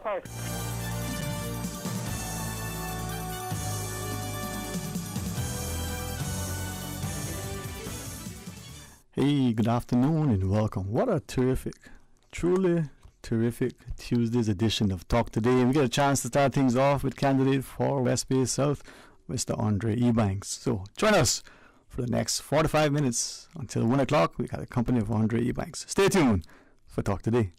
Thanks. Hey, good afternoon and welcome. What a truly terrific Tuesday's edition of Talk Today. And we get a chance to start things off with candidate for West Bay South, Mr. Andre Ebanks. So join us for the next 45 minutes until 1 o'clock. We got a company of Andre Ebanks. Stay tuned for Talk Today.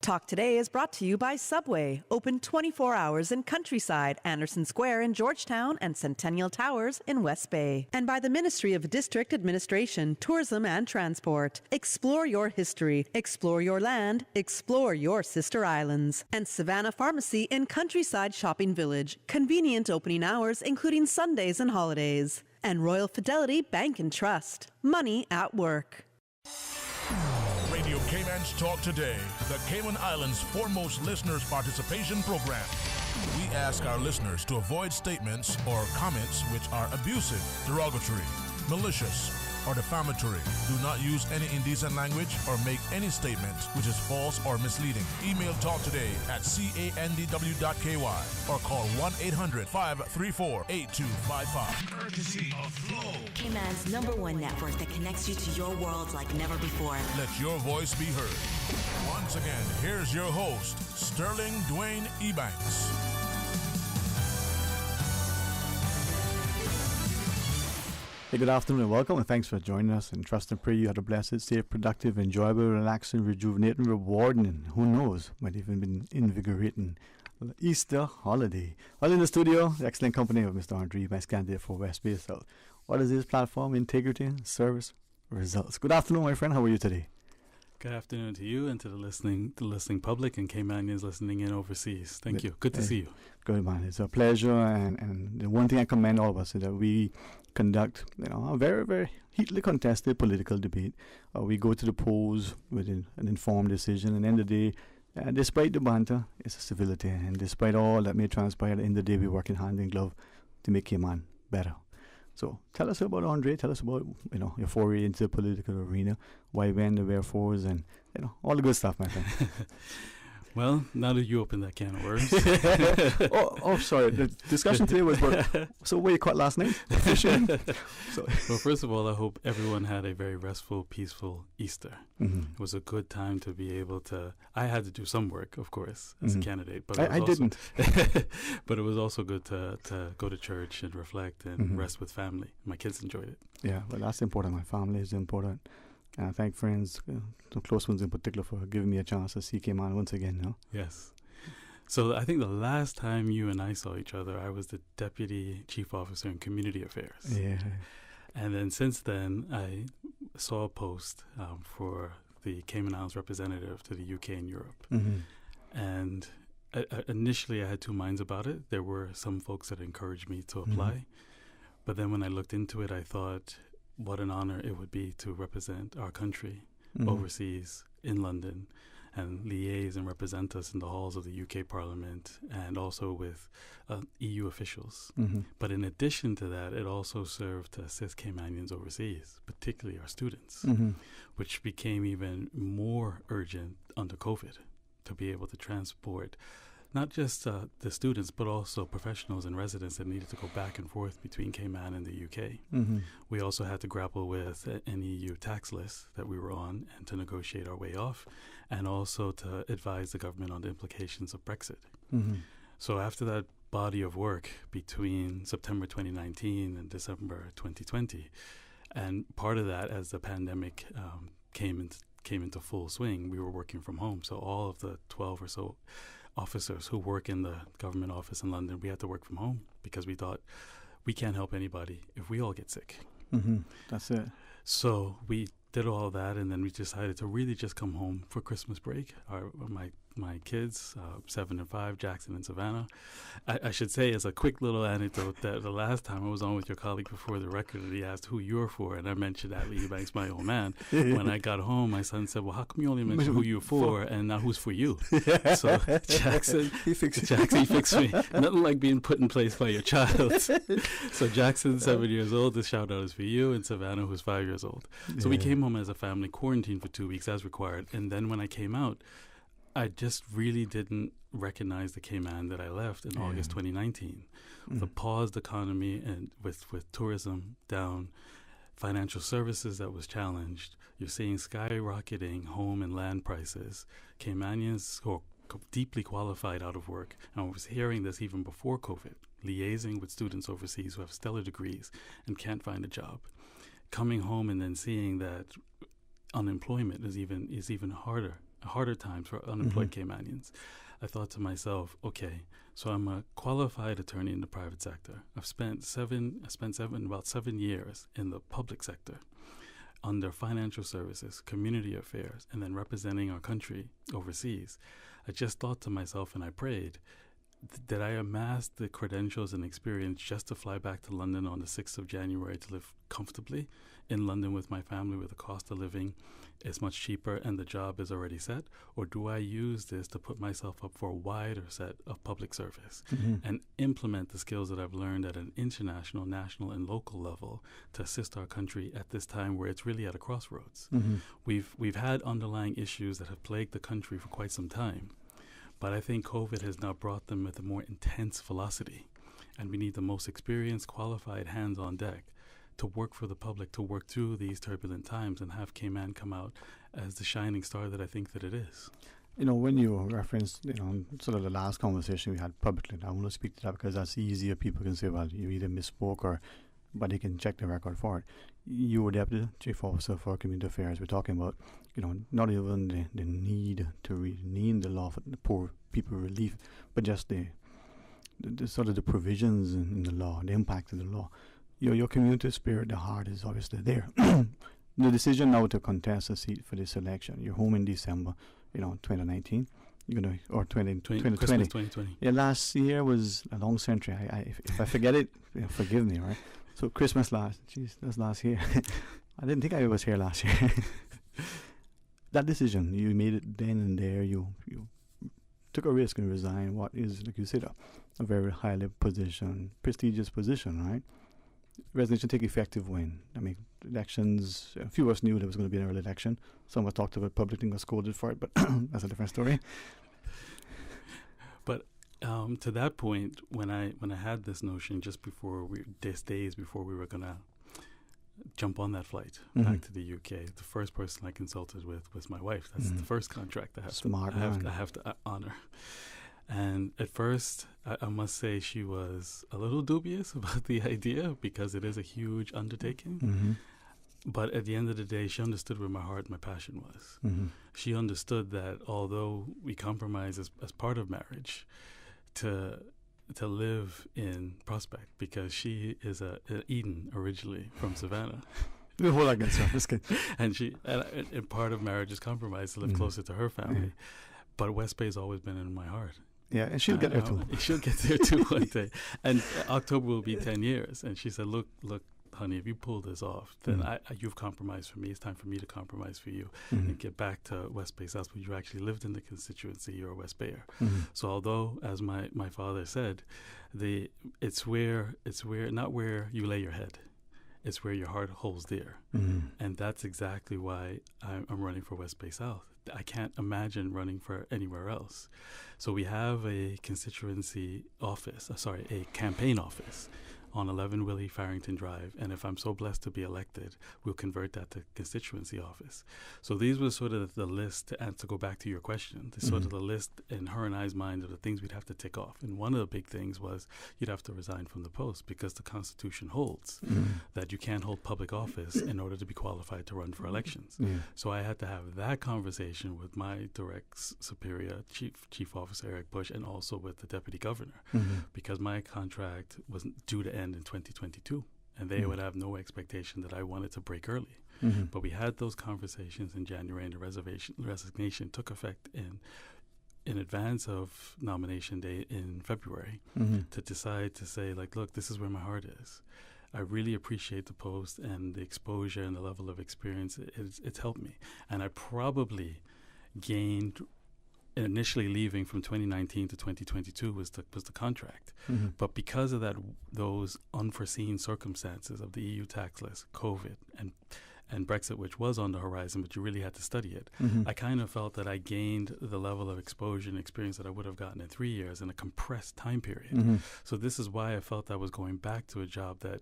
Talk Today is brought to you by Subway, open 24 hours in Countryside, Anderson Square in Georgetown, and Centennial Towers in West Bay. And by the Ministry of District Administration, Tourism and Transport. Explore your history, explore your land, explore your sister islands. And Savannah Pharmacy in Countryside Shopping Village, convenient opening hours including Sundays and holidays. And Royal Fidelity Bank and Trust, money at work. Radio Cayman's Talk Today, the Cayman Islands' foremost listeners' participation program. We ask our listeners to avoid statements or comments which are abusive, derogatory, malicious, or defamatory. Do not use any indecent language or make any statement which is false or misleading. Email talktoday@candw.ky or call 1-800-534-8255. Courtesy of Flow, Cayman's #1 network that connects you to your world like never before. Let your voice be heard. Once again, here's your host, Sterling Dwayne Ebanks. Hey, good afternoon and welcome, and thanks for joining us. And trust and pray you had a blessed, safe, productive, enjoyable, relaxing, rejuvenating, rewarding, and who knows, might even be invigorating Easter holiday. Well, in the studio, the excellent company of Mr. Andre Ebanks, candidate for West Bay South. What is his platform? Integrity, service, results. Good afternoon, my friend. How are you today? Good afternoon to you and to the listening public and Caymanians listening in overseas. Thank you. Good to see you. Good, man. It's a pleasure. And the one thing I commend all of us is that we conduct, a very, very heatedly contested political debate. We go to the polls with an informed decision. And at the end of the day, despite the banter, it's a civility. And despite all that may transpire, at the end of the day, we work in hand in glove to make Cayman better. So tell us about Andre. Tell us about your foray into the political arena, why, when, the wherefores, and all the good stuff, my friend. Well, now that you opened that can of worms. Sorry. The discussion today was about, so where you caught last night? Fishing? Well, first of all, I hope everyone had a very restful, peaceful Easter. Mm-hmm. It was a good time to be able to, I had to do some work, of course, as a candidate. But I didn't. But it was also good to go to church and reflect and rest with family. My kids enjoyed it. Yeah, well, that's important. My family is important. And I thank friends, the close ones in particular, for giving me a chance to see Cayman once again. Yes. So I think the last time you and I saw each other, I was the Deputy Chief Officer in Community Affairs. Yeah. And then since then, I saw a post for the Cayman Islands representative to the UK and Europe. Mm-hmm. And initially I had two minds about it. There were some folks that encouraged me to apply. But then when I looked into it, I thought, what an honor it would be to represent our country overseas in London and liaise and represent us in the halls of the UK Parliament and also with EU officials. But in addition to that, it also served to assist Caymanians overseas, particularly our students, which became even more urgent under COVID, to be able to transport not just the students, but also professionals and residents that needed to go back and forth between Cayman and the UK. We also had to grapple with an EU tax list that we were on and to negotiate our way off, and also to advise the government on the implications of Brexit. So after that body of work between September 2019 and December 2020, and part of that as the pandemic came into full swing, we were working from home. So all of the 12 or so officers who work in the government office in London, we had to work from home because we thought we can't help anybody if we all get sick. That's it. So we did all of that, and then we decided to really just come home for Christmas break. My kids, 7 and 5, Jackson and Savannah. I should say, as a quick little anecdote, that the last time I was on with your colleague before the record, he asked who you're for, and I mentioned Atlee Ebanks, my old man. When I got home, my son said, well, how come you only mention who you're for and not who's for you? So Jackson, he fixed me. Nothing like being put in place by your child. So Jackson, 7 years old, the shout out is for you, and Savannah, who's 5 years old. So we came home as a family, quarantined for 2 weeks as required, and then when I came out, I just really didn't recognize the Cayman that I left in August 2019. The paused economy and with tourism down, financial services that was challenged. You're seeing skyrocketing home and land prices. Caymanians who are deeply qualified out of work. And I was hearing this even before COVID, liaising with students overseas who have stellar degrees and can't find a job. Coming home and then seeing that unemployment is even harder times for unemployed Caymanians. I thought to myself, okay, so I'm a qualified attorney in the private sector. I've spent about 7 years in the public sector under financial services, community affairs, and then representing our country overseas. I just thought to myself, and I prayed, did I amass the credentials and experience just to fly back to London on the 6th of January to live comfortably in London with my family, where the cost of living is much cheaper and the job is already set? Or do I use this to put myself up for a wider set of public service and implement the skills that I've learned at an international, national, and local level to assist our country at this time where it's really at a crossroads? We've had underlying issues that have plagued the country for quite some time. But I think COVID has now brought them with a more intense velocity. And we need the most experienced, qualified hands on deck to work for the public, to work through these turbulent times and have Cayman come out as the shining star that I think that it is. You know, when you referenced, sort of the last conversation we had publicly, I want to speak to that because that's easier. People can say, well, you either misspoke but they can check the record for it. You were Deputy Chief Officer for Community Affairs. We're talking about, not even the need to rename the law for the poor people relief, but just the sort of the provisions in the law, the impact of the law. Your community spirit, the heart is obviously there. The decision now to contest a seat for this election. You're home in December, 2019. Or 2020. Christmas 2020. Yeah, last year was a long century. If I forget it, forgive me, right? So Christmas that's last year. I didn't think I was here last year. That decision, you made it then and there. You took a risk and resigned what is, like you said, a very highly prestigious position, right? Resignation take effective when? I mean, elections, a few of us knew there was going to be an early election. Some of us talked about publicly and got scolded for it, but that's a different story. But to that point, when I had this notion just before days before we were going to jump on that flight back to the UK, the first person I consulted with was my wife. That's the first contract I have to honor. And at first, I must say she was a little dubious about the idea because it is a huge undertaking. But at the end of the day, she understood where my heart and my passion was. She understood that although we compromise as part of marriage to live in Prospect, because she is a Eden originally from Savannah. Hold on, that's good. And part of marriage is compromise to live closer to her family. But West Bay has always been in my heart. Yeah, and she'll get there too. She'll get there too one day. And October will be 10 years. And she said, look, honey, if you pull this off, then you've compromised for me. It's time for me to compromise for you and get back to West Bay South, where you actually lived in the constituency. You're a West Bayer. So although, as my father said, it's not where you lay your head. It's where your heart holds dear. And that's exactly why I'm running for West Bay South. I can't imagine running for anywhere else. So we have a a campaign office on 11 Willie Farrington Drive, and if I'm so blessed to be elected, we'll convert that to constituency office. So these were sort of the list, and to go back to your question, sort of the list in her and I's mind of the things we'd have to tick off. And one of the big things was you'd have to resign from the post because the Constitution holds that you can't hold public office in order to be qualified to run for elections. So I had to have that conversation with my direct superior, Chief Officer Eric Bush, and also with the Deputy Governor, because my contract was due to end in 2022, and they would have no expectation that I wanted to break early. But we had those conversations in January, and the resignation took effect in advance of nomination day in February to decide to say, like, look, this is where my heart is. I really appreciate the post and the exposure and the level of experience. It's helped me, and I probably gained. Initially leaving from 2019 to 2022 was the contract. But because of those unforeseen circumstances of the EU tax list, COVID, and Brexit, which was on the horizon, but you really had to study it. Mm-hmm. I kind of felt that I gained the level of exposure and experience that I would have gotten in 3 years in a compressed time period. Mm-hmm. So this is why I felt I was going back to a job that,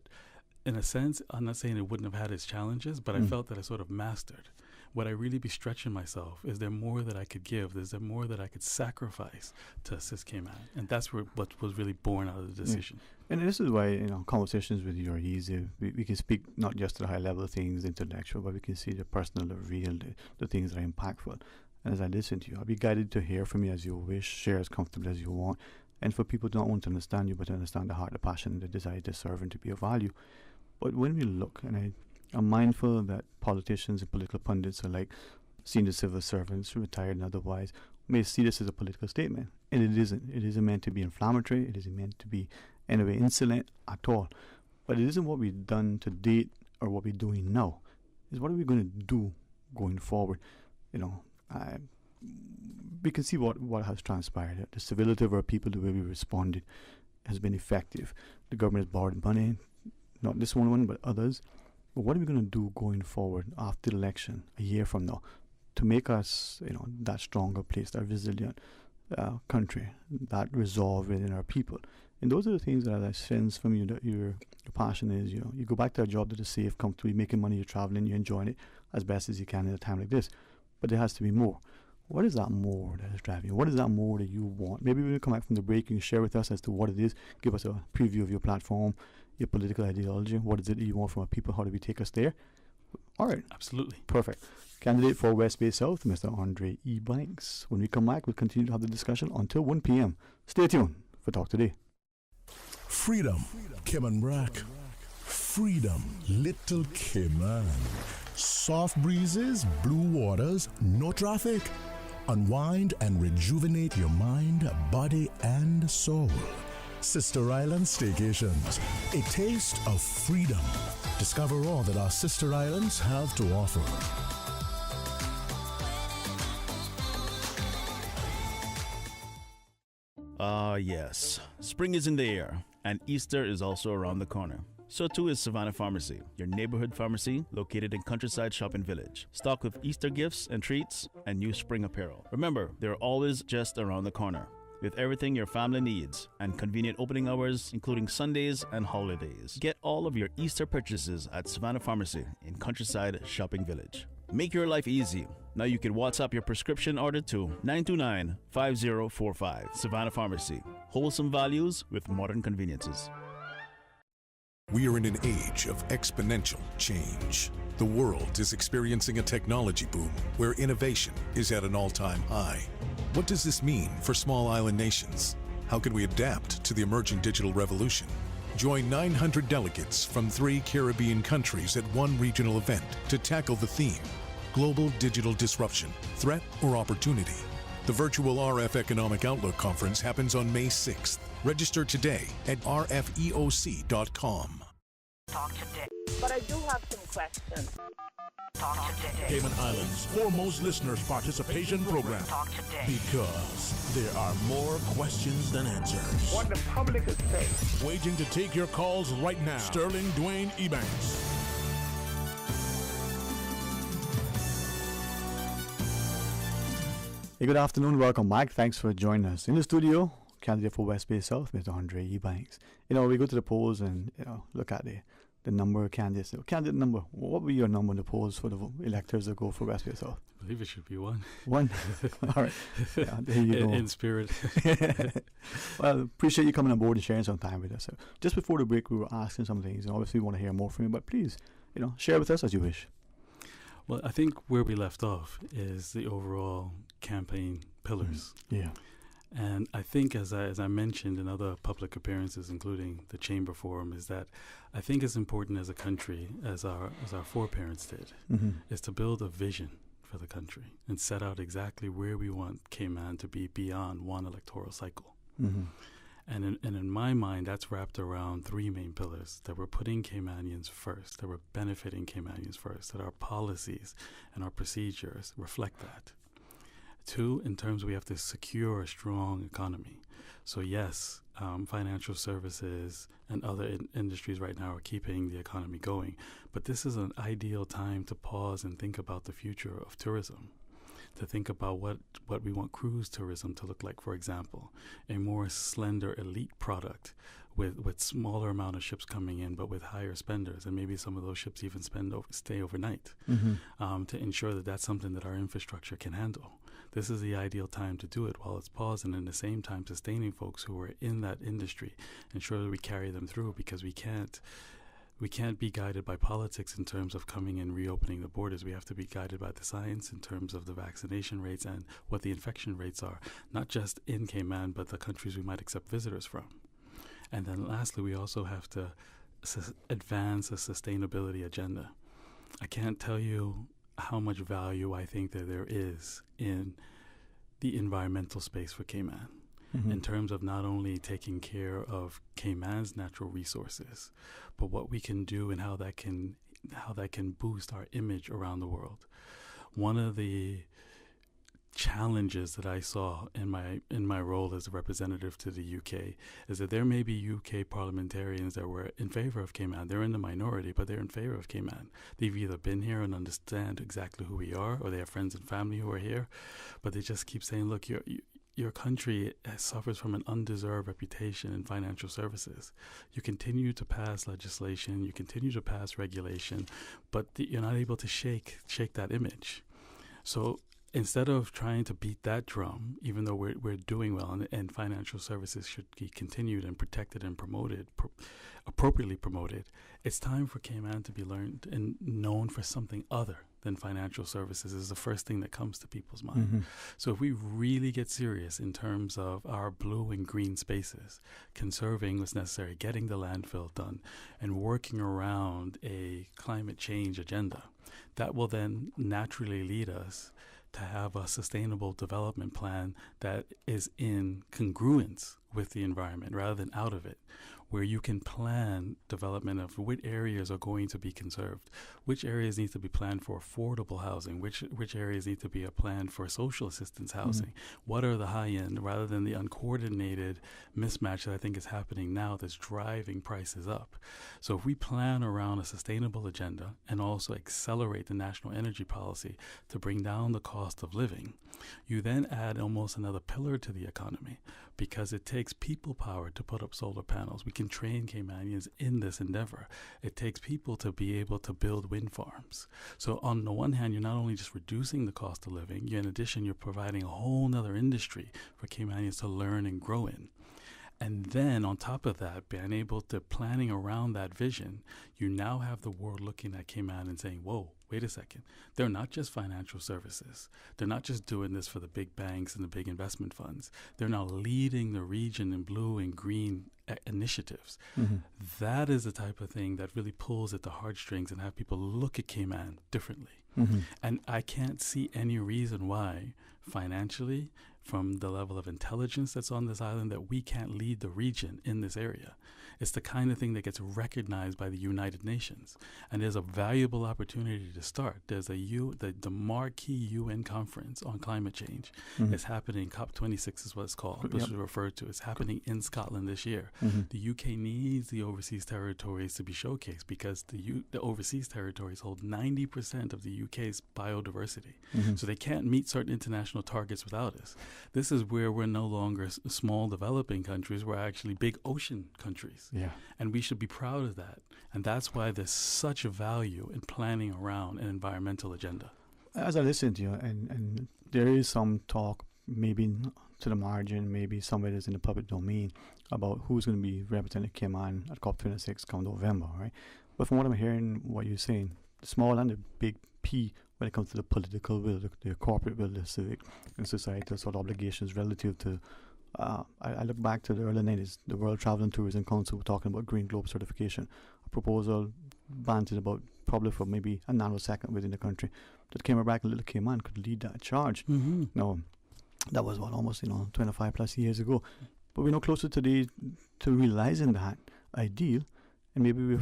in a sense, I'm not saying it wouldn't have had its challenges, but I felt that I sort of mastered. Would I really be stretching myself? Is there more that I could give? Is there more that I could sacrifice to assist Cayman? And that's what was really born out of the decision. And this is why, conversations with you are easy. We can speak not just to the high level things, intellectual, but we can see the personal, the real, the things that are impactful. And as I listen to you, I'll be guided to hear from you as you wish, share as comfortably as you want. And for people to not want to understand you, but to understand the heart, the passion, the desire to serve and to be of value. But when we look, and I'm mindful that politicians and political pundits are like senior civil servants, retired and otherwise, may see this as a political statement. And it isn't. It isn't meant to be inflammatory. It isn't meant to be in a way insolent at all. But it isn't what we've done to date or what we're doing now. It's what are we going to do going forward. We can see what has transpired. The civility of our people, the way we responded, has been effective. The government has borrowed money, not this one, but others. But what are we going to do going forward after the election, a year from now, to make us, that stronger place, that resilient country, that resolve within our people? And those are the things that I sense from you that your passion is. You go back to a job that is safe, comfortable, you're making money, you're traveling, you're enjoying it as best as you can in a time like this. But there has to be more. What is that more that is driving you? What is that more that you want? Maybe when you come back from the break, you can share with us as to what it is. Give us a preview of your platform, your political ideology. What is it that you want from our people? How do we take us there? All right. Absolutely. Perfect. Candidate for West Bay South, Mr. Andre E. Banks. When we come back, we'll continue to have the discussion until 1 p.m. Stay tuned for Talk Today. Freedom, Cayman Brack. Freedom, Little Cayman. Soft breezes, blue waters, no traffic. Unwind and rejuvenate your mind, body, and soul. Sister Island Staycations, a taste of freedom. Discover all that our sister islands have to offer. Yes. Spring is in the air, and Easter is also around the corner. So too is Savannah Pharmacy, your neighborhood pharmacy located in Countryside Shopping Village. Stocked with Easter gifts and treats and new spring apparel. Remember, they're always just around the corner, with everything your family needs and convenient opening hours, including Sundays and holidays. Get all of your Easter purchases at Savannah Pharmacy in Countryside Shopping Village. Make your life easy. Now you can WhatsApp your prescription order to 929-5045. Savannah Pharmacy. Wholesome values with modern conveniences. We are in an age of exponential change. The world is experiencing a technology boom where innovation is at an all-time high. What does this mean for small island nations? How can we adapt to the emerging digital revolution? Join 900 delegates from 3 Caribbean countries at one regional event to tackle the theme, Global Digital Disruption, Threat or Opportunity. The virtual RF Economic Outlook Conference happens on May 6th. Register today at rfeoc.com. Talk today. But I do have some questions. Talk today. Cayman Islands' foremost listeners participation program. Talk today. Because there are more questions than answers. What the public is saying. Waiting to take your calls right now. Sterling Dwayne Ebanks. Hey, good afternoon. Welcome back. Thanks for joining us. In the studio, candidate for West Bay South, Mr. Andre E. Banks. We go to the polls and look at the number of candidates. Candidate number. What would be your number in the polls for the electors that go for West Bay South? I believe it should be 1. 1. All right. Yeah, there you go. In spirit. Well, appreciate you coming on board and sharing some time with us. So just before the break, we were asking some things, and obviously we want to hear more from you. But please, share with us as you wish. Well, I think where we left off is the overall campaign pillars. Yeah. And I think, as I mentioned in other public appearances, including the Chamber Forum, is that I think it's important as a country, as our foreparents did, is to build a vision for the country and set out exactly where we want Cayman to be beyond one electoral cycle. And in my mind, that's wrapped around 3 main pillars, that we're putting Caymanians first, that we're benefiting Caymanians first, that our policies and our procedures reflect that. 2, in terms we have to secure a strong economy. So yes, financial services and other industries right now are keeping the economy going. But this is an ideal time to pause and think about the future of tourism, to think about what we want cruise tourism to look like, for example, a more slender elite product with smaller amount of ships coming in, but with higher spenders, and maybe some of those ships even stay overnight, to ensure that that's something that our infrastructure can handle. This is the ideal time to do it while it's paused, and at the same time sustaining folks who are in that industry, ensure that we carry them through, because we can't be guided by politics in terms of coming and reopening the borders. We have to be guided by the science in terms of the vaccination rates and what the infection rates are, not just in Cayman, but the countries we might accept visitors from. And then lastly, we also have to advance a sustainability agenda. I can't tell you how much value I think that there is in the environmental space for Cayman, in terms of not only taking care of Cayman's natural resources, but what we can do and how that can boost our image around the world. One of the challenges that I saw in my role as a representative to the UK is that there may be UK parliamentarians that were in favor of Cayman. They're in the minority, but they're in favor of Cayman. They've either been here and understand exactly who we are, or they have friends and family who are here, but they just keep saying, look, your country suffers from an undeserved reputation in financial services. You continue to pass legislation, you continue to pass regulation, but you're not able to shake that image. So instead of trying to beat that drum, even though we're doing well, and financial services should be continued and protected and promoted, appropriately promoted, it's time for Cayman to be learned and known for something other than financial services is the first thing that comes to people's mind. So if we really get serious in terms of our blue and green spaces, conserving what's necessary, getting the landfill done, and working around a climate change agenda, that will then naturally lead us to have a sustainable development plan that is in congruence with the environment rather than out of it, where you can plan development of which areas are going to be conserved, which areas need to be planned for affordable housing, which areas need to be planned for social assistance housing, what are the high end, rather than the uncoordinated mismatch that I think is happening now that's driving prices up. So if we plan around a sustainable agenda and also accelerate the national energy policy to bring down the cost of living, you then add almost another pillar to the economy, because it takes people power to put up solar panels. We can train Caymanians in this endeavor. It takes people to be able to build wind farms. So on the one hand, you're not only just reducing the cost of living, in addition, you're providing a whole nother industry for Caymanians to learn and grow in. And then on top of that, being able to planning around that vision, you now have the world looking at Cayman and saying, whoa, wait a second. They're not just financial services. They're not just doing this for the big banks and the big investment funds. They're now leading the region in blue and green initiatives. That is the type of thing that really pulls at the heartstrings and have people look at Cayman differently. And I can't see any reason why financially, from the level of intelligence that's on this island, that we can't lead the region in this area. It's the kind of thing that gets recognized by the United Nations. And there's a valuable opportunity to start. There's the marquee UN conference on climate change. It's happening, COP26 is what it's called, which is referred to. It's happening in Scotland this year. The UK needs the overseas territories to be showcased, because the overseas territories hold 90% of the UK's biodiversity. So they can't meet certain international targets without us. This is where we're no longer small developing countries. We're actually big ocean countries. And we should be proud of that. And that's why there's such a value in planning around an environmental agenda. As I listen to you, and there is some talk, maybe to the margin, maybe somewhere that's in the public domain, about who's going to be representing Cayman at COP26 come November, right? But from what I'm hearing, what you're saying, the small and the big P when it comes to the political will, the corporate will, the civic and societal sort of obligations relative to I look back to the early 90s, the World Travel and Tourism Council were talking about Green Globe certification, a proposal banted about probably for maybe a nanosecond within the country, that came back, a little Cayman could lead that charge. Now, that was almost 25 plus years ago, but we're no closer to realizing that ideal, and maybe we're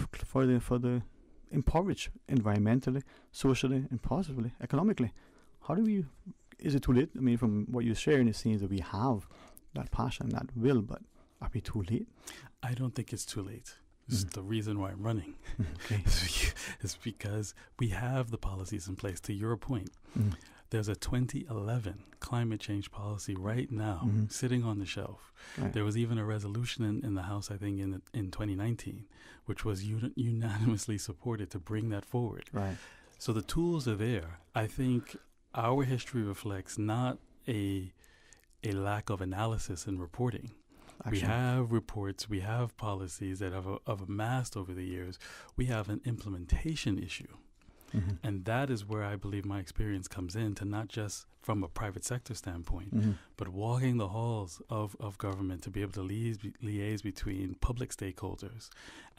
further impoverished environmentally, socially, and possibly economically. Is it too late? I mean, from what you're sharing, it seems that we have that passion, that will, but are we too late? I don't think it's too late. It's the reason why I'm running. Okay. It's because we have the policies in place. To your point, there's a 2011 climate change policy right now sitting on the shelf. Right. There was even a resolution in the House, I think, in 2019, which was unanimously supported to bring that forward. Right. So the tools are there. I think our history reflects not a lack of analysis and reporting. We have reports, we have policies that have amassed over the years. We have an implementation issue. And that is where I believe my experience comes in, to not just from a private sector standpoint, but walking the halls of government to be able to liaise between public stakeholders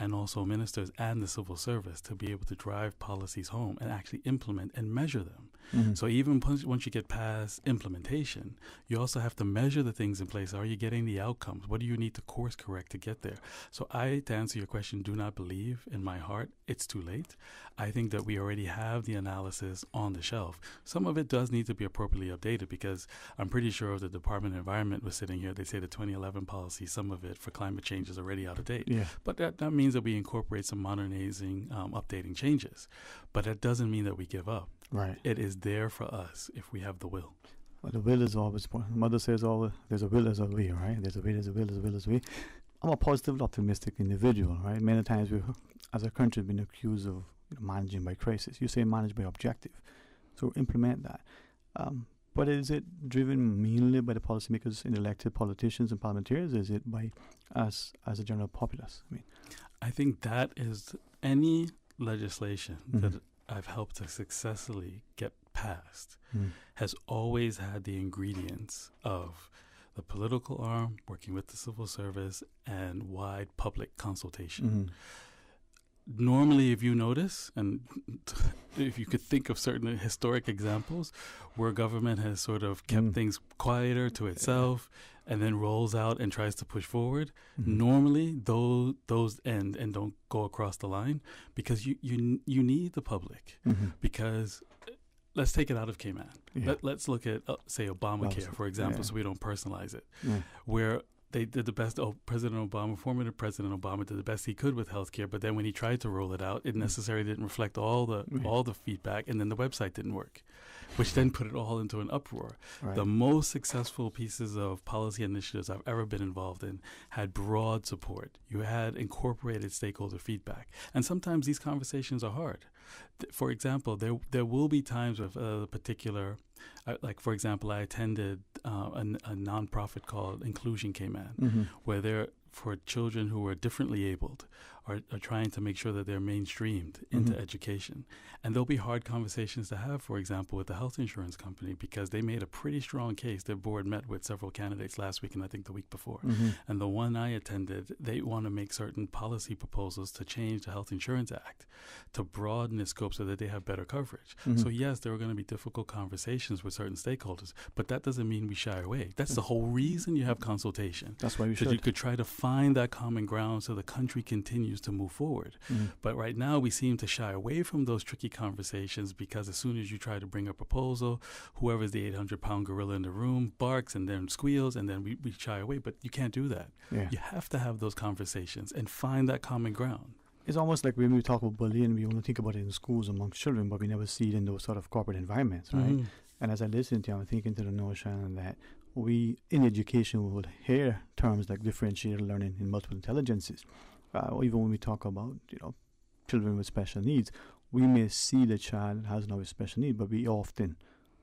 and also ministers and the civil service to be able to drive policies home and actually implement and measure them. So even once you get past implementation, you also have to measure the things in place. Are you getting the outcomes? What do you need to course correct to get there? So to answer your question, do not believe in my heart it's too late. I think that we already have the analysis on the shelf. Some of it does need to be appropriately updated, because I'm pretty sure if the Department of Environment was sitting here, they'd say the 2011 policy, some of it for climate change is already out of date. Yeah. But that means that we incorporate some modernizing, updating changes. But that doesn't mean that we give up. Right. It is there for us if we have the will. Well, the will is always, mother says always, there's a will, there's a way, right? There's a way, there's a will, there's a will, there's a way. I'm a positive, optimistic individual, right? Many times we, as a country, have been accused of managing by crisis. You say manage by objective. So implement that. But is it driven mainly by the policymakers and elected politicians and parliamentarians? Is it by us as a general populace? I think that is any legislation that I've helped to successfully get passed has always had the ingredients of the political arm working with the civil service and wide public consultation. Normally, if you notice, and if you could think of certain historic examples where government has sort of kept things quieter to itself and then rolls out and tries to push forward, normally those end and don't go across the line, because you need the public. Because let's take it out of Cayman. Let's look at, say, Obamacare, for example, so we don't personalize it, where they did the best. President Obama, former President Obama, did the best he could with healthcare. But then when he tried to roll it out, it necessarily didn't reflect all the feedback, and then the website didn't work, which then put it all into an uproar. Right. The most successful pieces of policy initiatives I've ever been involved in had broad support. You had incorporated stakeholder feedback, and sometimes these conversations are hard. For example, there will be times with a particular. Like, for example, I attended a nonprofit called Inclusion Cayman, where they're for children who are differently abled are trying to make sure that they're mainstreamed into education. And there'll be hard conversations to have, for example, with the health insurance company, because they made a pretty strong case. Their board met with several candidates last week and I think the week before. And the one I attended, they want to make certain policy proposals to change the Health Insurance Act to broaden its scope so that they have better coverage. So yes, there are going to be difficult conversations with certain stakeholders, but that doesn't mean we shy away. That's the whole reason you have consultation. That's why we should. You could try to find that common ground so the country continues to move forward. But right now we seem to shy away from those tricky conversations, because as soon as you try to bring a proposal, whoever's the 800-pound gorilla in the room barks and then squeals, and then we shy away. But you can't do that. You have to have those conversations and find that common ground. It's almost like when we talk about bullying, we only think about it in schools amongst children, but we never see it in those sort of corporate environments, right? And as I listen to you, I'm thinking to the notion that we, in education, will hear terms like differentiated learning in multiple intelligences. Even when we talk about, children with special needs, we may see the child has no special need, but we often,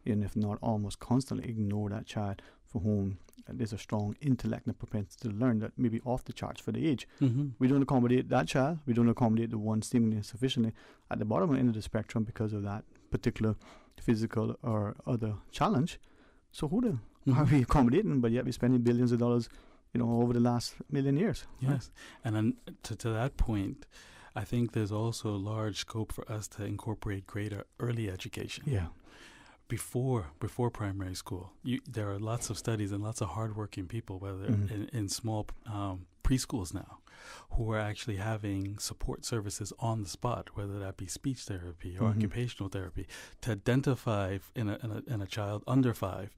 and if not almost constantly, ignore that child for whom there's a strong intellect and propensity to learn that may be off the charts for the age. We don't accommodate that child. We don't accommodate the one seemingly sufficiently at the bottom end of the spectrum because of that particular physical or other challenge. So who are we accommodating? But yet we're spending billions of dollars, over the last million years. Yes, right? And then to that point, I think there's also large scope for us to incorporate greater early education. Yeah. Before primary school, there are lots of studies and lots of hardworking people, whether in small preschools now, who are actually having support services on the spot, whether that be speech therapy or occupational therapy, to identify in a child under 5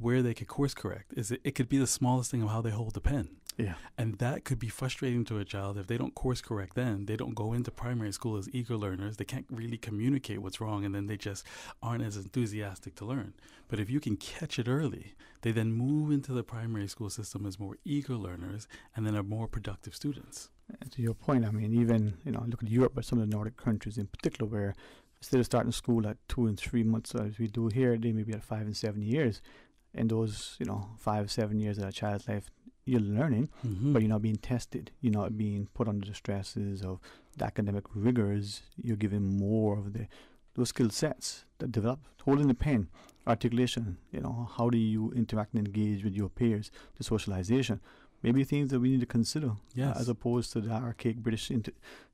where they could course correct. It could be the smallest thing of how they hold the pen. Yeah. And that could be frustrating to a child if they don't course correct then. They don't go into primary school as eager learners. They can't really communicate what's wrong, and then they just aren't as enthusiastic to learn. But if you can catch it early, they then move into the primary school system as more eager learners and then are more productive students. To your point, I mean, even, look at Europe, but some of the Nordic countries in particular, where instead of starting school at 2 and 3 months, as we do here, they may be at 5 and 7 years. In those, 5, 7 years of a child's life, you're learning, but you're not being tested. You're not being put under the stresses of the academic rigors. You're given more of those skill sets that develop. Holding the pen, articulation, how do you interact and engage with your peers, the socialization. Maybe things that we need to consider, as opposed to the archaic British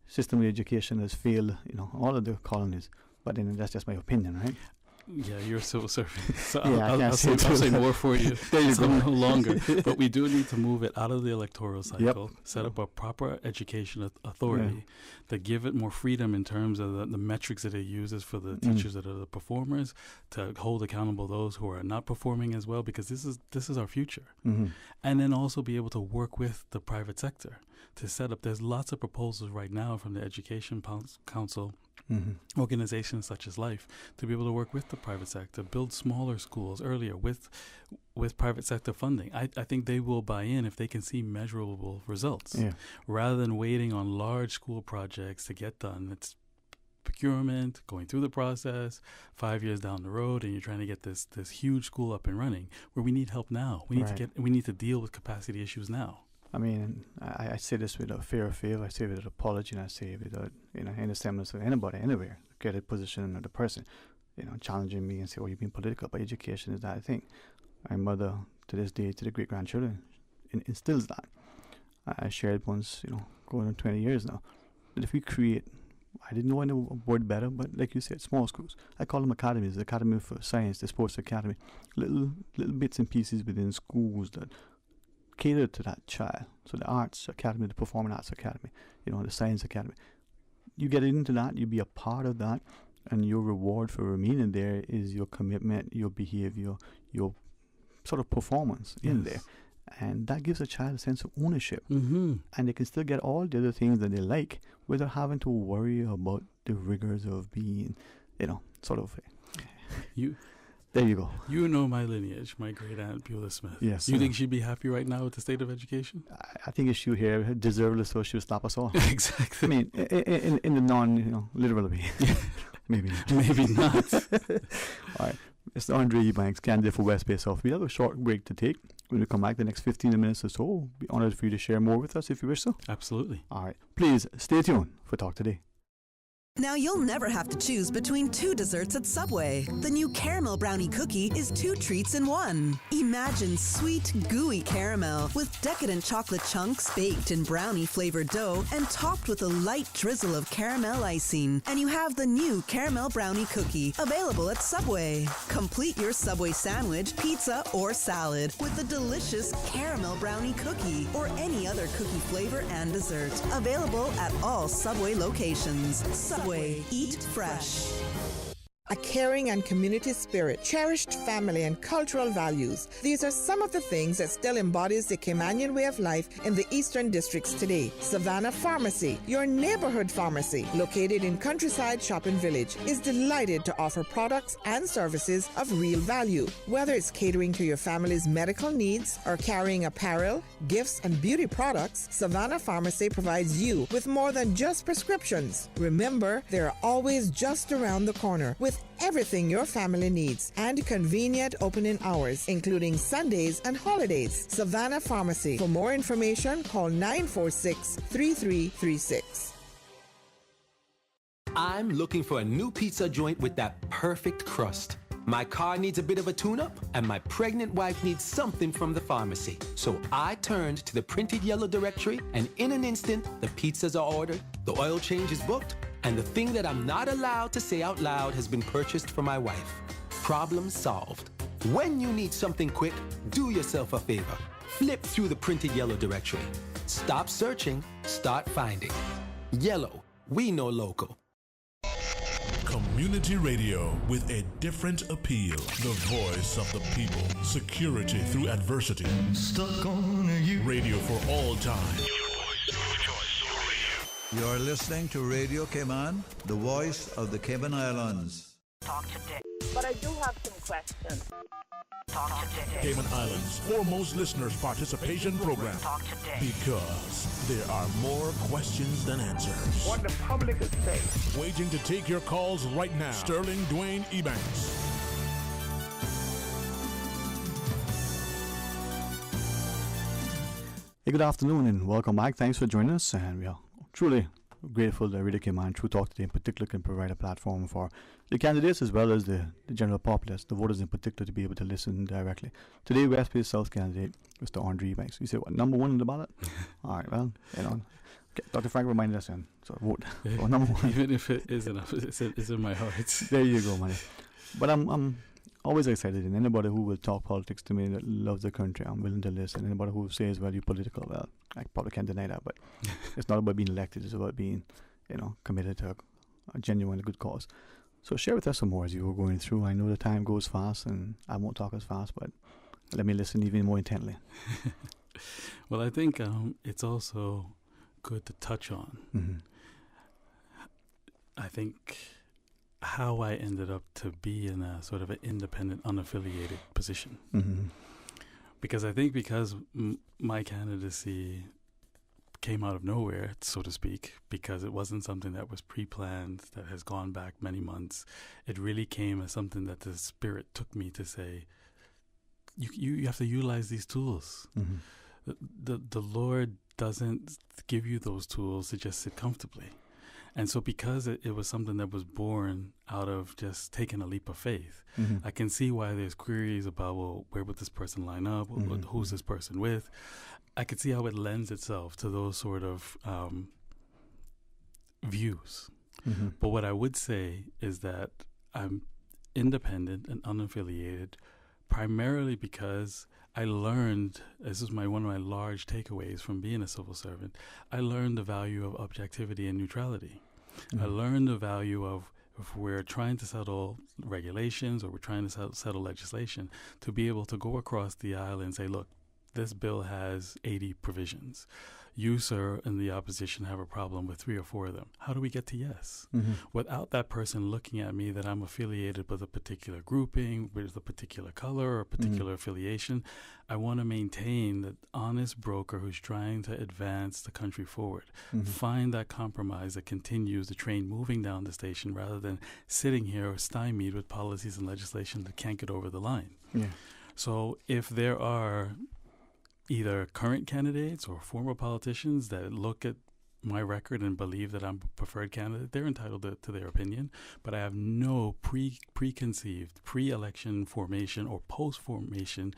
system of education that's failed, all of the colonies. But then that's just my opinion, right? Yeah, you're civil servant. So I'll say more for you. There you so go. No longer. But we do need to move it out of the electoral cycle, set up a proper education authority that give it more freedom in terms of the metrics that it uses for the teachers that are the performers, to hold accountable those who are not performing as well, because this is our future. And then also be able to work with the private sector to set up. There's lots of proposals right now from the Education Council, organizations such as Life, to be able to work with the private sector, build smaller schools earlier with private sector funding. I think they will buy in if they can see measurable results, rather than waiting on large school projects to get done. It's procurement, going through the process, 5 years down the road, and you're trying to get this huge school up and running, where we need help now. We need to deal with capacity issues now. I mean, I say this without fear of favor. I say it with apology, and I say it without, any semblance of anybody, anywhere, get a position of the person, challenging me and say, oh, you're being political. But education is that thing. My mother, to this day, to the great-grandchildren, instills that. I shared once, going on 20 years now. But if we create, I didn't know any word better, but like you said, small schools. I call them academies, the Academy for Science, the Sports Academy. Little bits and pieces within schools that cater to that child. So the Arts Academy, the Performing Arts Academy, the Science Academy. You get into that, you be a part of that, and your reward for remaining there is your commitment, your behavior, your sort of performance in there. And that gives a child a sense of ownership. And they can still get all the other things that they like without having to worry about the rigors of being, sort of... There you go. You know my lineage, my great aunt Beulah Smith. Yes. You think she'd be happy right now with the state of education? I think if she were here, deservedly so, she would stop us all. Exactly. I mean, in the non, literal way. Maybe not. Maybe not. All right. Mr. Andre Eubanks, candidate for West Bay South. We have a short break to take. When we come back the next 15 minutes or so, we'll be honored for you to share more with us if you wish so. Absolutely. All right. Please stay tuned for Talk Today. Now you'll never have to choose between 2 desserts at Subway. The new caramel brownie cookie is 2 treats in 1. Imagine sweet, gooey caramel with decadent chocolate chunks baked in brownie-flavored dough and topped with a light drizzle of caramel icing. And you have the new caramel brownie cookie, available at Subway. Complete your Subway sandwich, pizza, or salad with the delicious caramel brownie cookie or any other cookie flavor and dessert. Available at all Subway locations. Subway, eat fresh. A caring and community spirit, cherished family and cultural values. These are some of the things that still embodies the Caymanian way of life in the Eastern Districts today. Savannah Pharmacy, your neighborhood pharmacy, located in Countryside Shopping Village, is delighted to offer products and services of real value. Whether it's catering to your family's medical needs or carrying apparel, gifts, and beauty products, Savannah Pharmacy provides you with more than just prescriptions. Remember, they're always just around the corner with everything your family needs and convenient opening hours, including Sundays and holidays. Savannah Pharmacy. For more information, call 946-3336. I'm looking for a new pizza joint with that perfect crust. My car needs a bit of a tune-up, and my pregnant wife needs something from the pharmacy. So I turned to the printed yellow directory, and in an instant, the pizzas are ordered, the oil change is booked, and the thing that I'm not allowed to say out loud has been purchased for my wife. Problem solved. When you need something quick, do yourself a favor. Flip through the printed yellow directory. Stop searching, start finding. Yellow, we know local. Community radio with a different appeal. The voice of the people. Security through adversity. Stuck on you. Radio for all time. You're listening to Radio Cayman, the voice of the Cayman Islands. Talk today. But I do have some questions. Talk today. Cayman Islands' foremost listeners participation program. Talk today. Because there are more questions than answers. What the public is saying. Waiting to take your calls right now. Sterling Dwayne Ebanks. Hey, good afternoon and welcome back. Thanks for joining us, and we are truly grateful that Radio Cayman True Talk Today in particular can provide a platform for the candidates as well as the general populace, the voters in particular, to be able to listen directly. Today, West Bay South candidate, Mr. Andre Ebanks. You say what, number one on the ballot? All right, well, you know, Dr. Frank reminded us, and so vote for number one. Even if it isn't, it's in my heart. There you go, man. But I'm always excited, and anybody who will talk politics to me that loves the country, I'm willing to listen. Anybody who says, well, you're political, well, I probably can't deny that, but it's not about being elected, it's about being, committed to a genuine good cause. So share with us some more as you were going through. I know the time goes fast, and I won't talk as fast, but let me listen even more intently. Well, I think it's also good to touch on. Mm-hmm. I think how I ended up to be in a sort of an independent, unaffiliated position. Mm-hmm. Because I think my candidacy came out of nowhere, so to speak, because it wasn't something that was pre-planned, that has gone back many months. It really came as something that the Spirit took me to say, you have to utilize these tools. Mm-hmm. The Lord doesn't give you those tools to just sit comfortably. And so because it was something that was born out of just taking a leap of faith, mm-hmm. I can see why there's queries about, well, where would this person line up? Mm-hmm. Who's this person with? I could see how it lends itself to those sort of views. Mm-hmm. But what I would say is that I'm independent and unaffiliated primarily because I learned, this is one of my large takeaways from being a civil servant, I learned the value of objectivity and neutrality. Mm-hmm. I learned the value of, if we're trying to settle regulations or we're trying to settle legislation, to be able to go across the aisle and say, look, this bill has 80 provisions. You, sir, in the opposition have a problem with 3 or 4 of them. How do we get to yes? Mm-hmm. Without that person looking at me that I'm affiliated with a particular grouping, with a particular color or a particular affiliation, I want to maintain that honest broker who's trying to advance the country forward. Find that compromise that continues the train moving down the station rather than sitting here stymied with policies and legislation that can't get over the line. Yeah. So if there are either current candidates or former politicians that look at my record and believe that I'm a preferred candidate, they're entitled to their opinion. But I have no preconceived pre-election formation or post-election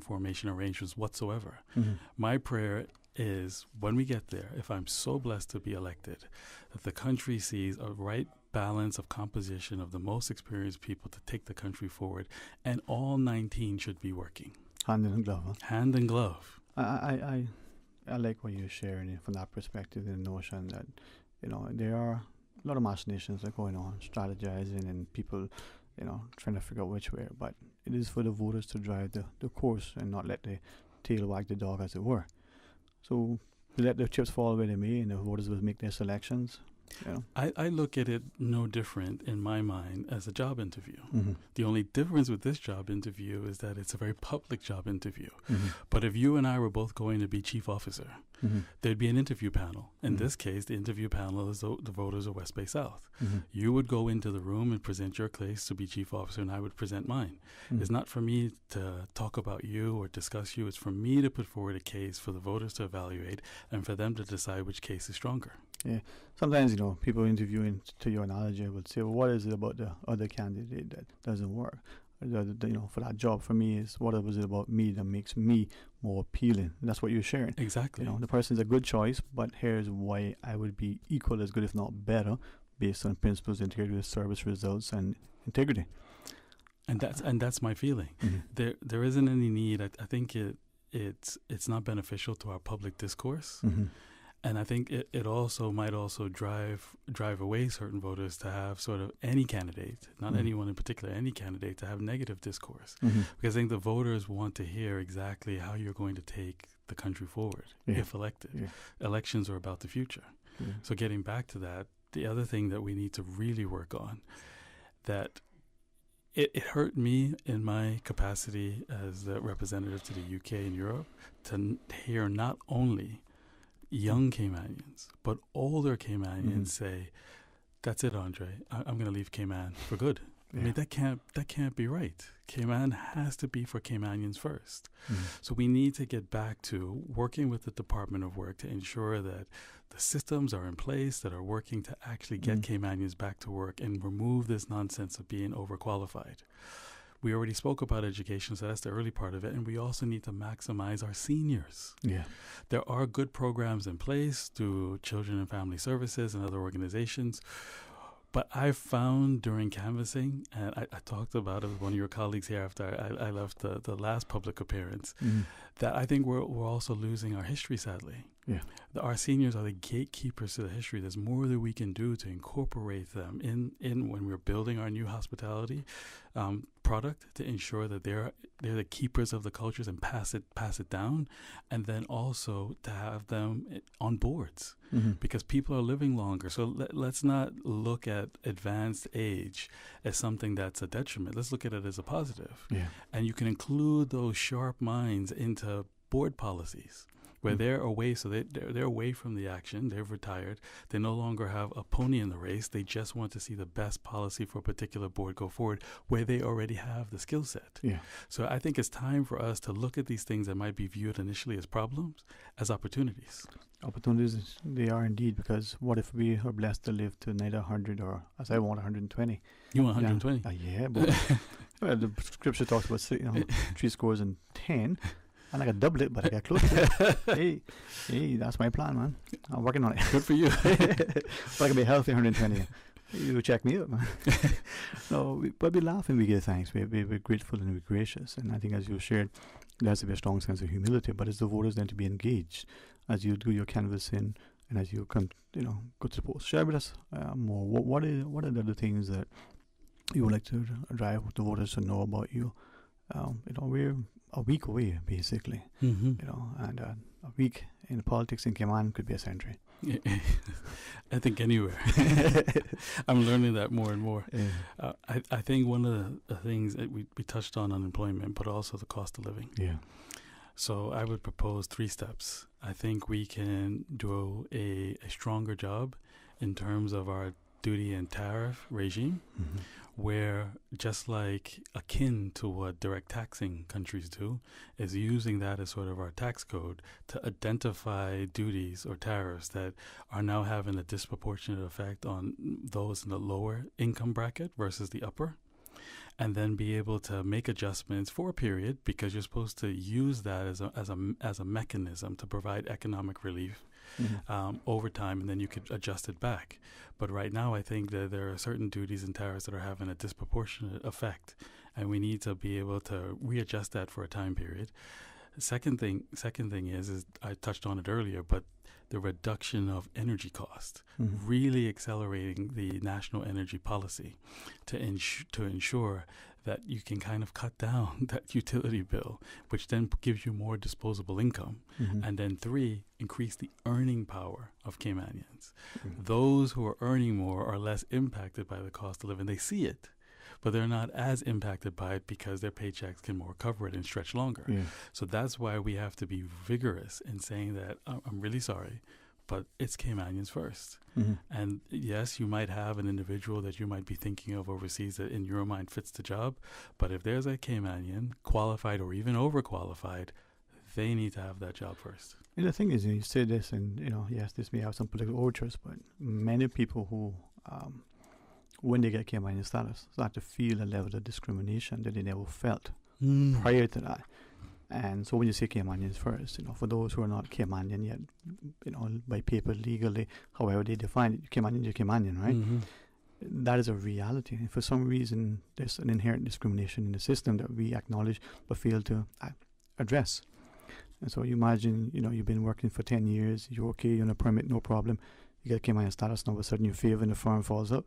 formation arrangements whatsoever. Mm-hmm. My prayer is when we get there, if I'm so blessed to be elected, that the country sees a right balance of composition of the most experienced people to take the country forward, and all 19 should be working. Hand in glove. Huh? Hand in glove. I like what you're sharing from that perspective, the notion that, there are a lot of machinations that are going on, strategizing and people, trying to figure out which way. But it is for the voters to drive the course and not let the tail wag the dog, as it were. So let the chips fall where they may, and the voters will make their selections. I look at it no different in my mind as a job interview. Mm-hmm. The only difference with this job interview is that it's a very public job interview. Mm-hmm. But if you and I were both going to be chief officer, mm-hmm. there'd be an interview panel. In Mm-hmm. this case, the interview panel is the voters of West Bay South. Mm-hmm. You would go into the room and present your case to be chief officer, and I would present mine. Mm-hmm. It's not for me to talk about you or discuss you. It's for me to put forward a case for the voters to evaluate and for them to decide which case is stronger. Yeah. Sometimes, people interviewing, to your analogy, would say, well, what is it about the other candidate that doesn't work? For that job, for me, is what was it about me that makes me more appealing? And that's what you're sharing. Exactly. The person's a good choice, but here's why I would be equal as good, if not better, based on principles, integrity, service, results, and integrity. And that's my feeling. Mm-hmm. There isn't any need. I think it's not beneficial to our public discourse. Mm-hmm. And I think it also might also drive away certain voters to have sort of any candidate, not anyone in particular, any candidate to have negative discourse. Because I think the voters want to hear exactly how you're going to take the country forward if elected. Elections are about the future. So getting back to that, the other thing that we need to really work on, that it hurt me in my capacity as the representative to the UK and Europe to hear not only young Caymanians, but older Caymanians say, "That's it, Andre. I'm going to leave Cayman for good." I mean, that can't be right. Cayman has to be for Caymanians first. So we need to get back to working with the Department of Work to ensure that the systems are in place that are working to actually get Caymanians back to work and remove this nonsense of being overqualified. We already spoke about education, so that's the early part of it. And we also need to maximize our seniors. There are good programs in place through Children and Family Services and other organizations. But I've found during canvassing, and I talked about it with one of your colleagues here after I left the last public appearance, that I think we're also losing our history, sadly. Our seniors are the gatekeepers to the history. There's more that we can do to incorporate them in when we're building our new hospitality product, to ensure that they're the keepers of the cultures and pass it down, and then also to have them on boards because people are living longer. So let's not look at advanced age as something that's a detriment. Let's look at it as a positive. And you can include those sharp minds into board policies where they're away, so they're away from the action. They've retired. They no longer have a pony in the race. They just want to see the best policy for a particular board go forward where they already have the skill set. So I think it's time for us to look at these things that might be viewed initially as problems as opportunities. Opportunities, they are indeed, because what if we are blessed to live to neither 100 or, as I want, 120? You want 120? Yeah, but well, the scripture talks about 3 scores and 10. And I got double it, but I got close to it. Hey, that's my plan, man. I'm working on it. Good for you. If I can be healthy 120, you check me out, man. But we laugh and we give thanks. We're grateful and we're gracious. And I think, as you shared, there has to be a strong sense of humility, but it's the voters then to be engaged as you do your canvassing and as you come, go to the polls. Share with us more. What are the other things that you would like to drive the voters to know about you? We're a week away, basically. And a week in politics in Cayman could be a century. I think anywhere. I'm learning that more and more. I think one of the things that we touched on unemployment, but also the cost of living. So I would propose 3 steps. I think we can do a stronger job in terms of our duty and tariff regime, where just like akin to what direct taxing countries do, is using that as sort of our tax code to identify duties or tariffs that are now having a disproportionate effect on those in the lower income bracket versus the upper, and then be able to make adjustments for a period, because you're supposed to use that as a mechanism to provide economic relief over time, and then you could adjust it back. But right now, I think that there are certain duties and tariffs that are having a disproportionate effect, and we need to be able to readjust that for a time period. Second thing is I touched on it earlier, but the reduction of energy cost, really accelerating the national energy policy to ensure that you can kind of cut down that utility bill, which then gives you more disposable income. And then 3, increase the earning power of Caymanians. Those who are earning more are less impacted by the cost of living. They see it, but they're not as impacted by it because their paychecks can more cover it and stretch longer. So that's why we have to be vigorous in saying that I'm really sorry, but it's Caymanians first. And yes, you might have an individual that you might be thinking of overseas that in your mind fits the job, but if there's a Caymanian, qualified or even overqualified, they need to have that job first. And the thing is, you say this, and yes, this may have some political overtures, but many people who, when they get Caymanian status, start to feel a level of discrimination that they never felt prior to that. And so when you say Caymanians first, for those who are not Caymanian yet, by paper, legally, however they define it, Caymanian, you're Caymanian, right? That is a reality. And for some reason, there's an inherent discrimination in the system that we acknowledge but fail to address. And so you imagine, you've been working for 10 years, you're okay, you're on a permit, no problem. You get Cayman status, and all of a sudden your favor in the firm falls up.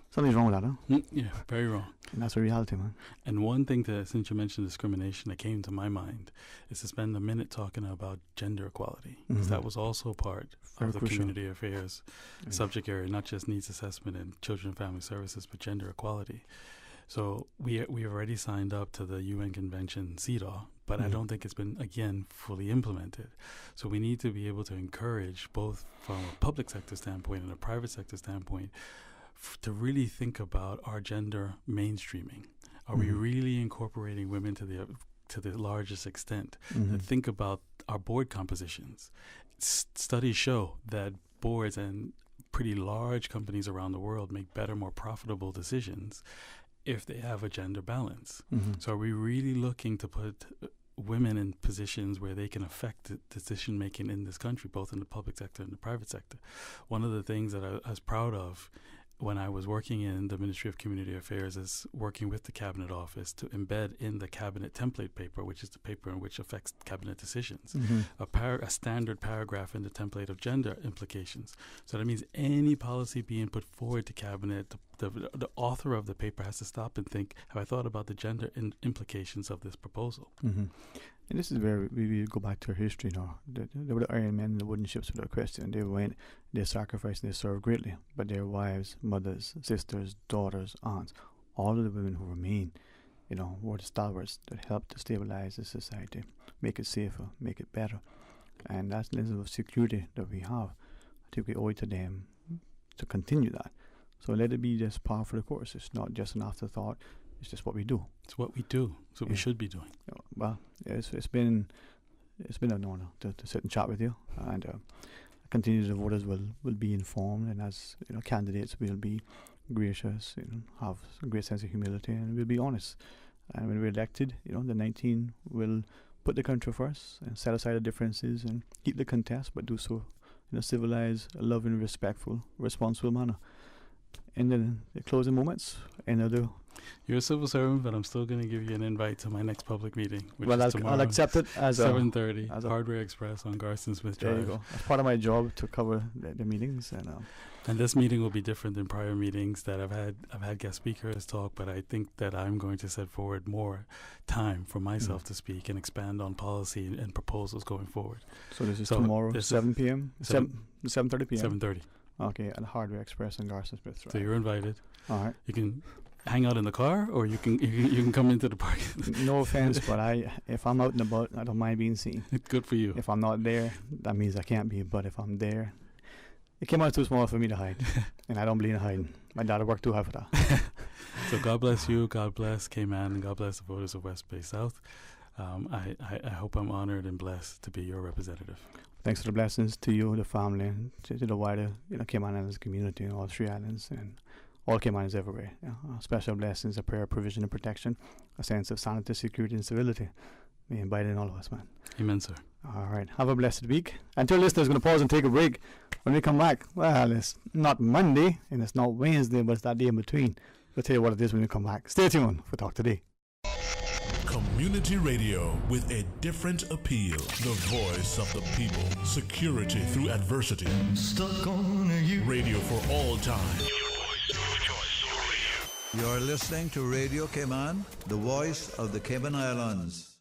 Something's wrong with that, huh? Yeah, very wrong. And that's a reality, man. And one thing since you mentioned discrimination that came to my mind is to spend a minute talking about gender equality. Because that was also part of the community affairs subject area, not just needs assessment and children and family services, but gender equality. So we already signed up to the UN Convention, CEDAW, but I don't think it's been, again, fully implemented. So we need to be able to encourage, both from a public sector standpoint and a private sector standpoint, to really think about our gender mainstreaming. Are we really incorporating women to the largest extent? To think about our board compositions. Studies show that boards and pretty large companies around the world make better, more profitable decisions if they have a gender balance. So are we really looking to put women in positions where they can affect decision making in this country, both in the public sector and the private sector? One of the things that I was proud of when I was working in the Ministry of Community Affairs is working with the Cabinet Office to embed in the Cabinet template paper, which is the paper in which affects Cabinet decisions, a standard paragraph in the template of gender implications. So that means any policy being put forward to Cabinet, the author of the paper has to stop and think, have I thought about the gender implications of this proposal? And this is where we go back to our history now. There were the Iron Men and the wooden ships without question. They went, they sacrificed, and they served greatly. But their wives, mothers, sisters, daughters, aunts, all of the women who remain, were the stalwarts that helped to stabilize the society, make it safer, make it better. And that's the level of security that we have. I think we owe it to them to continue that. So let it be just par for the course. It's not just an afterthought. It's just what we do. It's what we do. It's what we should be doing. Well, it's been an honor to sit and chat with you, and I continue the voters will be informed, and as candidates will be gracious, have a great sense of humility, and we'll be honest. And when we're elected, the 19 will put the country first and set aside the differences and keep the contest, but do so in a civilized, loving, respectful, responsible manner. And then the closing moments, another. You're a civil servant, but I'm still going to give you an invite to my next public meeting, which is tomorrow. I'll accept it as 7:30, Hardware Express on Garston Smith Drive. There you go. As part of my job to cover the meetings, and this meeting will be different than prior meetings that I've had guest speakers talk, but I think that I'm going to set forward more time for myself to speak and expand on policy and proposals going forward. So this is tomorrow, 7 p.m. 7:30 p.m. 7:30. Okay, at Hardware Express in Garston Smith Drive. So you're invited. All right. You can hang out in the car, or you can come into the park. No offense, but if I'm out and about, I don't mind being seen. Good for you. If I'm not there, that means I can't be. But if I'm there, it came out too small for me to hide, and I don't believe in hiding. My dad worked too hard for that. So God bless you, God bless Cayman, and God bless the voters of West Bay South. I hope I'm honored and blessed to be your representative. Thanks for the blessings to you, the family, and to the wider Cayman Islands community and all 3 islands and all Caymans everywhere. Special blessings, a prayer of provision and protection, a sense of sanity, security, and civility. May invite in all of us, man. Amen, sir. All right. Have a blessed week. And to our listeners, going to pause and take a break. When we come back, well, it's not Monday and it's not Wednesday, but it's that day in between. We'll tell you what it is when we come back. Stay tuned for Talk Today. Community radio with a different appeal. The voice of the people. Security through adversity. Stuck on you. Radio for all time. You're listening to Radio Cayman, the voice of the Cayman Islands.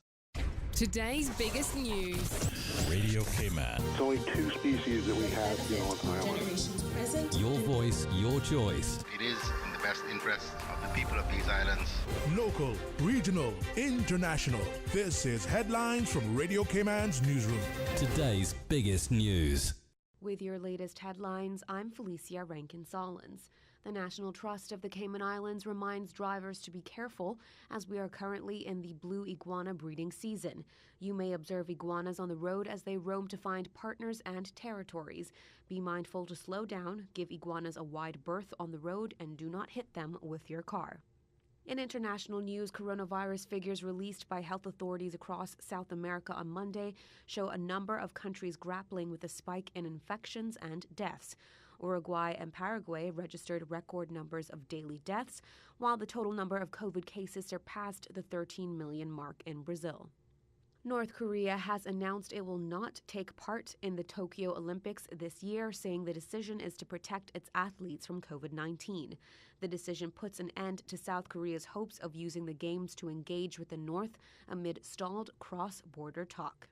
Today's biggest news. Radio Cayman. It's only 2 species that we have here on the island. Generations present. Your voice, your choice. It is in the best interest of the people of these islands. Local, regional, international. This is Headlines from Radio Cayman's newsroom. Today's biggest news. With your latest headlines, I'm Felicia Rankin-Solins. The National Trust of the Cayman Islands reminds drivers to be careful as we are currently in the blue iguana breeding season. You may observe iguanas on the road as they roam to find partners and territories. Be mindful to slow down, give iguanas a wide berth on the road, and do not hit them with your car. In international news, coronavirus figures released by health authorities across South America on Monday show a number of countries grappling with a spike in infections and deaths. Uruguay and Paraguay registered record numbers of daily deaths, while the total number of COVID cases surpassed the 13 million mark in Brazil. North Korea has announced it will not take part in the Tokyo Olympics this year, saying the decision is to protect its athletes from COVID-19. The decision puts an end to South Korea's hopes of using the Games to engage with the North amid stalled cross-border talk.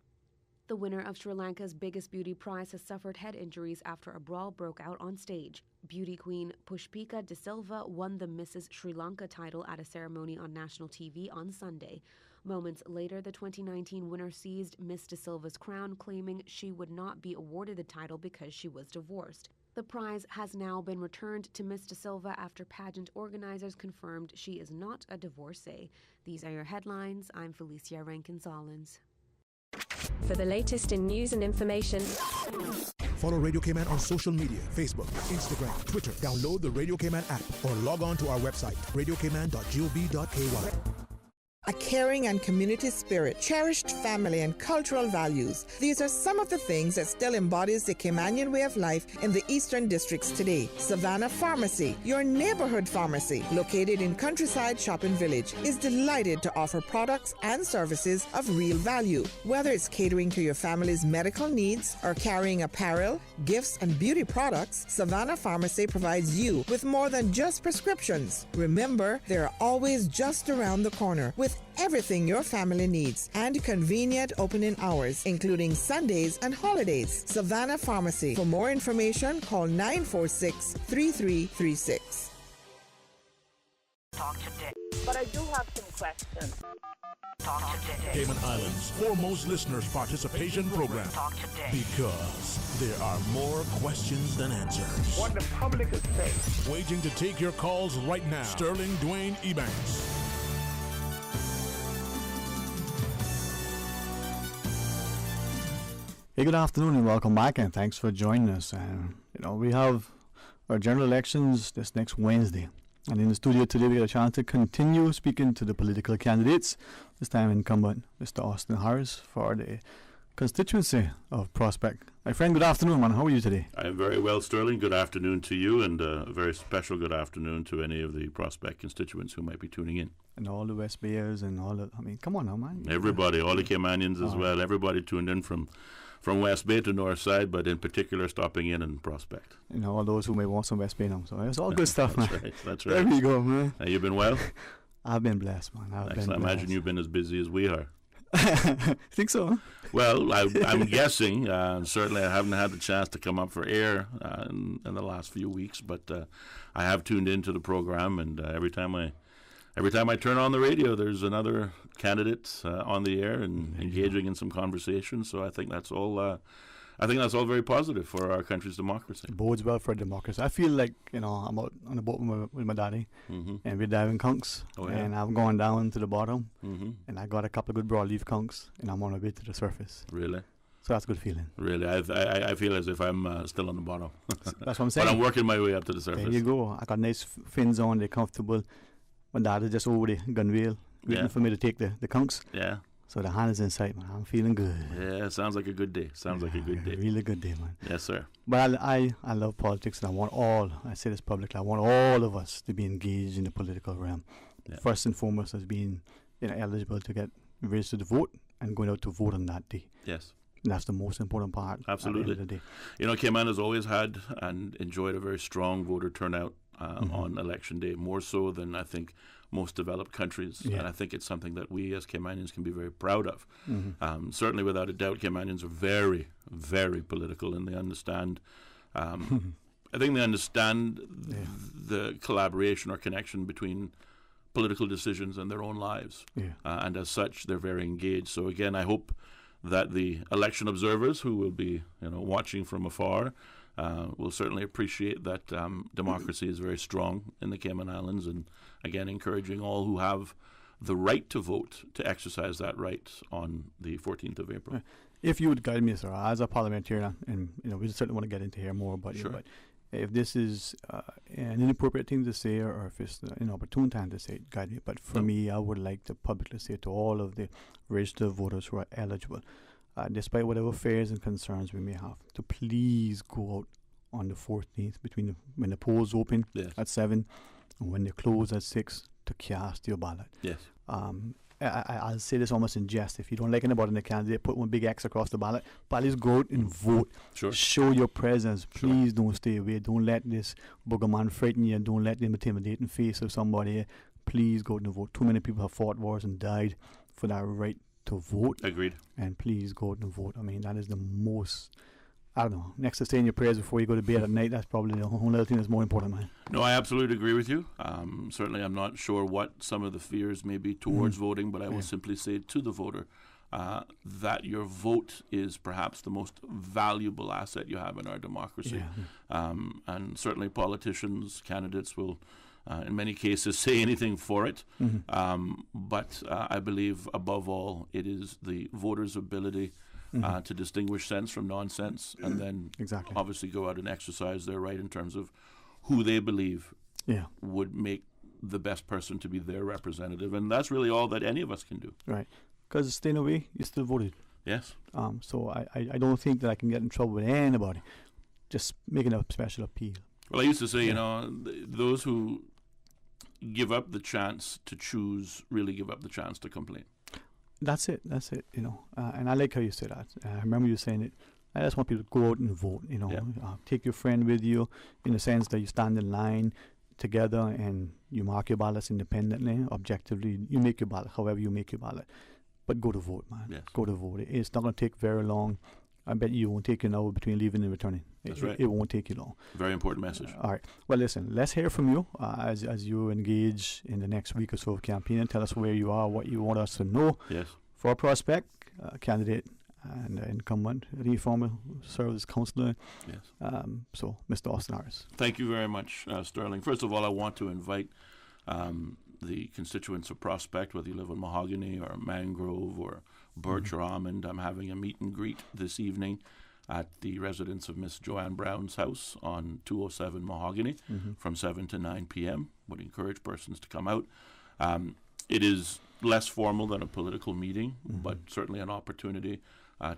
The winner of Sri Lanka's biggest beauty prize has suffered head injuries after a brawl broke out on stage. Beauty queen Pushpika De Silva won the Mrs. Sri Lanka title at a ceremony on national TV on Sunday. Moments later, the 2019 winner seized Miss De Silva's crown, claiming she would not be awarded the title because she was divorced. The prize has now been returned to Miss De Silva after pageant organizers confirmed she is not a divorcee. These are your headlines. I'm Felicia Rankin-Solins. For the latest in news and information, follow Radio Cayman on social media, Facebook, Instagram, Twitter. Download the Radio Cayman app or log on to our website, radiocayman.gov.ky. A caring and community spirit, cherished family and cultural values. These are some of the things that still embodies the Caymanian way of life in the Eastern Districts today. Savannah Pharmacy, your neighborhood pharmacy, located in Countryside Shopping Village, is delighted to offer products and services of real value. Whether it's catering to your family's medical needs or carrying apparel, gifts, and beauty products, Savannah Pharmacy provides you with more than just prescriptions. Remember, they're always just around the corner with everything your family needs and convenient opening hours, including Sundays and holidays. Savannah Pharmacy. For more information, call 946-3336. Talk today. But I do have some questions. Talk today. Cayman Islands' foremost listeners participation program. Talk today. Because there are more questions than answers. What the public is saying. Waging to take your calls right now. Sterling Dwayne Ebanks. Hey, good afternoon and welcome back, and thanks for joining us. We have our general elections this next Wednesday, and in the studio today we get a chance to continue speaking to the political candidates. This time incumbent Mr. Austin Harris for the constituency of Prospect. My friend, good afternoon, man. How are you today? I'm very well, Sterling. Good afternoon to you, and a very special good afternoon to any of the Prospect constituents who might be tuning in. And all the West Bayers and all the, come on now, man. Everybody, all the Caymanians as well. Everybody tuned in from West Bay to North Side, but in particular stopping in Prospect. All those who may want some West Bay now. So it's all good stuff, man. That's right. There we go, man. You've been well? I've been blessed, man. I imagine you've been as busy as we are. Think so, huh? Well, I'm guessing. Certainly I haven't had the chance to come up for air in the last few weeks, but I have tuned into the program, and every time I turn on the radio, there's another candidate on the air and engaging in some conversation. So I think that's all. I think that's all very positive for our country's democracy. It bodes well for democracy. I feel like I'm out on the boat with my daddy, and we're diving conchs, and I'm going down to the bottom, and I got a couple of good broadleaf conchs, and I'm on my way to the surface. Really? So that's a good feeling. Really, I feel as if I'm still on the bottom. That's what I'm saying. But I'm working my way up to the surface. There you go. I got nice fins on. They're comfortable. My dad is just over the gunwale waiting for me to take the conchs. Yeah. So the hand is in sight, man. I'm feeling good. Yeah, sounds like a good day. Really good day, man. Yes, sir. But I love politics, and I say this publicly, I want all of us to be engaged in the political realm. Yeah. First and foremost as being eligible to get registered to vote and going out to vote on that day. Yes. And that's the most important part. Absolutely. At the end of the day. Cayman has always had and enjoyed a very strong voter turnout on election day, more so than I think most developed countries. Yeah. And I think it's something that we as Caymanians can be very proud of. Certainly, without a doubt, Caymanians are very, very political, and they understand. I think they understand the collaboration or connection between political decisions and their own lives. Yeah. And as such, they're very engaged. So again, I hope that the election observers who will be watching from afar will certainly appreciate that democracy is very strong in the Cayman Islands, and again encouraging all who have the right to vote to exercise that right on the 14th of April. If you would guide me, sir, as a parliamentarian, and we certainly want to get into here more about sure. But if this is an inappropriate thing to say, or if it's an opportune time to say it, guide me. But for me, I would like to publicly say to all of the registered voters who are eligible, despite whatever fears and concerns we may have, to please go out on the 14th when the polls open at 7 and when they close at 6 to cast your ballot. Yes. I'll say this almost in jest. If you don't like anybody in the candidate, put one big X across the ballot. But at least go out and vote. Sure. Show your presence. Please don't stay away. Don't let this booger man frighten you. Don't let the intimidating face of somebody. Please go out and vote. Too many people have fought wars and died for that right to vote. Agreed. And please go out and vote. I mean, that is the most... I don't know. Next to saying your prayers before you go to bed at night, that's probably the only other thing that's more important, man. No, I absolutely agree with you. Certainly, I'm not sure what some of the fears may be towards voting, but I will simply say to the voter that your vote is perhaps the most valuable asset you have in our democracy. And certainly politicians, candidates will, in many cases, say anything for it. But I believe, above all, it is the voter's ability to distinguish sense from nonsense, and then obviously go out and exercise their right in terms of who they believe would make the best person to be their representative. And that's really all that any of us can do. Right. Because staying away, you still voted. Yes. So I don't think that I can get in trouble with anybody. Just making a special appeal. Well, I used to say, you know, those who give up the chance to choose really give up the chance to complain. That's it, you know. And I like how you say that. I remember you saying it. I just want people to go out and vote, you know. Take your friend with you in the sense that you stand in line together and you mark your ballots independently, objectively. You make your ballot, however you make your ballot. But go to vote, man. Yes. Go to vote. It's not going to take very long. I bet you won't take an hour between leaving and returning. That's right. It won't take you long. Very important message. All right. Well, listen, let's hear from you as you engage in the next week or so of campaigning. Tell us where you are, what you want us to know. Yes. For a prospect, candidate, and incumbent, reformer, served as councillor. Yes. So, Mr. Austin Harris. Thank you very much, Sterling. First of all, I want to invite the constituents of Prospect, whether you live in Mahogany or Mangrove or Birch or Almond. I'm having a meet and greet this evening at the residence of Miss Joanne Brown's house on 207 Mahogany from 7 to 9 p.m. Would encourage persons to come out. It is less formal than a political meeting, but certainly an opportunity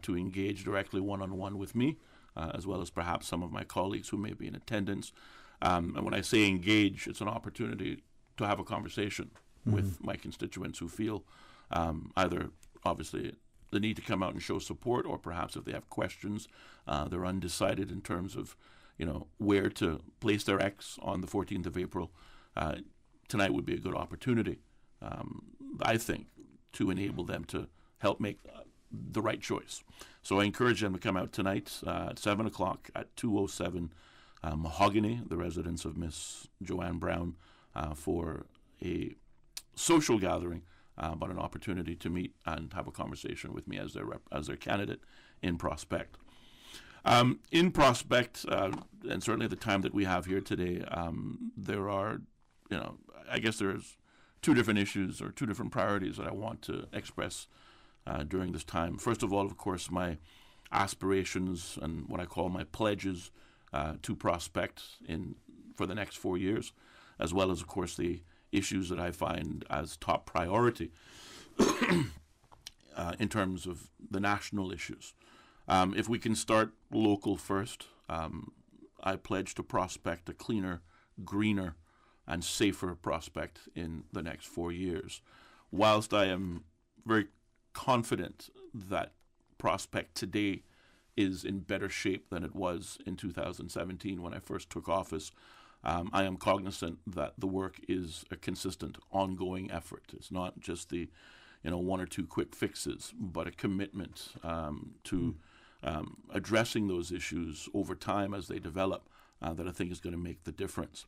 to engage directly one-on-one with me, as well as perhaps some of my colleagues who may be in attendance. And when I say engage, it's an opportunity to have a conversation with my constituents who feel either, obviously, the need to come out and show support, or perhaps if they have questions, they're undecided in terms of, you know, where to place their X on the 14th of April. Tonight would be a good opportunity, I think, to enable them to help make the right choice. So I encourage them to come out tonight at 7 o'clock at 207 Mahogany, the residence of Miss Joanne Brown, for a social gathering, but an opportunity to meet and have a conversation with me as their candidate in Prospect. In Prospect, and certainly the time that we have here today, there are, you know, I guess there's two different issues or two different priorities that I want to express during this time. First of all, of course, my aspirations and what I call my pledges to Prospect for the next 4 years, as well as, of course, the issues that I find as top priority in terms of the national issues. If we can start local first, I pledge to Prospect a cleaner, greener, and safer Prospect in the next 4 years. Whilst I am very confident that Prospect today is in better shape than it was in 2017 when I first took office, I am cognizant that the work is a consistent, ongoing effort. It's not just the, you know, one or two quick fixes, but a commitment to addressing those issues over time as they develop that I think is going to make the difference.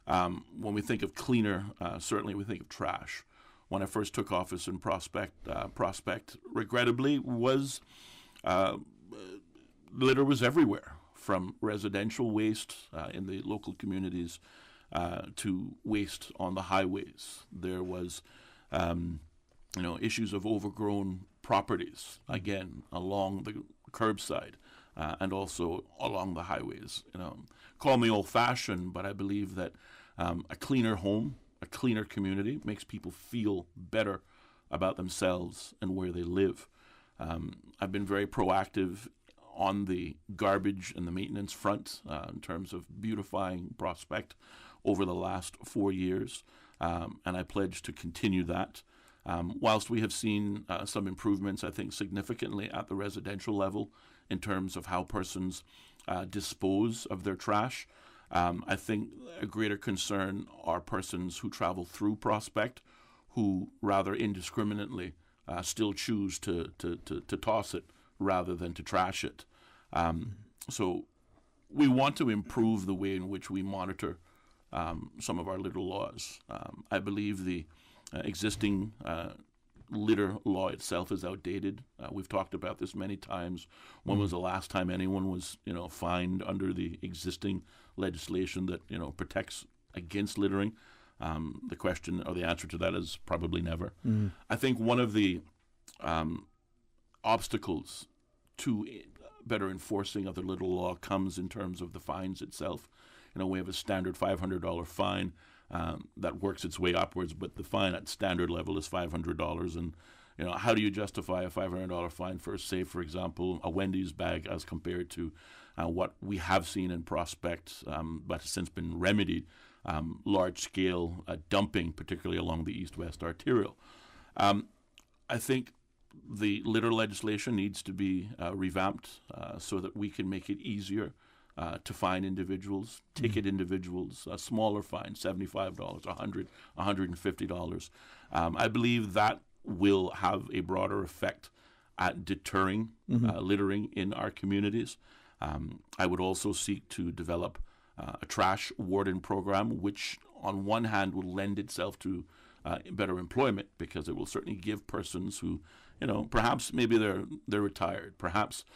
When we think of cleaner, certainly we think of trash. When I first took office in Prospect, Prospect regrettably was litter was everywhere, from residential waste in the local communities to waste on the highways. There was, issues of overgrown properties, again, along the curbside and also along the highways. Call me old-fashioned, but I believe that a cleaner home, a cleaner community makes people feel better about themselves and where they live. I've been very proactive on the garbage and the maintenance front in terms of beautifying Prospect over the last 4 years, and I pledge to continue that. Whilst we have seen some improvements, I think significantly at the residential level in terms of how persons dispose of their trash, I think a greater concern are persons who travel through Prospect who rather indiscriminately still choose to toss it rather than to trash it. So we want to improve the way in which we monitor some of our litter laws. I believe the existing litter law itself is outdated. We've talked about this many times. When was the last time anyone was, fined under the existing legislation that, protects against littering? The question or the answer to that is probably never. I think one of the obstacles to better enforcing of the litter law comes in terms of the fines itself. We have a standard $500 fine that works its way upwards, but the fine at standard level is $500. And how do you justify a $500 fine for, say, for example, a Wendy's bag as compared to what we have seen in Prospect, but has since been remedied, large-scale dumping, particularly along the east-west arterial. I think the litter legislation needs to be revamped so that we can make it easier to fine individuals, ticket individuals, a smaller fine, $75, $100, $150. I believe that will have a broader effect at deterring littering in our communities. I would also seek to develop a trash warden program, which on one hand will lend itself to better employment, because it will certainly give persons who, perhaps maybe they're retired, perhaps,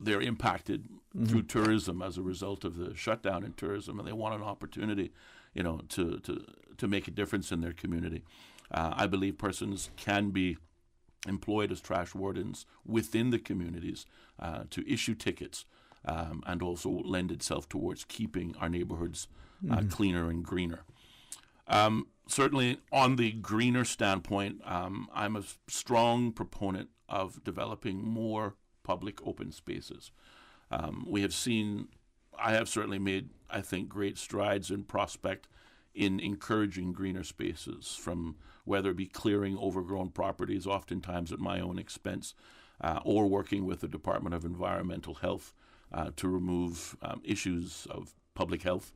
they're impacted through tourism as a result of the shutdown in tourism, and they want an opportunity, to make a difference in their community. I believe persons can be employed as trash wardens within the communities to issue tickets and also lend itself towards keeping our neighborhoods cleaner and greener. Certainly on the greener standpoint, I'm a strong proponent of developing more public open spaces. I have certainly made, I think, great strides in Prospect in encouraging greener spaces, from whether it be clearing overgrown properties, oftentimes at my own expense, or working with the Department of Environmental Health to remove issues of public health,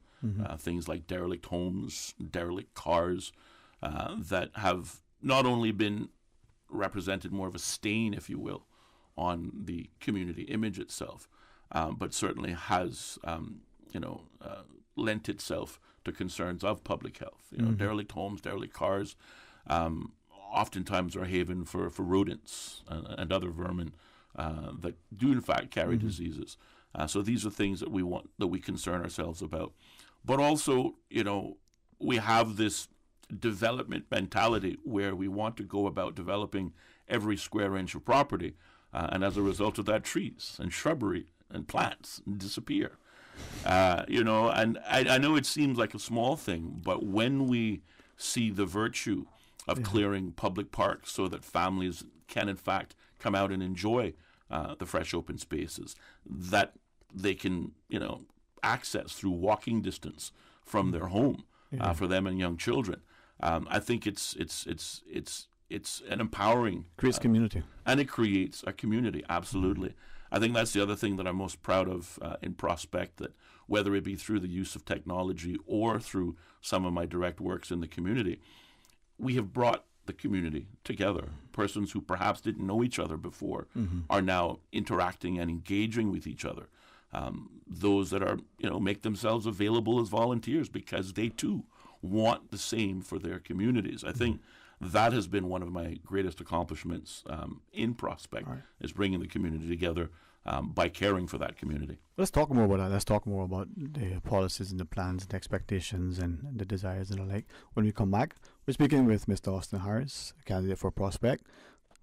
things like derelict homes, derelict cars, that have not only been represented more of a stain, if you will, on the community image itself, but certainly has, lent itself to concerns of public health. Derelict homes, derelict cars, oftentimes are a haven for rodents and other vermin that do in fact carry diseases. So these are things that we concern ourselves about. But also, we have this development mentality where we want to go about developing every square inch of property. And as a result of that, trees and shrubbery and plants disappear. And I know it seems like a small thing, but when we see the virtue of clearing public parks so that families can in fact come out and enjoy the fresh open spaces that they can, access through walking distance from their home for them and young children, I think it's an empowering, creates community, and it creates a community. Absolutely. I think that's the other thing that I'm most proud of in Prospect, that whether it be through the use of technology or through some of my direct works in the community, we have brought the community together. Persons who perhaps didn't know each other before are now interacting and engaging with each other. Those that are, make themselves available as volunteers because they too want the same for their communities. I think that has been one of my greatest accomplishments in Prospect, is bringing the community together by caring for that community. Let's talk more about that. Let's talk more about the policies and the plans and the expectations and the desires and the like. When we come back, we're speaking with Mr. Austin Harris, a candidate for Prospect.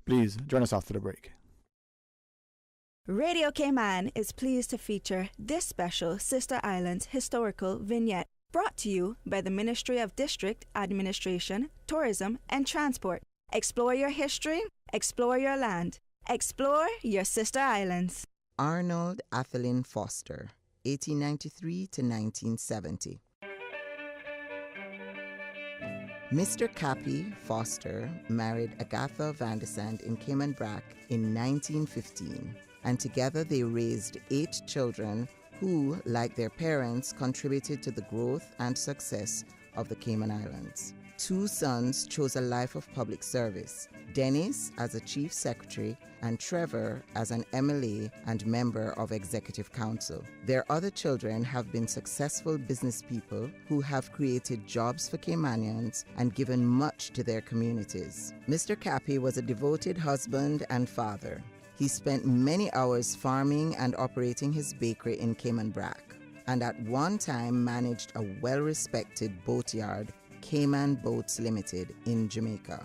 Please join us after the break. Radio Cayman is pleased to feature this special Sister Islands historical vignette, brought to you by the Ministry of District Administration, Tourism and Transport. Explore your history, explore your land, explore your Sister Islands. Arnold Athelin Foster, 1893 to 1970. Mr. Cappy Foster married Agatha Van de Sant in Cayman Brac in 1915, and together they raised 8 children who, like their parents, contributed to the growth and success of the Cayman Islands. 2 sons chose a life of public service, Dennis as a chief secretary and Trevor as an MLA and member of Executive Council. Their other children have been successful business people who have created jobs for Caymanians and given much to their communities. Mr. Cappy was a devoted husband and father. He spent many hours farming and operating his bakery in Cayman Brac, and at one time managed a well-respected boatyard, Cayman Boats Limited, in Jamaica.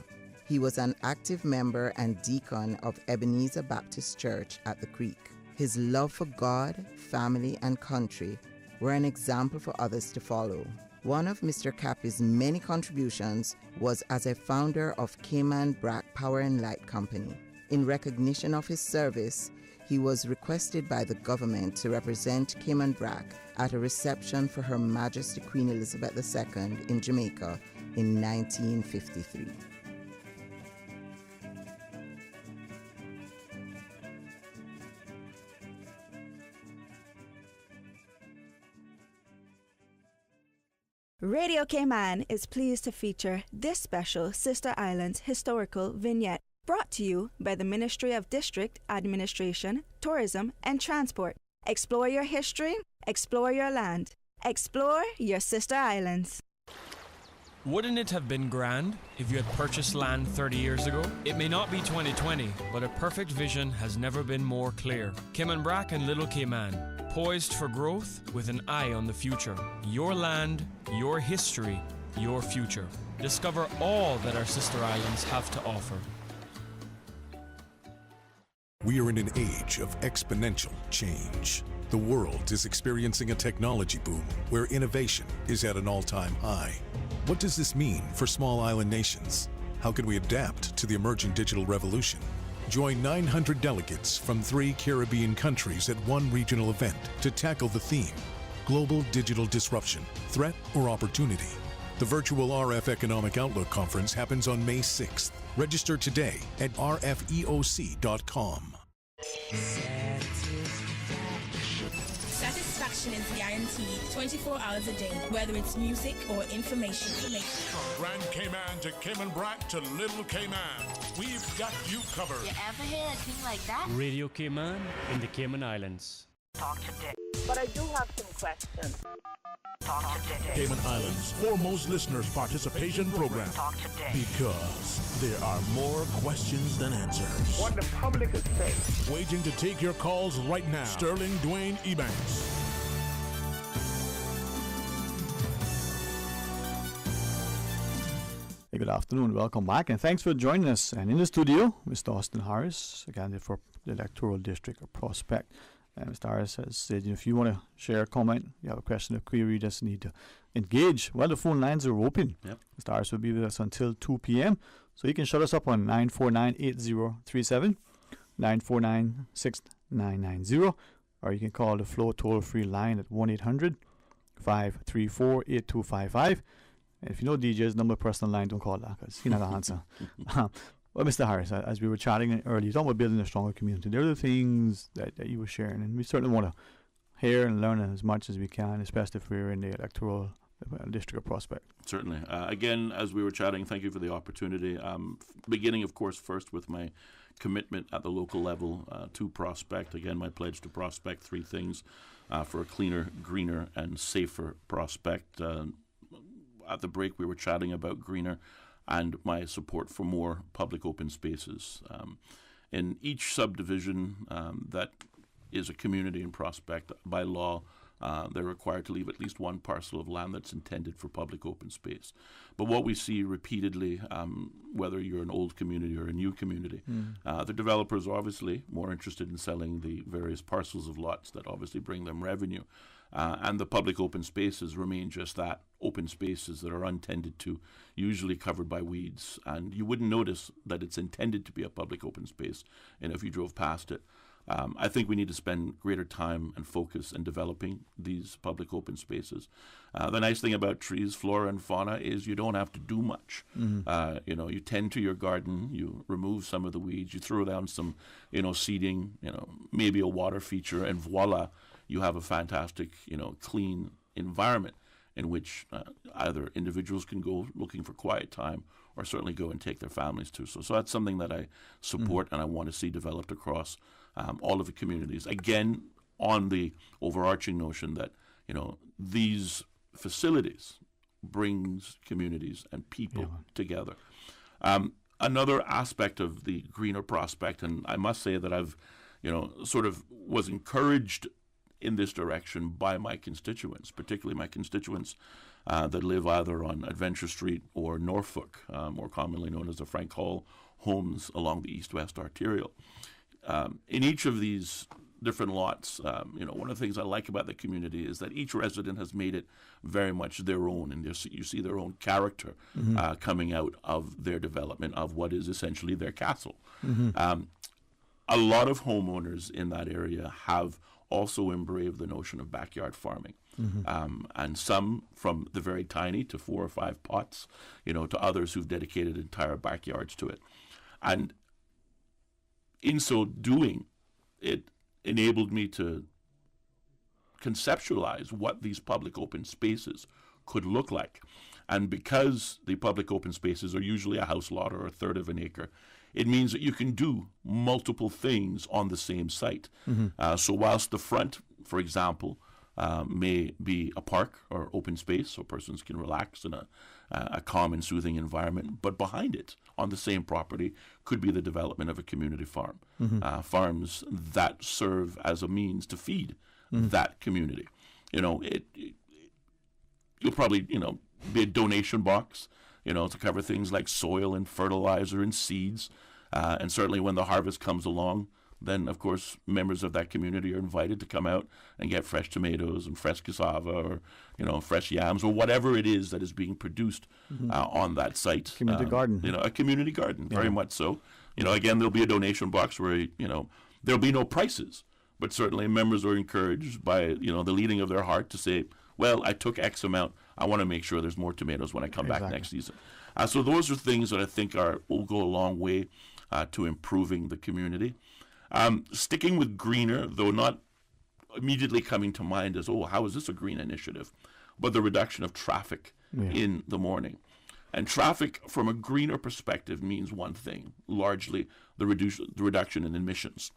He was an active member and deacon of Ebenezer Baptist Church at the Creek. His love for God, family, and country were an example for others to follow. One of Mr. Cappy's many contributions was as a founder of Cayman Brac Power and Light Company. In recognition of his service, he was requested by the government to represent Cayman Brac at a reception for Her Majesty Queen Elizabeth II in Jamaica in 1953. Radio Cayman is pleased to feature this special Sister Islands historical vignette, brought to you by the Ministry of District Administration, Tourism and Transport. Explore your history, explore your land, explore your sister islands. Wouldn't it have been grand if you had purchased land 30 years ago? It may not be 2020, but a perfect vision has never been more clear. Cayman Brac and Little Cayman, poised for growth with an eye on the future. Your land, your history, your future. Discover all that our sister islands have to offer. We are in an age of exponential change. The world is experiencing a technology boom where innovation is at an all-time high. What does this mean for small island nations? How can we adapt to the emerging digital revolution? Join 900 delegates from 3 Caribbean countries at one regional event to tackle the theme, Global Digital Disruption, Threat or Opportunity. The virtual RF Economic Outlook Conference happens on May 6th. Register today at rfeoc.com. Satisfaction is guaranteed 24 hours a day, whether it's music or information. From Grand Cayman to Cayman Brac to Little Cayman, we've got you covered. You ever hear a thing like that? Radio Cayman in the Cayman Islands. Talk today. But I do have some questions. Talk today. Cayman Islands' foremost listeners participation program. Talk today. Because there are more questions than answers. What the public is saying. Waiting to take your calls right now. Sterling Dwayne Ebanks. Hey, good afternoon. Welcome back, and thanks for joining us. And in the studio, Mr. Austin Harris, a candidate for the electoral district of Prospect. And Mr. Harris has said, if you want to share a comment, you have a question, a query, you just need to engage. Well, the phone lines are open. Yep. Mr. Harris will be with us until 2 p.m. So you can shut us up on 949-8037, 949-6990, or you can call the Flow toll-free line at 1-800-534-8255. And if you know DJ's number personal line, don't call that because he's not going to answer. Well, Mr. Harris, as we were chatting earlier, you talking about building a stronger community. There are the things that you were sharing, and we certainly want to hear and learn as much as we can, especially if we're in the electoral district of Prospect. Certainly. Again, as we were chatting, thank you for the opportunity. Beginning, of course, first with my commitment at the local level to Prospect. Again, my pledge to Prospect, 3 things for a cleaner, greener, and safer Prospect. At the break, we were chatting about greener and my support for more public open spaces. In each subdivision that is a community in Prospect, by law, they're required to leave at least one parcel of land that's intended for public open space. But what we see repeatedly, whether you're an old community or a new community, the developers are obviously more interested in selling the various parcels of lots that obviously bring them revenue. And the public open spaces remain just that, open spaces that are untended to, usually covered by weeds. And you wouldn't notice that it's intended to be a public open space, and if you drove past it. I think we need to spend greater time and focus in developing these public open spaces. The nice thing about trees, flora and fauna, is you don't have to do much. You tend to your garden, you remove some of the weeds, you throw down some, seeding, maybe a water feature, and voila, you have a fantastic, clean environment in which either individuals can go looking for quiet time or certainly go and take their families to. So that's something that I support and I want to see developed across all of the communities. Again, on the overarching notion that, these facilities brings communities and people together. Another aspect of the greener prospect, and I must say that I've, sort of was encouraged in this direction by my constituents, particularly my constituents that live either on Adventure Street or Norfolk, more commonly known as the Frank Hall homes along the east-west arterial. In each of these different lots, one of the things I like about the community is that each resident has made it very much their own, and you see their own character coming out of their development of what is essentially their castle. A lot of homeowners in that area have also embraced the notion of backyard farming. And some from the very tiny to 4 or 5 pots, to others who've dedicated entire backyards to it. And in so doing, it enabled me to conceptualize what these public open spaces could look like. And because the public open spaces are usually a house lot or a third of an acre, it means that you can do multiple things on the same site. So whilst the front, for example, may be a park or open space so persons can relax in a calm and soothing environment, but behind it, on the same property, could be the development of a community farm. Farms that serve as a means to feed that community. You'll probably, be a donation box, to cover things like soil and fertilizer and seeds. And certainly when the harvest comes along, then, of course, members of that community are invited to come out and get fresh tomatoes and fresh cassava or, fresh yams or whatever it is that is being produced on that site. Community garden. A community garden, very much so. Again, there'll be a donation box where, there'll be no prices, but certainly members are encouraged by, the leading of their heart to say, well, I took X amount. I want to make sure there's more tomatoes when I come back next season. So those are things that I think will go a long way to improving the community. Sticking with greener, though not immediately coming to mind as, how is this a green initiative? But the reduction of traffic in the morning. And traffic from a greener perspective means one thing, largely the reduction in emissions,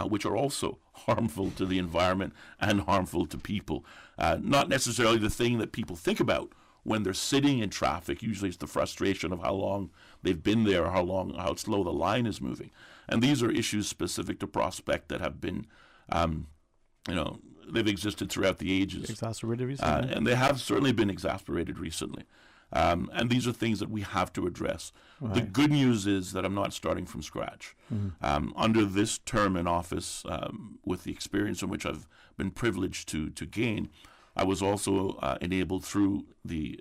which are also harmful to the environment and harmful to people. Not necessarily the thing that people think about when they're sitting in traffic. Usually it's the frustration of how long they've been there or how slow the line is moving. And these are issues specific to Prospect that have been, they've existed throughout the ages. Exacerbated recently. And they have certainly been exacerbated recently. And these are things that we have to address. Right. The good news is that I'm not starting from scratch. Under this term in office, with the experience in which I've been privileged to gain, I was also enabled through the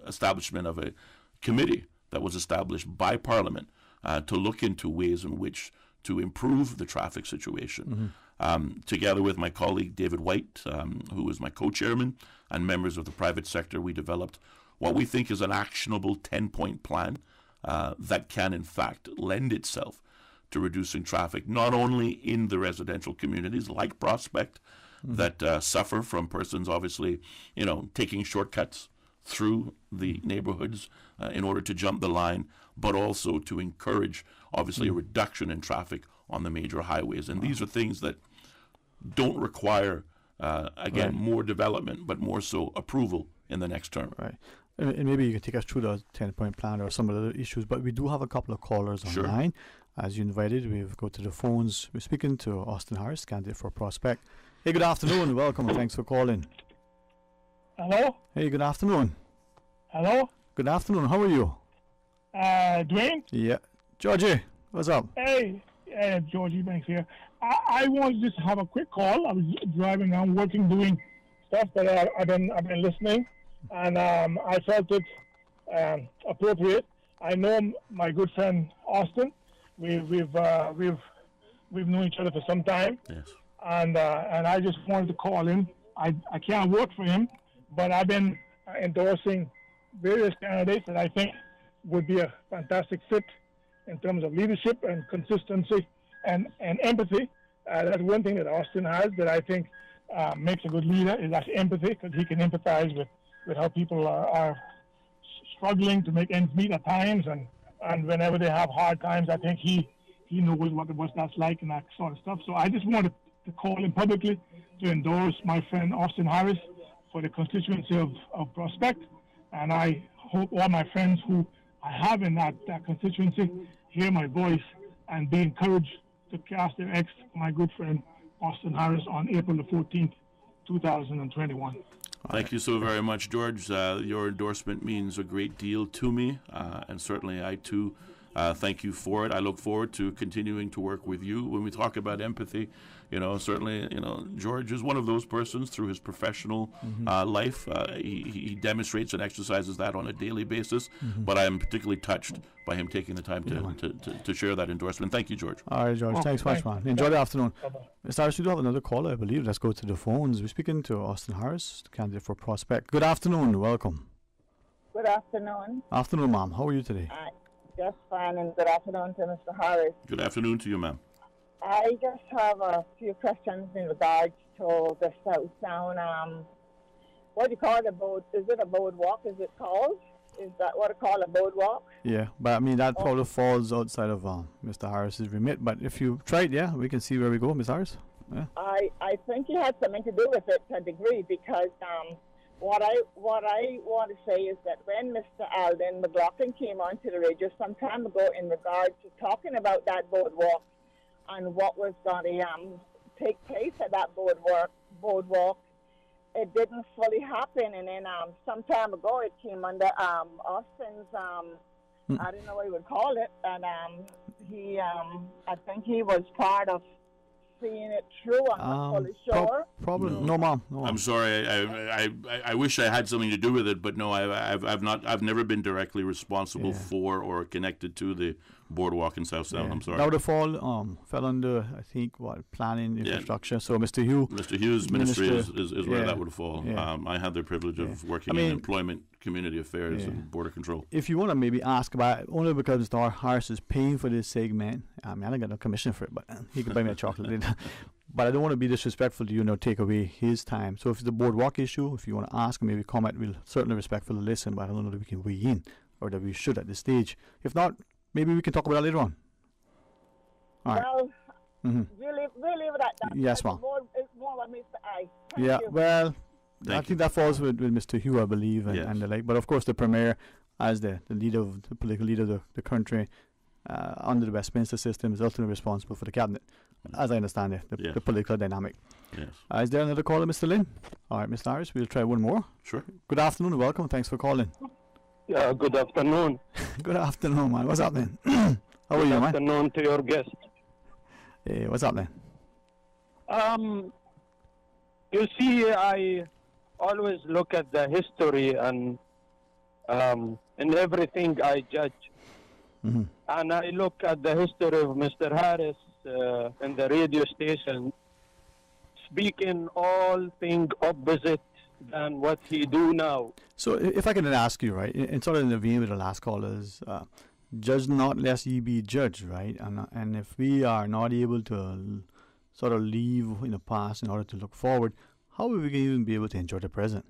establishment of a committee that was established by Parliament to look into ways in which to improve the traffic situation. Together with my colleague David White, who was my co-chairman, and members of the private sector, we developed what we think is an actionable 10-point plan that can, in fact, lend itself to reducing traffic, not only in the residential communities like Prospect, that suffer from persons obviously, taking shortcuts through the neighborhoods in order to jump the line, but also to encourage, obviously, a reduction in traffic on the major highways. And these are things that don't require, more development, but more so approval in the next term. Right. And maybe you can take us through the 10-point plan or some of the issues, but we do have a couple of callers online. As you invited, we've go to the phones. We're speaking to Austin Harris, candidate for Prospect. Hey, good afternoon. Welcome. Thanks for calling. Hello? Hey, good afternoon. Hello? Good afternoon. How are you? Dwayne? Yeah. Georgie, what's up? Hey, Georgie Banks here. I wanted just to have a quick call. I was driving around, working, doing stuff, but I've been listening, and I felt it appropriate. I know my good friend Austin. We've We've known each other for some time. Yes. And I just wanted to call in. I can't vote for him, but I've been endorsing various candidates that I think would be a fantastic fit in terms of leadership and consistency and empathy. That's one thing that Austin has that I think makes a good leader, is that empathy, because he can empathize with how people are struggling to make ends meet at times, and whenever they have hard times, I think he knows what that's like and that sort of stuff. So I just wanted to call him publicly to endorse my friend Austin Harris for the constituency of Prospect, and I hope all my friends who I have in that constituency hear my voice and be encouraged to cast their X for my good friend Austin Harris on April the 14th, 2021. Thank you so very much, George. Your endorsement means a great deal to me, and certainly I too thank you for it. I look forward to continuing to work with you. When we talk about empathy, certainly, George is one of those persons through his professional life. He demonstrates and exercises that on a daily basis, but I am particularly touched by him taking the time to share that endorsement. Thank you, George. All right, George. Thanks much, man. Enjoy the afternoon. Mr. Harris, we do have another caller, I believe. Let's go to the phones. We're speaking to Austin Harris, the candidate for Prospect. Good afternoon. Welcome. Good afternoon. Afternoon, ma'am. How are you today? Just fine, and good afternoon to Mr. Harris. Good afternoon to you, ma'am. I just have a few questions in regards to the South Sound. What do you call it? Is it a boardwalk? Is it called? Is that what it called, a boardwalk? Yeah, but I mean, that probably falls outside of Mr. Harris's remit. But if you tried, yeah, we can see where we go, Ms. Harris. Yeah. I think he had something to do with it to a degree, because what I want to say is that when Mr. Alden McLaughlin came onto the radio some time ago in regards to talking about that boardwalk and what was going to take place at that boardwalk, it didn't fully happen. And then some time ago it came under Austin's, I don't know what you would call it, and he, I think he was part of seeing it through. I'm not fully sure. Probably no, ma'am. I'm sorry. I wish I had something to do with it, but no, I've never been directly responsible for or connected to the boardwalk in South Sound. I'm sorry. That would have fell under, I think, planning, infrastructure. So Mr. Hughes' ministry is where that would fall. I had the privilege of working in employment, community affairs, and border control. If you want to maybe ask about it, only because Mr. Harris is paying for this segment. I mean, I don't get no commission for it, but he can buy me a chocolate. But I don't want to be disrespectful to you, take away his time. So if it's a boardwalk issue, if you want to ask, maybe comment, we'll certainly respectfully listen, but I don't know that we can weigh in or that we should at this stage. If not, maybe we can talk about it later on. All right. Well, we'll leave it at that. Yes, ma'am. It's more of Mr. I. Yeah, well, I think that falls with Mr. Hugh, I believe, and the like. But of course, the Premier, as the leader of the political leader of the country, under the Westminster system, is ultimately responsible for the cabinet, as I understand it, the political dynamic. Yes. Is there another caller, Mr. Lynn? All right, Mr. Harris, we'll try one more. Sure. Good afternoon and welcome. Thanks for calling. Yeah, good afternoon. Good afternoon, man. What's happening? How are you, man? Good afternoon to your guest. Hey, what's happening? You see, I always look at the history and in everything I judge. Mm-hmm. And I look at the history of Mr. Harris in the radio station, speaking all things opposite than what he do now. So if I can ask you, right, in sort of in the vein with the last callers, judge not lest ye be judged, right? And if we are not able to sort of leave in the past in order to look forward, how will we even be able to enjoy the present?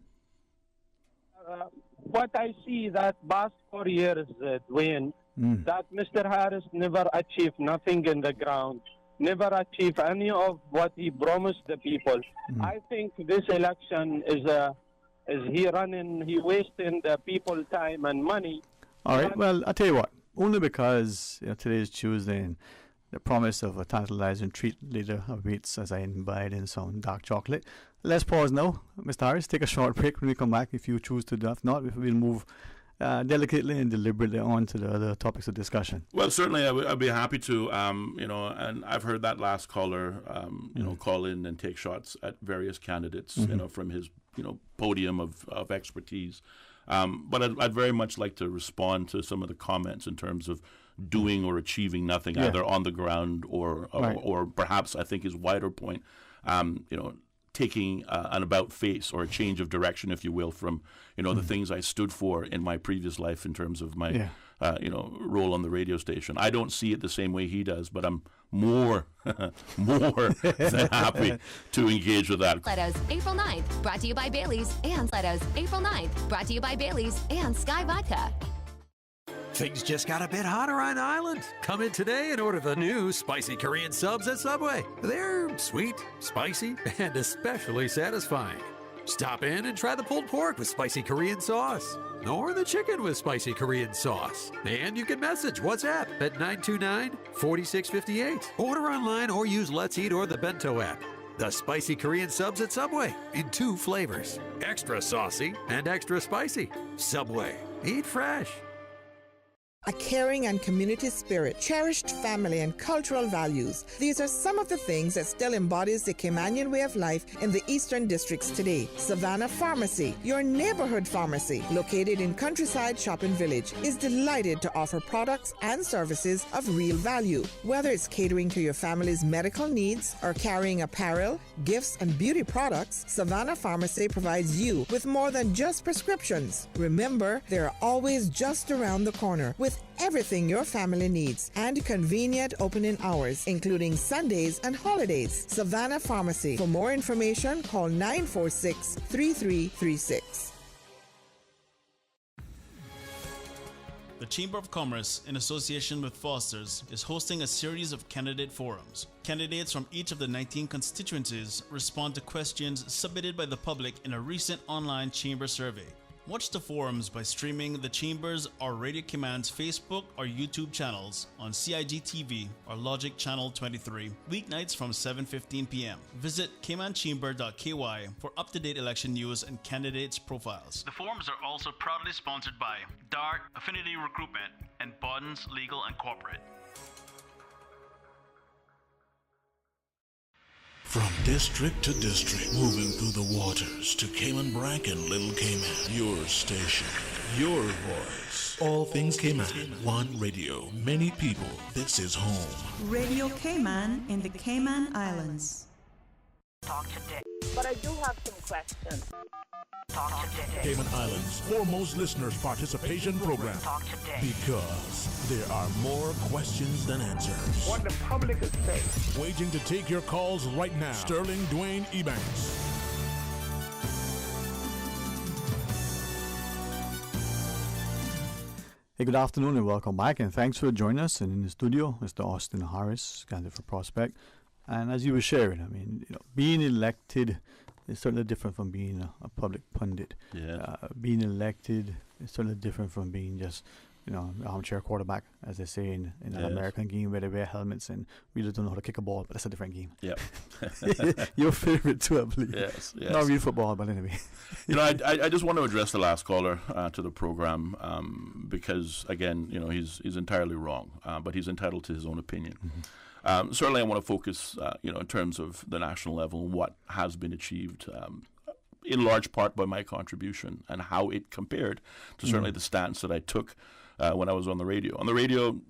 What I see that past 4 years, Dwayne, that Mr. Harris never achieved nothing in the ground, never achieved any of what he promised the people. I think this election is he wasting the people time and money. All right, well, I'll tell you what, only because today is Tuesday and the promise of a tantalizing treat later awaits as I imbibe in some dark chocolate. Let's pause now, Mr. Harris, take a short break. When we come back, if you choose to do. If not, we'll move delicately and deliberately on to the other topics of discussion. Well, certainly I'd be happy to, and I've heard that last caller, call in and take shots at various candidates, from his, podium of expertise. But I'd very much like to respond to some of the comments in terms of, doing or achieving nothing, either on the ground or perhaps, I think his wider point, taking an about face or a change of direction, if you will, from the things I stood for in my previous life in terms of my role on the radio station. I don't see it the same way he does, but I'm more than happy to engage with that. Letos, April 9th, brought to you by Bailey's, and Letos, April 9th, brought to you by Bailey's and Sky Vodka. Things just got a bit hotter on the island. Come in today and order the new spicy Korean subs at Subway. They're sweet, spicy, and especially satisfying. Stop in and try the pulled pork with spicy Korean sauce, or the chicken with spicy Korean sauce. And you can message WhatsApp at 929-4658. Order online or use Let's Eat or the Bento app. The spicy Korean subs at Subway in 2 flavors, extra saucy and extra spicy. Subway, eat fresh. A caring and community spirit, cherished family and cultural values. These are some of the things that still embodies the Caymanian way of life in the Eastern Districts today. Savannah Pharmacy, your neighborhood pharmacy, located in Countryside Shopping Village, is delighted to offer products and services of real value. Whether it's catering to your family's medical needs or carrying apparel, gifts, and beauty products, Savannah Pharmacy provides you with more than just prescriptions. Remember, they're always just around the corner with everything your family needs and convenient opening hours, including Sundays and holidays. Savannah Pharmacy. For more information, call 946-3336. The Chamber of Commerce, in association with Foster's, is hosting a series of candidate forums. Candidates from each of the 19 constituencies respond to questions submitted by the public in a recent online Chamber survey. Watch the forums by streaming the Chamber's or Radio Cayman's Facebook or YouTube channels on CIG TV or Logic Channel 23, weeknights from 7:15 p.m. Visit caymanchamber.ky for up-to-date election news and candidates' profiles. The forums are also proudly sponsored by DART, Affinity Recruitment, and Bodens Legal and Corporate. From district to district, moving through the waters to Cayman Brac and Little Cayman. Your station, your voice. All things Cayman. One radio, many people. This is home. Radio Cayman in the Cayman Islands. Talk today. But I do have some questions. Talk today. Cayman Islands' foremost listeners' participation program. Talk today. Because there are more questions than answers. What the public is saying. Waging to take your calls right now. Sterling Dwayne Ebanks. Hey, good afternoon and welcome back, and thanks for joining us. And in the studio, Mr. Austin Harris, candidate for Prospect. And as you were sharing, I mean, being elected is certainly different from being a public pundit. Yeah. Being elected is certainly different from being just, armchair quarterback, as they say in an American game where they wear helmets and really don't know how to kick a ball, but that's a different game. Yep. Your favorite too, I believe. Yes. Not real football, but anyway. I just want to address the last caller to the program because, again, he's entirely wrong, but he's entitled to his own opinion. Mm-hmm. Certainly, I want to focus, in terms of the national level, what has been achieved, in large part by my contribution and how it compared to certainly the stance that I took when I was on the radio. On the radio,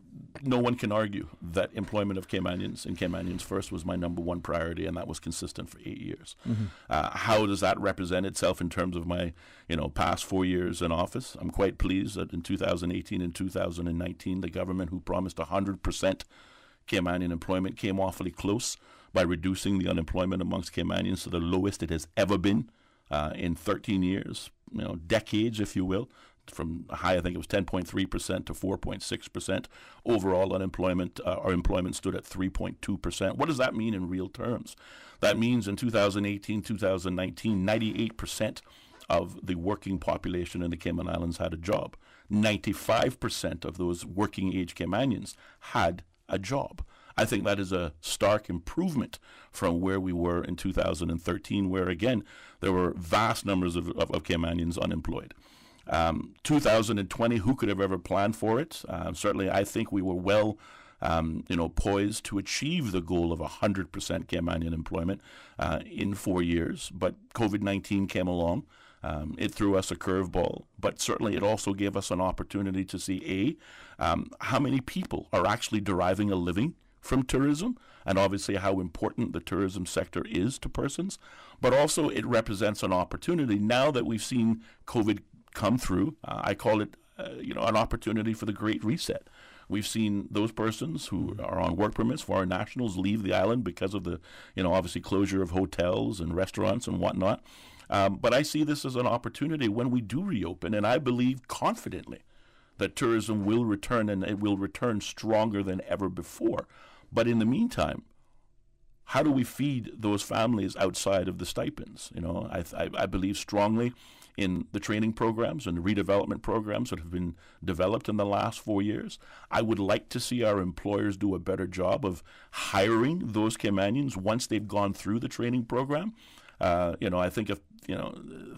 no one can argue that employment of Caymanians and Caymanians first was my number one priority, and that was consistent for 8 years. Mm-hmm. How does that represent itself in terms of my, past 4 years in office? I'm quite pleased that in 2018 and 2019, the government who promised 100% Caymanian employment came awfully close by reducing the unemployment amongst Caymanians to the lowest it has ever been in 13 years, decades, if you will, from a high, I think it was 10.3% to 4.6%. Overall unemployment, our employment stood at 3.2%. What does that mean in real terms? That means in 2018, 2019, 98% of the working population in the Cayman Islands had a job. 95% of those working age Caymanians had a job. I think that is a stark improvement from where we were in 2013, where, again, there were vast numbers of Caymanians unemployed. 2020, who could have ever planned for it? Certainly, I think we were well poised to achieve the goal of 100% Caymanian employment in 4 years. But COVID-19 came along, It threw us a curveball, but certainly it also gave us an opportunity to see, how many people are actually deriving a living from tourism, and obviously how important the tourism sector is to persons, but also it represents an opportunity now that we've seen COVID come through. I call it, an opportunity for the Great Reset. We've seen those persons who are on work permits, foreign nationals, leave the island because of the, obviously closure of hotels and restaurants and whatnot. But I see this as an opportunity when we do reopen, and I believe confidently that tourism will return, and it will return stronger than ever before. But in the meantime, how do we feed those families outside of the stipends? I believe strongly in the training programs and the redevelopment programs that have been developed in the last 4 years. I would like to see our employers do a better job of hiring those Caymanians once they've gone through the training program. I think of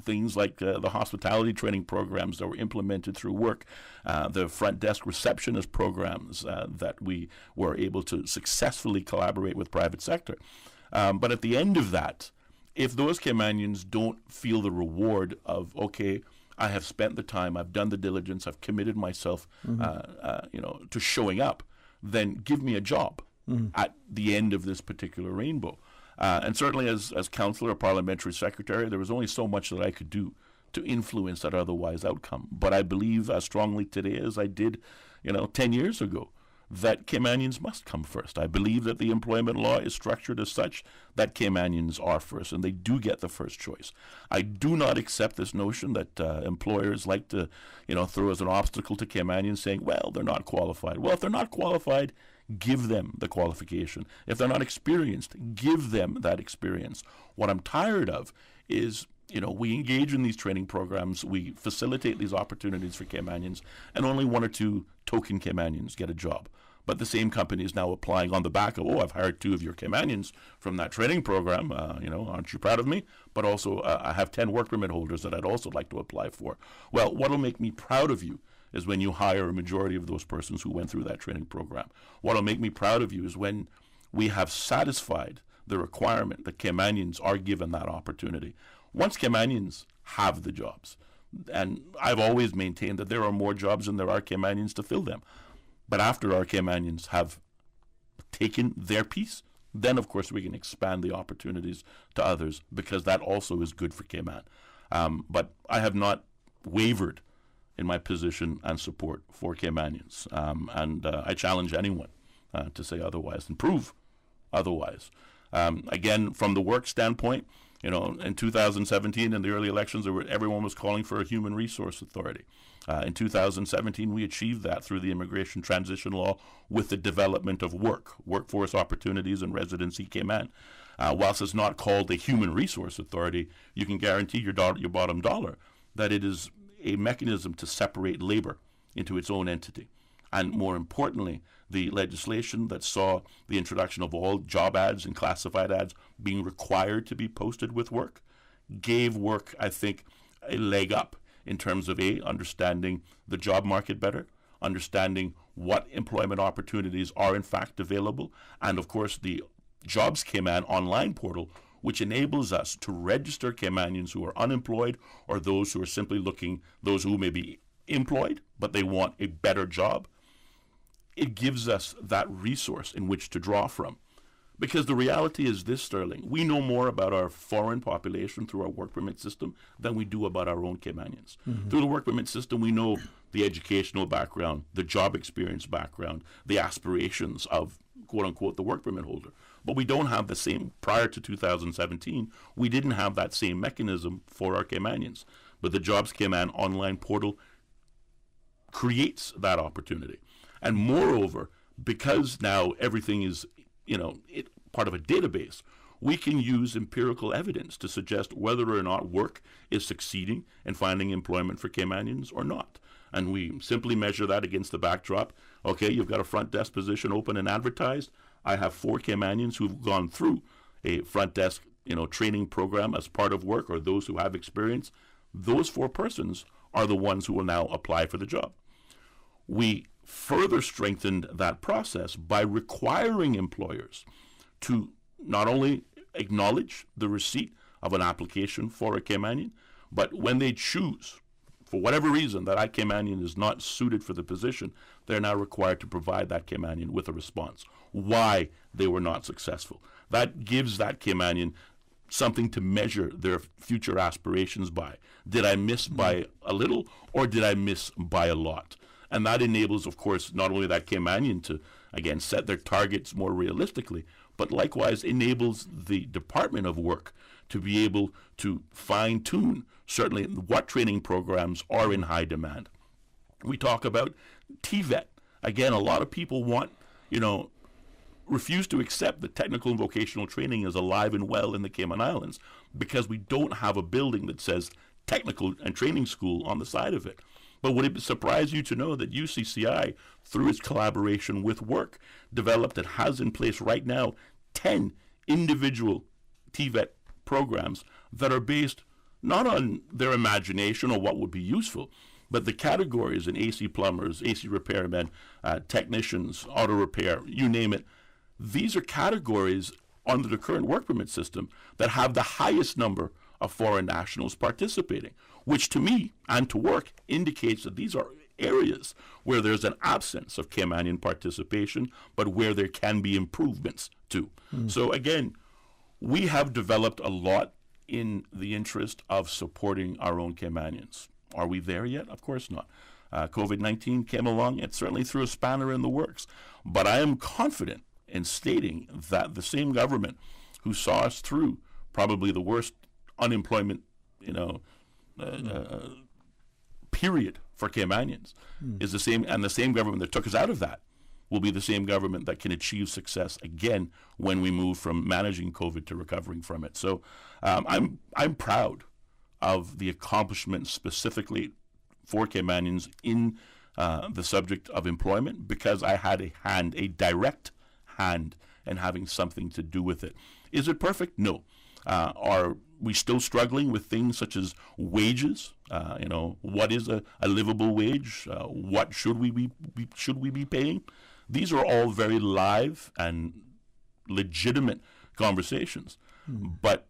things like the hospitality training programs that were implemented through work, the front desk receptionist programs that we were able to successfully collaborate with private sector. But at the end of that, if those Caymanians don't feel the reward of, okay, I have spent the time, I've done the diligence, I've committed myself, to showing up, then give me a job at the end of this particular rainbow. And certainly as councillor or parliamentary secretary, there was only so much that I could do to influence that otherwise outcome. But I believe as strongly today as I did, 10 years ago, that Caymanians must come first. I believe that the employment law is structured as such that Caymanians are first, and they do get the first choice. I do not accept this notion that employers like to, throw as an obstacle to Caymanians, saying, well, they're not qualified. Well, if they're not qualified, give them the qualification. If they're not experienced, give them that experience. What I'm tired of is, we engage in these training programs, we facilitate these opportunities for Caymanians, and only 1 or 2 token Caymanians get a job. But the same company is now applying on the back of, I've hired 2 of your Caymanians from that training program, aren't you proud of me? But also, I have 10 work permit holders that I'd also like to apply for. Well, what'll make me proud of you is when you hire a majority of those persons who went through that training program. What'll make me proud of you is when we have satisfied the requirement that Caymanians are given that opportunity. Once Caymanians have the jobs, and I've always maintained that there are more jobs than there are Caymanians to fill them. But after our Caymanians have taken their piece, then of course we can expand the opportunities to others, because that also is good for Cayman. But I have not wavered in my position and support for Caymanians. And I challenge anyone to say otherwise and prove otherwise. Again, from the work standpoint, in 2017, in the early elections, everyone was calling for a human resource authority. In 2017, we achieved that through the immigration transition law with the development of workforce opportunities and residency Cayman. Whilst it's not called a human resource authority, you can guarantee your bottom dollar that it is a mechanism to separate labor into its own entity. And more importantly, the legislation that saw the introduction of all job ads and classified ads being required to be posted with work gave work, I think, a leg up in terms of understanding the job market better, understanding what employment opportunities are in fact available, and of course the Jobs Cayman online portal, which enables us to register Caymanians who are unemployed or those who are simply looking, those who may be employed, but they want a better job. It gives us that resource in which to draw from. Because the reality is this, Sterling, we know more about our foreign population through our work permit system than we do about our own Caymanians. Through the work permit system, we know the educational background, the job experience background, the aspirations of, quote unquote, the work permit holder. But we don't have the same, prior to 2017, we didn't have that same mechanism for our Caymanians. But the Jobs Cayman online portal creates that opportunity. And moreover, because now everything is, part of a database, we can use empirical evidence to suggest whether or not work is succeeding in finding employment for Caymanians or not. And we simply measure that against the backdrop. Okay, you've got a front desk position open and advertised. I have 4 Caymanians who've gone through a front desk, training program as part of work, or those who have experience. Those 4 persons are the ones who will now apply for the job. We further strengthened that process by requiring employers to not only acknowledge the receipt of an application for a Caymanian, But when they choose, for whatever reason, that Caymanian is not suited for the position, they're now required to provide that Caymanian with a response. Why they were not successful. That gives that Caymanian something to measure their future aspirations by. Did I miss by a little, or did I miss by a lot? And that enables, of course, not only that Caymanian to, again, set their targets more realistically, but likewise enables the Department of Work to be able to fine-tune certainly what training programs are in high demand. We talk about TVET. Again, a lot of people refuse to accept that technical and vocational training is alive and well in the Cayman Islands because we don't have a building that says technical and training school on the side of it. But would it surprise you to know that UCCI, through its collaboration with Work, developed and has in place right now 10 individual TVET programs that are based not on their imagination or what would be useful, but the categories in AC plumbers, AC repairmen, technicians, auto repair, you name it. These are categories under the current work permit system that have the highest number of foreign nationals participating, which to me and to Work indicates that these are areas where there's an absence of Caymanian participation, but where there can be improvements too. So again, we have developed a lot in the interest of supporting our own Caymanians. Are we there yet? Of course not. COVID-19 came along. It certainly threw a spanner in the works. But I am confident in stating that the same government who saw us through probably the worst unemployment, period for Caymanians is the same, and the same government that took us out of that will be the same government that can achieve success again when we move from managing COVID to recovering from it. So I'm proud of the accomplishments specifically for Caymanians in the subject of employment, because I had a direct hand in having something to do with it. Is it perfect? No. Are we still struggling with things such as wages? What is a livable wage? What should we be paying? These are all very live and legitimate conversations. But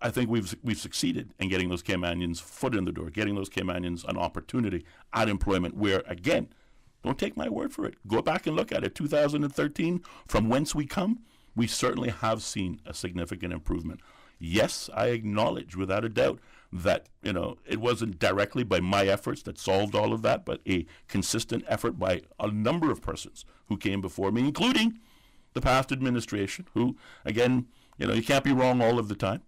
I think we've succeeded in getting those Caymanians foot in the door, getting those Caymanians an opportunity at employment where, again, don't take my word for it. Go back and look at it. 2013, from whence we come, we certainly have seen a significant improvement. Yes, I acknowledge without a doubt that, it wasn't directly by my efforts that solved all of that, but a consistent effort by a number of persons who came before me, including the past administration, who, again, you can't be wrong all of the time.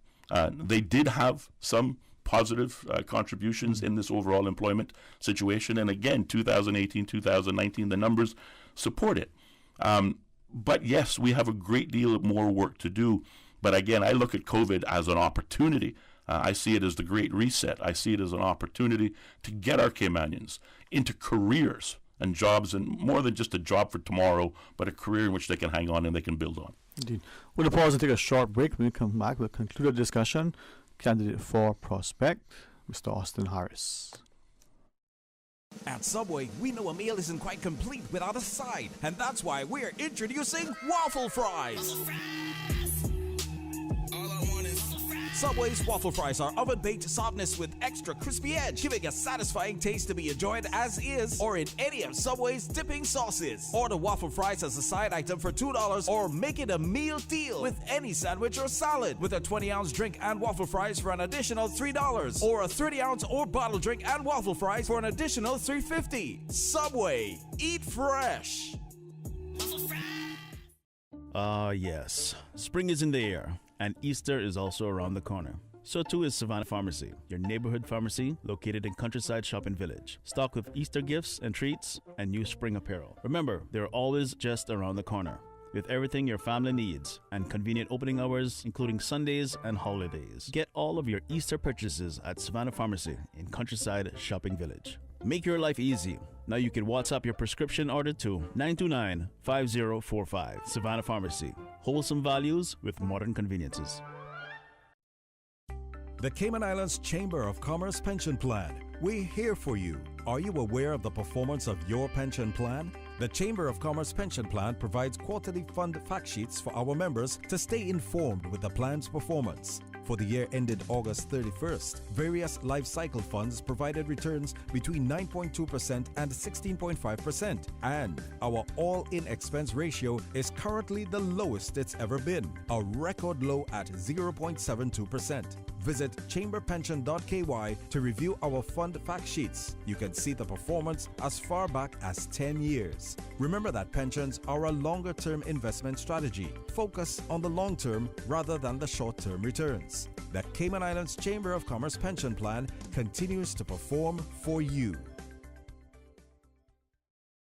They did have some positive contributions in this overall employment situation. And again, 2018, 2019, the numbers support it. But yes, we have a great deal more work to do. But again, I look at COVID as an opportunity. I see it as the Great Reset. I see it as an opportunity to get our Caymanians into careers and jobs, and more than just a job for tomorrow, but a career in which they can hang on and they can build on. Indeed. We'll pause and take a short break. When we come back, we'll conclude our discussion. Candidate for Prospect, Mr. Austin Harris. At Subway, we know a meal isn't quite complete without a side, and that's why we're introducing waffle fries. Subway's waffle fries are oven-baked softness with extra crispy edge, giving a satisfying taste to be enjoyed as is or in any of Subway's dipping sauces. Order waffle fries as a side item for $2 or make it a meal deal with any sandwich or salad with a 20-ounce drink and waffle fries for an additional $3 or a 30-ounce or bottle drink and waffle fries for an additional $3.50. Subway, eat fresh. Yes. Spring is in the air, and Easter is also around the corner. So too is Savannah Pharmacy, your neighborhood pharmacy located in Countryside Shopping Village. Stocked with Easter gifts and treats and new spring apparel. Remember, they're always just around the corner, with everything your family needs and convenient opening hours, including Sundays and holidays. Get all of your Easter purchases at Savannah Pharmacy in Countryside Shopping Village. Make your life easy. Now you can WhatsApp your prescription order to 929-5045. Savannah Pharmacy. Wholesome values with modern conveniences. The Cayman Islands Chamber of Commerce Pension Plan. We're here for you. Are you aware of the performance of your pension plan? The Chamber of Commerce Pension Plan provides quarterly fund fact sheets for our members to stay informed with the plan's performance. For the year ended August 31st, various life cycle funds provided returns between 9.2% and 16.5%, and our all-in expense ratio is currently the lowest it's ever been, a record low at 0.72%. Visit chamberpension.ky to review our fund fact sheets. You can see the performance as far back as 10 years. Remember that pensions are a longer-term investment strategy. Focus on the long term rather than the short-term returns. The Cayman Islands Chamber of Commerce Pension Plan continues to perform for you.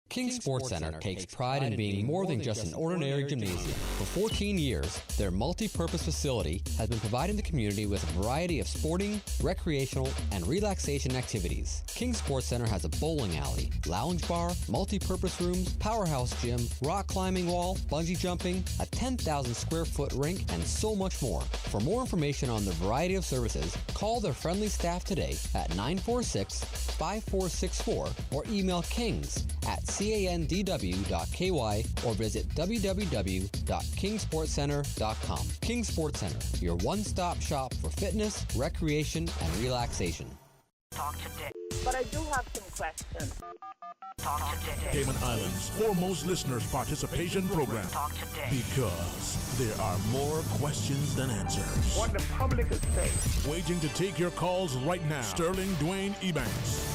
King Sports Center takes pride in being more than just an ordinary gymnasium. For 14 years, their multi-purpose facility has been providing the community with a variety of sporting, recreational, and relaxation activities. King Sports Center has a bowling alley, lounge bar, multi-purpose rooms, powerhouse gym, rock climbing wall, bungee jumping, a 10,000 square foot rink, and so much more. For more information on the variety of services, call their friendly staff today at 946-5464 or email kings@candw.ky or visit www.kingsportscenter.com. King Sports Center, your one-stop shop for fitness, recreation, and relaxation. Talk today. But I do have some questions. Talk today. Cayman Islands' foremost listeners participation program. Talk today. Because there are more questions than answers. What the public is saying. Waiting to take your calls right now. Sterling Dwayne Ebanks.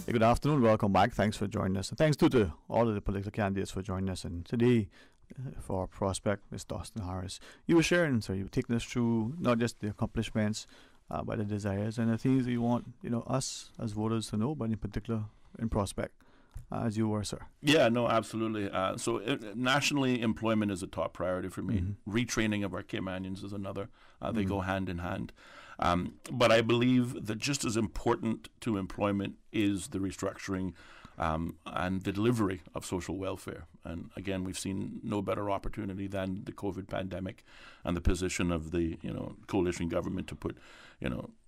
Good afternoon, welcome back. Thanks for joining us. And thanks to all of the political candidates for joining us. And today, for our prospect, Ms. Dawson Harris, you were sharing, so you were taking us through not just the accomplishments, but the desires and the things that you want, us as voters to know, but in particular in prospect, as you were, sir. Yeah, no, absolutely. So nationally, employment is a top priority for me. Mm-hmm. Retraining of our Caymanians is another. They go hand in hand. But I believe that just as important to employment is the restructuring and the delivery of social welfare. And again, we've seen no better opportunity than the COVID pandemic and the position of the coalition government to put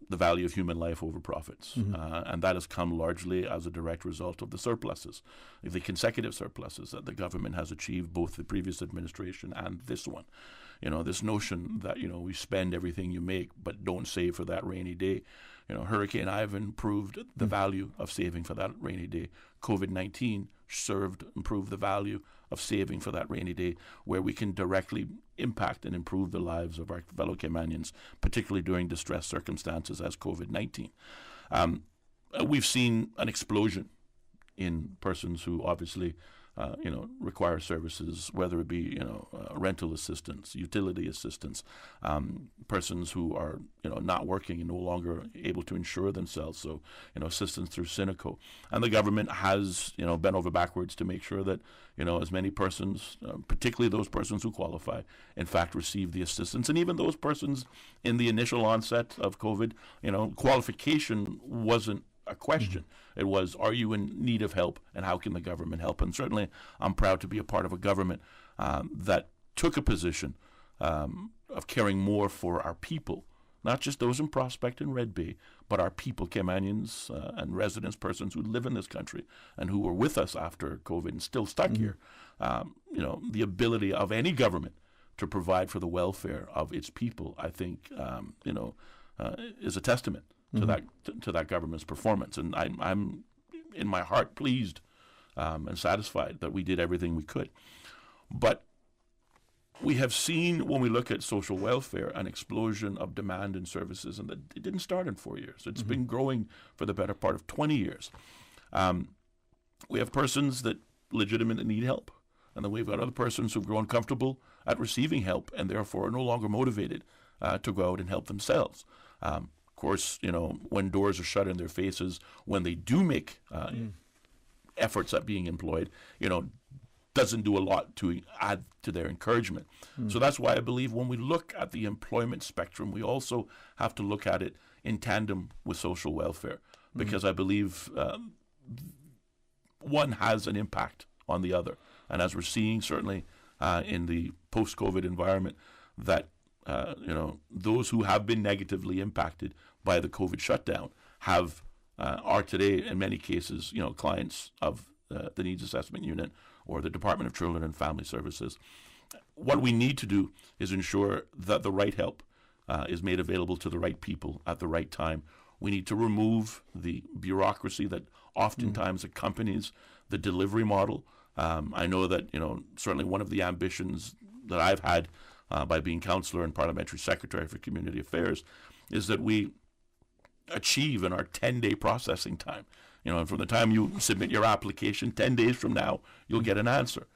the value of human life over profits. Mm-hmm. And that has come largely as a direct result of the surpluses, the consecutive surpluses that the government has achieved, both the previous administration and this one. This notion that, we spend everything you make but don't save for that rainy day. Hurricane Ivan proved the value of saving for that rainy day. COVID-19 improved the value of saving for that rainy day, where we can directly impact and improve the lives of our fellow Caymanians, particularly during distressed circumstances as COVID-19. We've seen an explosion in persons who obviously require services, whether it be, rental assistance, utility assistance, persons who are, not working and no longer able to insure themselves. So, assistance through Synico. And the government has, bent over backwards to make sure that, as many persons, particularly those persons who qualify, in fact, receive the assistance. And even those persons in the initial onset of COVID, qualification wasn't a question. Mm-hmm. It was, are you in need of help, and how can the government help? And certainly I'm proud to be a part of a government that took a position of caring more for our people, not just those in Prospect and Red Bay, but our people, Caymanians and residents, persons who live in this country and who were with us after COVID and still stuck here. The ability of any government to provide for the welfare of its people, I think, is a testament to that government's performance. And I'm in my heart pleased and satisfied that we did everything we could. But we have seen, when we look at social welfare, an explosion of demand in services, and it didn't start in 4 years. It's been growing for the better part of 20 years. We have persons that legitimately need help, and then we've got other persons who've grown comfortable at receiving help and therefore are no longer motivated to go out and help themselves. Of course, when doors are shut in their faces, when they do make efforts at being employed, doesn't do a lot to add to their encouragement. So that's why I believe when we look at the employment spectrum, we also have to look at it in tandem with social welfare, because I believe one has an impact on the other. And as we're seeing, certainly in the post-COVID environment, that those who have been negatively impacted by the COVID shutdown are today, in many cases, clients of the Needs Assessment Unit or the Department of Children and Family Services. What we need to do is ensure that the right help is made available to the right people at the right time. We need to remove the bureaucracy that oftentimes accompanies the delivery model. I know that, certainly one of the ambitions that I've had by being Councillor and Parliamentary Secretary for Community Affairs is that we achieve in our 10-day processing time. And from the time you submit your application, 10 days from now, you'll get an answer.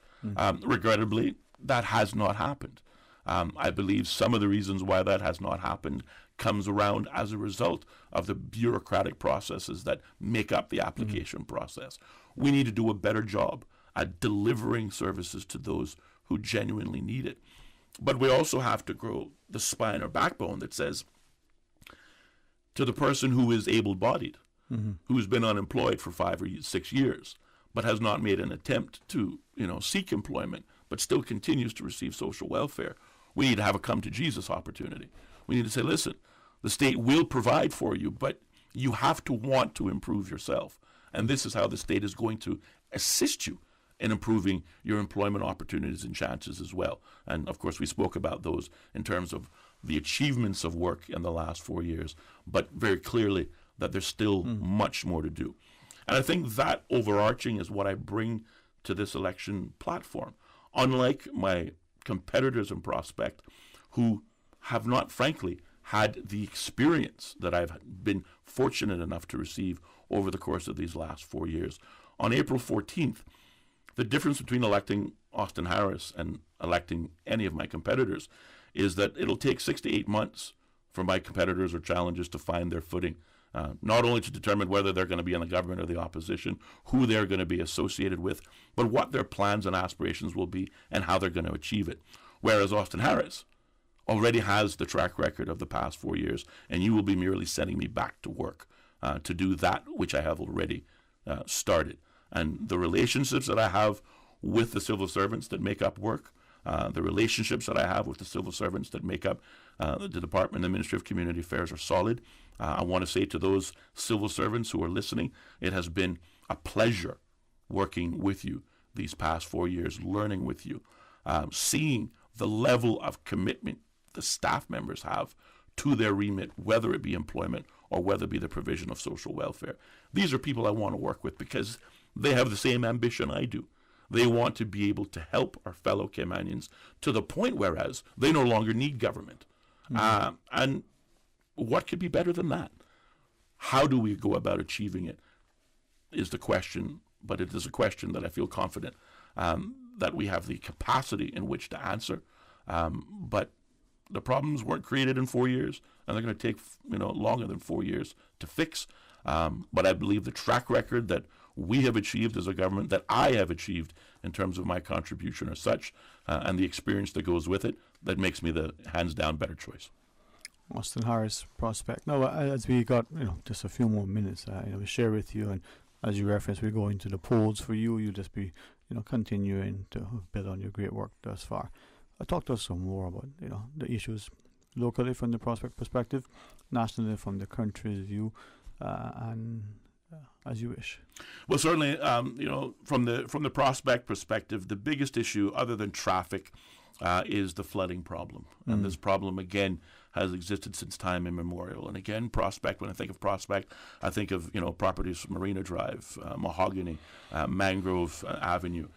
Regrettably, that has not happened. I believe some of the reasons why that has not happened comes around as a result of the bureaucratic processes that make up the application process. We need to do a better job at delivering services to those who genuinely need it. But we also have to grow the spine or backbone that says, to the person who is able-bodied, who's been unemployed for 5 or 6 years, but has not made an attempt to, seek employment, but still continues to receive social welfare, we need to have a come-to-Jesus opportunity. We need to say, listen, the state will provide for you, but you have to want to improve yourself. And this is how the state is going to assist you in improving your employment opportunities and chances as well. And of course, we spoke about those in terms of the achievements of work in the last 4 years, but very clearly that there's still much more to do. And I think that overarching is what I bring to this election platform. Unlike my competitors in Prospect, who have not, frankly, had the experience that I've been fortunate enough to receive over the course of these last 4 years. On April 14th, the difference between electing Austin Harris and electing any of my competitors is that it'll take 6 to 8 months for my competitors or challengers to find their footing, not only to determine whether they're going to be in the government or the opposition, who they're going to be associated with, but what their plans and aspirations will be and how they're going to achieve it. Whereas Austin Harris already has the track record of the past 4 years, and you will be merely sending me back to work to do that which I have already started. And the relationships that I have with the civil servants that make up work, the relationships that I have with the civil servants that make up the Department and the Ministry of Community Affairs are solid. I want to say to those civil servants who are listening, it has been a pleasure working with you these past 4 years, learning with you, seeing the level of commitment the staff members have to their remit, whether it be employment or whether it be the provision of social welfare. These are people I want to work with because they have the same ambition I do. They want to be able to help our fellow Caymanians to the point whereas they no longer need government. And what could be better than that? How do we go about achieving it is the question, but it is a question that I feel confident that we have the capacity in which to answer. But the problems weren't created in 4 years, and they're going to take longer than 4 years to fix. But I believe the track record that we have achieved as a government, that I have achieved in terms of my contribution are such, and the experience that goes with it, that makes me the hands-down better choice. Austin Harris, Prospect. Now, as we got just a few more minutes, we share with you, and as you referenced, we go into the polls for you. You just be continuing to build on your great work thus far. Talk to us some more about the issues locally from the Prospect perspective, nationally from the country's view, and as you wish. Well, certainly, from the Prospect perspective, the biggest issue, other than traffic, is the flooding problem. And this problem, again, has existed since time immemorial. And again, Prospect, when I think of Prospect, I think of, properties from Marina Drive, Mahogany, Mangrove Avenue.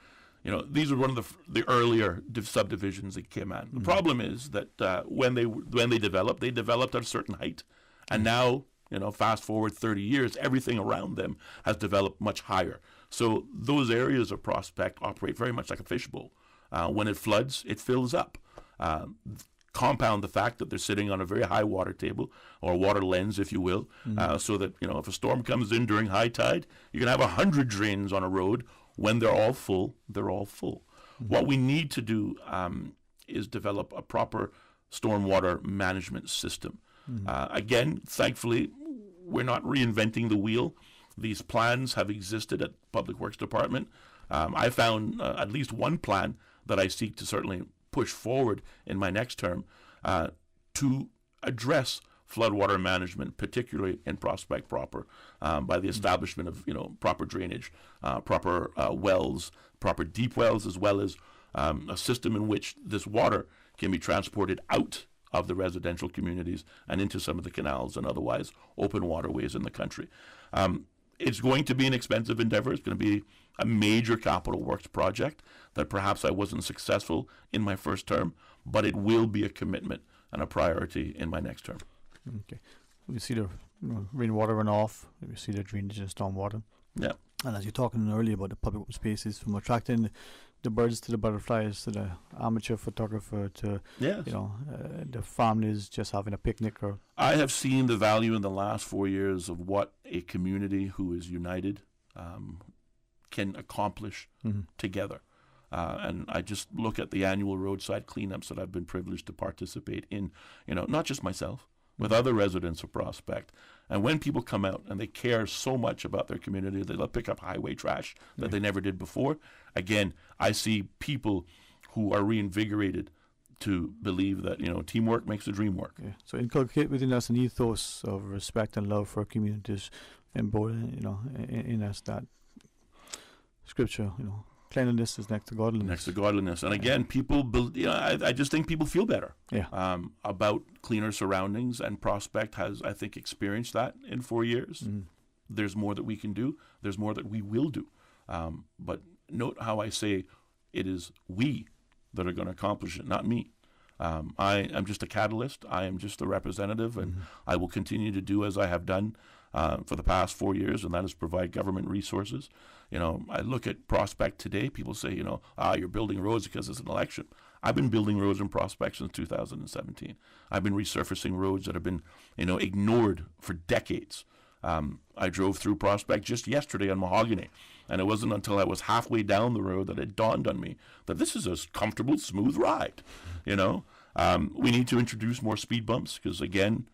These are one of the earlier subdivisions that came in. The problem is that when they developed at a certain height. And now, fast forward 30 years, everything around them has developed much higher. So those areas of Prospect operate very much like a fishbowl. When it floods, it fills up. Compound the fact that they're sitting on a very high water table, or water lens, if you will, so that, if a storm comes in during high tide, you can have 100 drains on a road. When they're all full, they're all full. What we need to do is develop a proper stormwater management system. Again, thankfully, we're not reinventing the wheel. These plans have existed at Public Works Department. I found at least one plan that I seek to certainly push forward in my next term to address floodwater management, particularly in Prospect proper, by the establishment of proper drainage, proper wells, proper deep wells, as well as a system in which this water can be transported out of the residential communities and into some of the canals and otherwise open waterways in the country. It's going to be an expensive endeavor. It's going to be a major capital works project that perhaps I wasn't successful in my first term, but it will be a commitment and a priority in my next term. Okay. We see the rainwater runoff, we see the drainage and stormwater. Yeah. And as you're talking earlier about the public open spaces, from attracting the birds to the butterflies to the amateur photographer to the families just having a picnic. Or I have seen the value in the last 4 years of what a community who is united can accomplish together. And I just look at the annual roadside cleanups that I've been privileged to participate in, not just myself, with other residents of Prospect. And when people come out and they care so much about their community, they'll pick up highway trash that they never did before. Again, I see people who are reinvigorated to believe that, teamwork makes the dream work. Yeah. So inculcate within us an ethos of respect and love for communities, and both, in us that scripture, cleanliness is next to godliness. Next to godliness. And again, people, I just think people feel better about cleaner surroundings, and Prospect has, I think, experienced that in 4 years. There's more that we can do. There's more that we will do. But note how I say it is we that are going to accomplish it, not me. I am just a catalyst. I am just a representative, and I will continue to do as I have done for the past 4 years, and that is provide government resources. I look at Prospect today. People say, you're building roads because it's an election. I've been building roads in Prospect since 2017. I've been resurfacing roads that have been, ignored for decades. I drove through Prospect just yesterday on Mahogany, and it wasn't until I was halfway down the road that it dawned on me that this is a comfortable, smooth ride. We need to introduce more speed bumps because, again,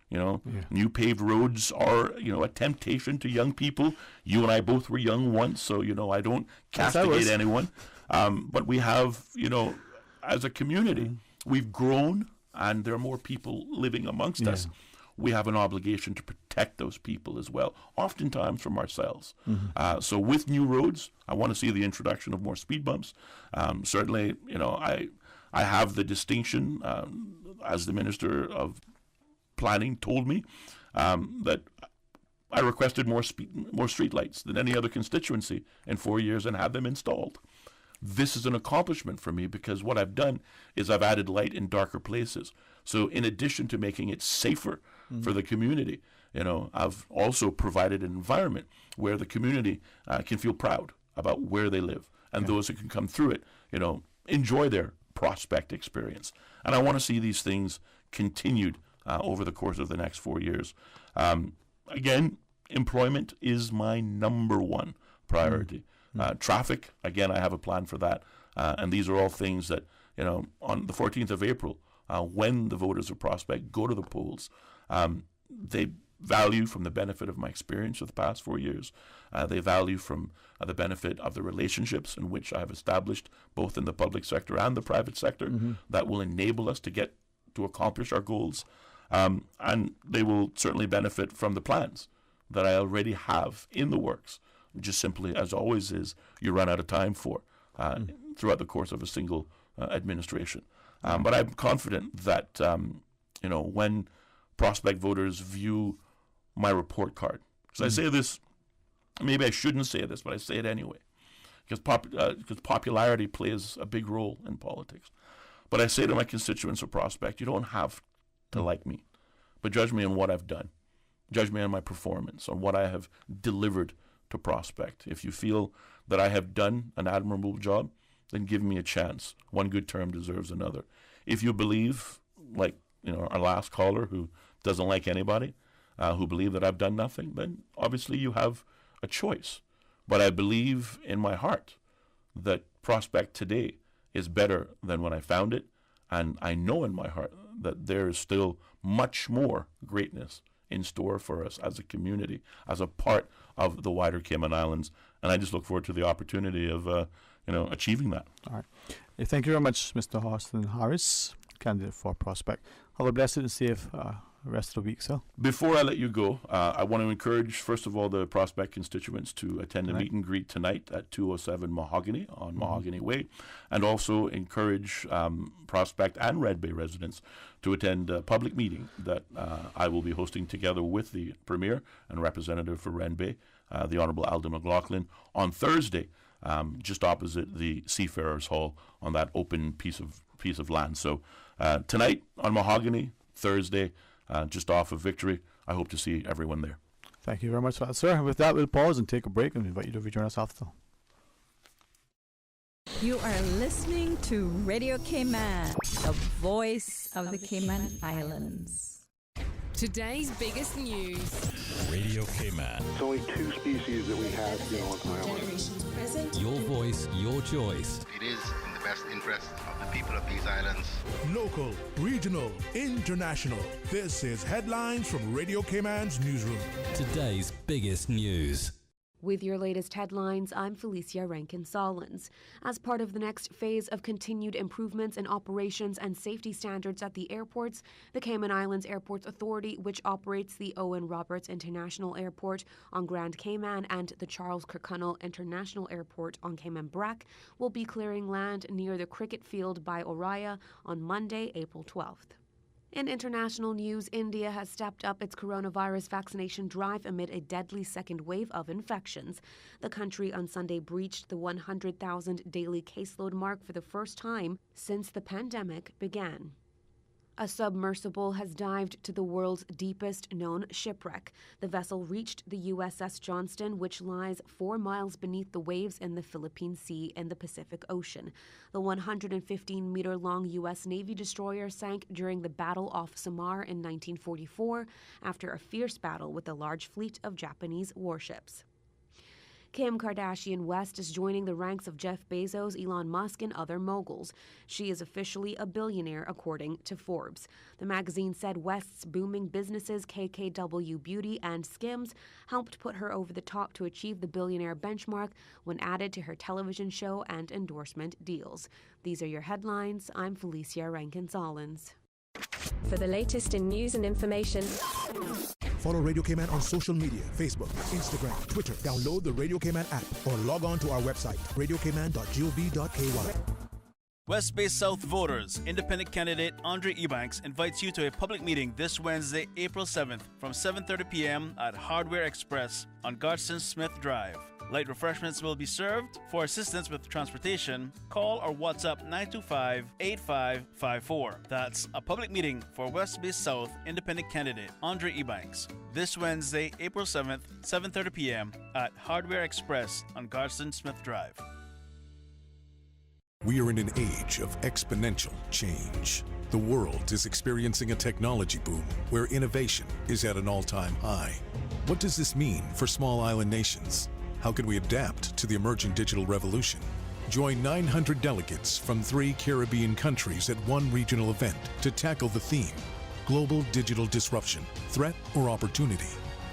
new paved roads are, a temptation to young people. You and I both were young once, so, I don't castigate anyone. But we have, as a community, we've grown, and there are more people living amongst us. We have an obligation to protect those people as well, oftentimes from ourselves. So with new roads, I want to see the introduction of more speed bumps. Certainly, I have the distinction, as the Minister of Planning told me, that I requested more street lights than any other constituency in 4 years and had them installed. This is an accomplishment for me because what I've done is I've added light in darker places. So in addition to making it safer for the community, I've also provided an environment where the community can feel proud about where they live, and those who can come through it, enjoy their Prospect experience. And I want to see these things continued over the course of the next 4 years. Again, employment is my number one priority. Traffic, again, I have a plan for that. And these are all things that, on the 14th of April, when the voters of Prospect go to the polls, they value from the benefit of my experience of the past 4 years. They value from the benefit of the relationships in which I have established both in the public sector and the private sector that will enable us to accomplish our goals. And they will certainly benefit from the plans that I already have in the works, just simply, as always is, you run out of time for throughout the course of a single administration. But I'm confident that, when Prospect voters view my report card, because I say this, maybe I shouldn't say this, but I say it anyway, because popularity plays a big role in politics. But I say to my constituents of Prospect, you don't have to like me, but judge me on what I've done. Judge me on my performance, on what I have delivered to Prospect. If you feel that I have done an admirable job, then give me a chance. One good term deserves another. If you believe, like our last caller who doesn't like anybody, who believe that I've done nothing, then obviously you have a choice. But I believe in my heart that Prospect today is better than when I found it, and I know in my heart that there is still much more greatness in store for us as a community, as a part of the wider Cayman Islands, and I just look forward to the opportunity of achieving that. All right. Thank you very much, Mr. Austin Harris, candidate for Prospect. Have a blessed and safe rest of the week, sir? Before I let you go, I want to encourage, first of all, the Prospect constituents to attend a meet and greet tonight at 207 Mahogany on Mahogany Way, and also encourage Prospect and Red Bay residents to attend a public meeting that I will be hosting together with the Premier and representative for Red Bay, the Honourable Alden McLaughlin, on Thursday, just opposite the Seafarers Hall on that open piece of land. So tonight on Mahogany, Thursday, just off of Victory. I hope to see everyone there. Thank you very much for that, sir. With that, we'll pause and take a break and invite you to rejoin us after. You are listening to Radio Cayman, the voice of the Cayman Islands. Today's biggest news. Radio Cayman. It's only 2 species that we have here on the island. Generations present. Your voice, your choice. It is in the best interest of the people of these islands. Local, regional, international. This is Headlines from Radio Cayman's newsroom. Today's biggest news. With your latest headlines, I'm Felicia Rankin-Solins. As part of the next phase of continued improvements in operations and safety standards at the airports, the Cayman Islands Airports Authority, which operates the Owen Roberts International Airport on Grand Cayman and the Charles Kirkconnell International Airport on Cayman Brac, will be clearing land near the cricket field by Oriya on Monday, April 12th. In international news, India has stepped up its coronavirus vaccination drive amid a deadly second wave of infections. The country on Sunday breached the 100,000 daily caseload mark for the first time since the pandemic began. A submersible has dived to the world's deepest known shipwreck. The vessel reached the USS Johnston, which lies 4 miles beneath the waves in the Philippine Sea in the Pacific Ocean. The 115-meter-long U.S. Navy destroyer sank during the Battle off Samar in 1944 after a fierce battle with a large fleet of Japanese warships. Kim Kardashian West is joining the ranks of Jeff Bezos, Elon Musk, and other moguls. She is officially a billionaire, according to Forbes. The magazine said West's booming businesses KKW Beauty and Skims helped put her over the top to achieve the billionaire benchmark when added to her television show and endorsement deals. These are your headlines. I'm Felicia Rankin-Solins. For the latest in news and information, follow Radio Cayman on social media, Facebook, Instagram, Twitter. Download the Radio Cayman app or log on to our website, radiocayman.gov.ky. West Bay South voters, independent candidate Andre Ebanks invites you to a public meeting this Wednesday, April 7th from 7:30 p.m. at Hardware Express on Garston Smith Drive. Light refreshments will be served. For assistance with transportation, call or WhatsApp 925-8554. That's a public meeting for West Bay South independent candidate Andre Ebanks. This Wednesday, April 7th, 7:30 p.m. at Hardware Express on Garston Smith Drive. We are in an age of exponential change. The world is experiencing a technology boom where innovation is at an all-time high. What does this mean for small island nations? How can we adapt to the emerging digital revolution? Join 900 delegates from 3 Caribbean countries at one regional event to tackle the theme, Global Digital Disruption, Threat or Opportunity.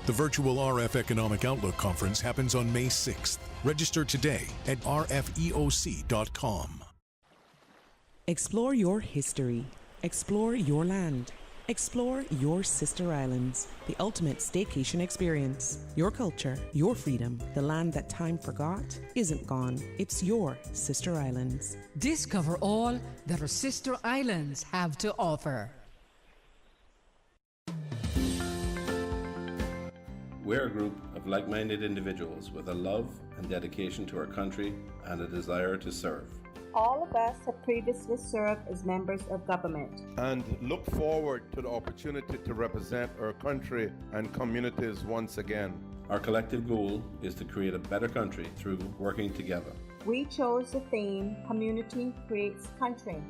The virtual RF Economic Outlook Conference happens on May 6th. Register today at rfeoc.com. Explore your history. Explore your land. Explore your sister islands, the ultimate staycation experience. Your culture, your freedom, the land that time forgot isn't gone. It's your sister islands. Discover all that our sister islands have to offer. We're a group of like-minded individuals with a love and dedication to our country and a desire to serve. All of us have previously served as members of government and look forward to the opportunity to represent our country and communities once again. Our collective goal is to create a better country through working together. We chose the theme, Community Creates Country,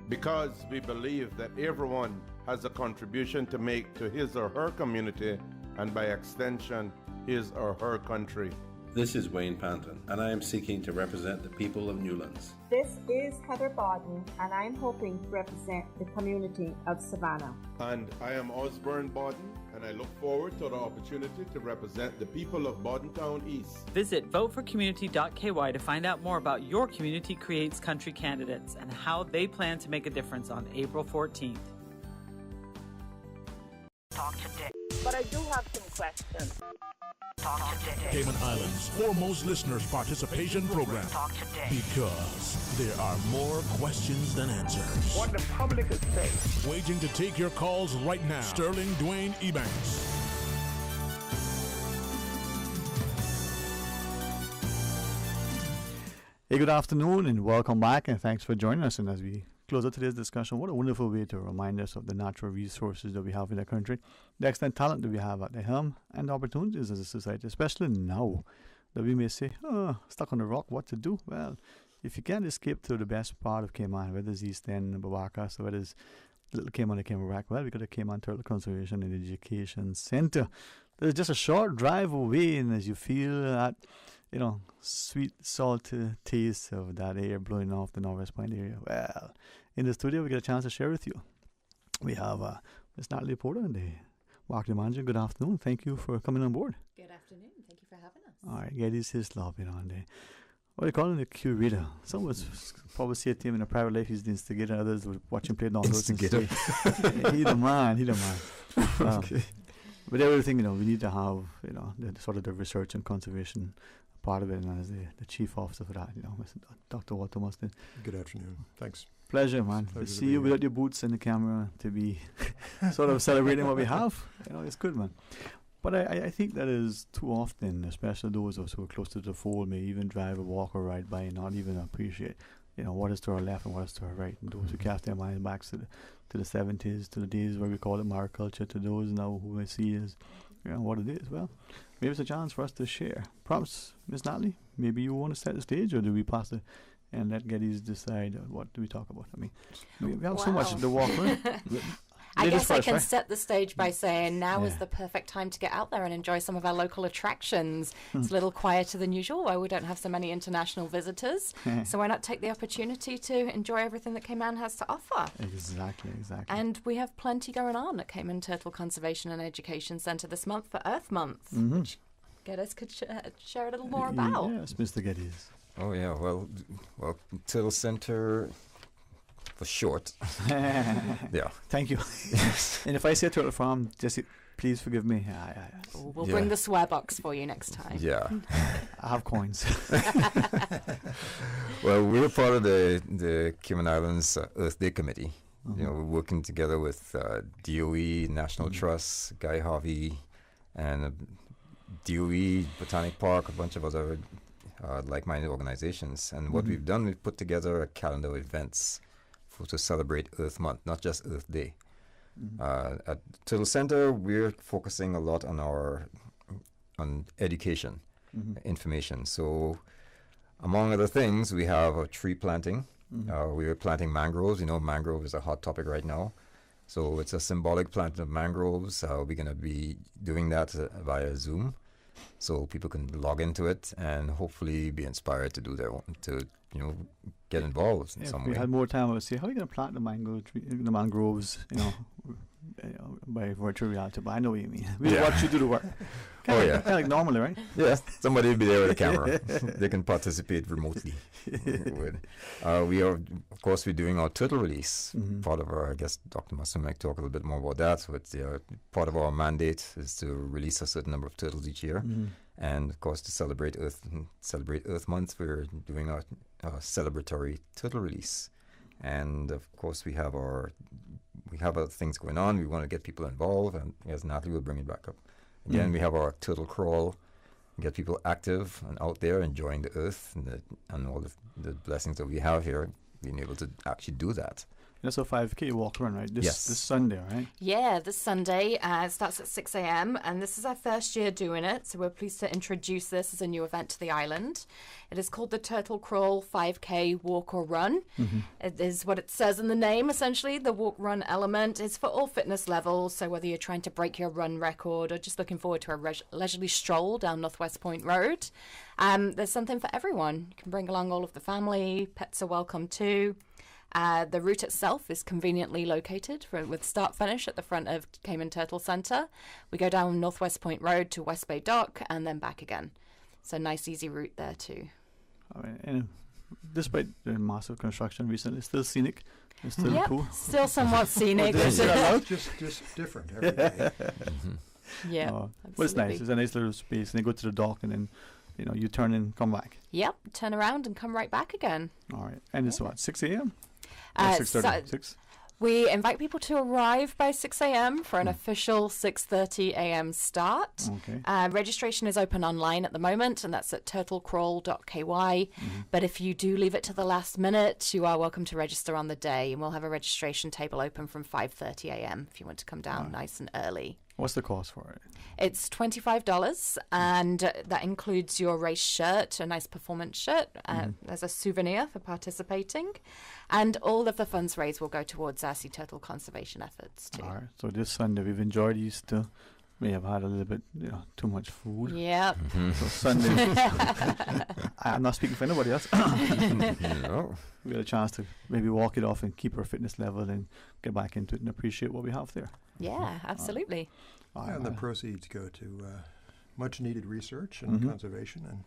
because we believe that everyone has a contribution to make to his or her community and by extension, his or her country. This is Wayne Panton, and I am seeking to represent the people of Newlands. This is Heather Bodden, and I am hoping to represent the community of Savannah. And I am Osborne Bodden, and I look forward to the opportunity to represent the people of Boddentown East. Visit voteforcommunity.ky to find out more about your Community Creates Country candidates and how they plan to make a difference on April 14th. But I do have some questions. Cayman Islands' foremost listeners' participation program. Because there are more questions than answers. What the public is saying. Waiting to take your calls right now. Sterling Dwayne Ebanks. Hey, good afternoon and welcome back, and thanks for joining us. And as we close out today's discussion, what a wonderful way to remind us of the natural resources that we have in the country, the extent talent that we have at the helm, and the opportunities as a society, especially now that we may say, stuck on the rock, what to do? Well, if you can't escape to the best part of Cayman, whether it's East End, Barbacoas, or whether it's Little Cayman or Cayman-Brac, well, we got the Cayman Turtle Conservation and Education Center. There's just a short drive away, and as you feel that, sweet, salty taste of that air blowing off the Northwest Point area, well, in the studio, we get a chance to share with you. We have Ms. Natalie Porter and the marketing manager. Good afternoon. Thank you for coming on board. Good afternoon. Thank you for having us. All right, Geddes Hislop, and what do you call him? The curator. Some would probably say to him in a private life he's the instigator. Others would watch him play dominoes and say, he the man. Okay. But everything, we need to have, the sort of the research and conservation part of it, and as the chief officer for that, Dr. Walter Mustin. Good afternoon. Thanks. Pleasure, man. To see you without your boots and the camera, to be sort of celebrating what we have. It's good, man. But I think that is too often, especially those of us who are close to the fold, may even drive or walk or ride by and not even appreciate, what is to our left and what is to our right. And those who cast their minds back to the 70s, to the days where we call it mariculture, to those now who we see as what it is. Well, maybe it's a chance for us to share. Perhaps, Ms. Natalie, maybe you want to set the stage, or do we pass it and let Geddes decide what do we talk about? I mean, we have so much to walk through. I guess I can set the stage by saying now is the perfect time to get out there and enjoy some of our local attractions. It's a little quieter than usual, where we don't have so many international visitors. So why not take the opportunity to enjoy everything that Cayman has to offer? Exactly. And we have plenty going on at Cayman Turtle Conservation and Education Centre this month for Earth Month, which Geddes could share a little more about. Yes, Mr. Geddes. Oh, yeah. Well, Turtle Centre... for short. Yeah. Thank you. And if I say Turtle Farm, Jesse, please forgive me. We'll bring the swear box for you next time. Yeah. I have coins. Well, we're part of the Cayman Islands Earth Day Committee. We're working together with DOE, National Trust, Guy Harvey, and DOE, Botanic Park, a bunch of other like-minded organizations. And what we've done, we've put together a calendar of events to celebrate Earth Month, not just Earth Day. At Turtle Center, we're focusing a lot on education, information. So, among other things, we have a tree planting. We are planting mangroves. Mangrove is a hot topic right now. So it's a symbolic planting of mangroves. We're going to be doing that via Zoom, so people can log into it and hopefully be inspired to do their own, get involved in some way. If we had more time, I would say, how are you going to plant the mangroves, by virtual reality? But I know what you mean. We'll watch you do the work. Kind of like normally, right? Yeah, somebody will be there with a camera. They can participate remotely. We are, of course, we're doing our turtle release. Part of our, I guess Dr. Mustin might talk a little bit more about that, but part of our mandate is to release a certain number of turtles each year. And, of course, to celebrate Earth Month, we're doing our celebratory turtle release. And, of course, we have other things going on. We want to get people involved, and as Natalie will bring it back up. Again, we have our turtle crawl, get people active and out there enjoying the earth and all the blessings that we have here, being able to actually do that. That's a 5K walk run, right? This Sunday, right? Yeah, this Sunday. It starts at 6 a.m. and this is our first year doing it, so we're pleased to introduce this as a new event to the island. It is called the Turtle Crawl 5K Walk or Run. It is what it says in the name, essentially. The walk-run element is for all fitness levels, so whether you're trying to break your run record or just looking forward to a leisurely stroll down Northwest Point Road, there's something for everyone. You can bring along all of the family. Pets are welcome too. The route itself is conveniently located with start-finish at the front of Cayman Turtle Center. We go down Northwest Point Road to West Bay Dock and then back again. So nice, easy route there too. All right. And despite the massive construction recently, it's still scenic. It's still cool. Still somewhat scenic. just different every day. Yeah, well, it's nice. It's a nice little space, and they go to the dock, and then you turn and come back. Yep, turn around and come right back again. All right, and it's what, 6 a.m. 6:30. 6. We invite people to arrive by 6 a.m. for an official 6:30 a.m. start. Okay. Registration is open online at the moment, and that's at turtlecrawl.ky. But if you do leave it to the last minute, you are welcome to register on the day, and we'll have a registration table open from 5:30 a.m. if you want to come down nice and early. What's the cost for it? It's $25, and that includes your race shirt, a nice performance shirt, as a souvenir for participating. And all of the funds raised will go towards our sea turtle conservation efforts too. All right. So this Sunday we've enjoyed Easter. May have had a little bit, too much food. Yep. So Sunday, I'm not speaking for anybody else. No. We got a chance to maybe walk it off and keep our fitness level and get back into it and appreciate what we have there. Yeah, absolutely. And the proceeds go to much needed research and conservation. And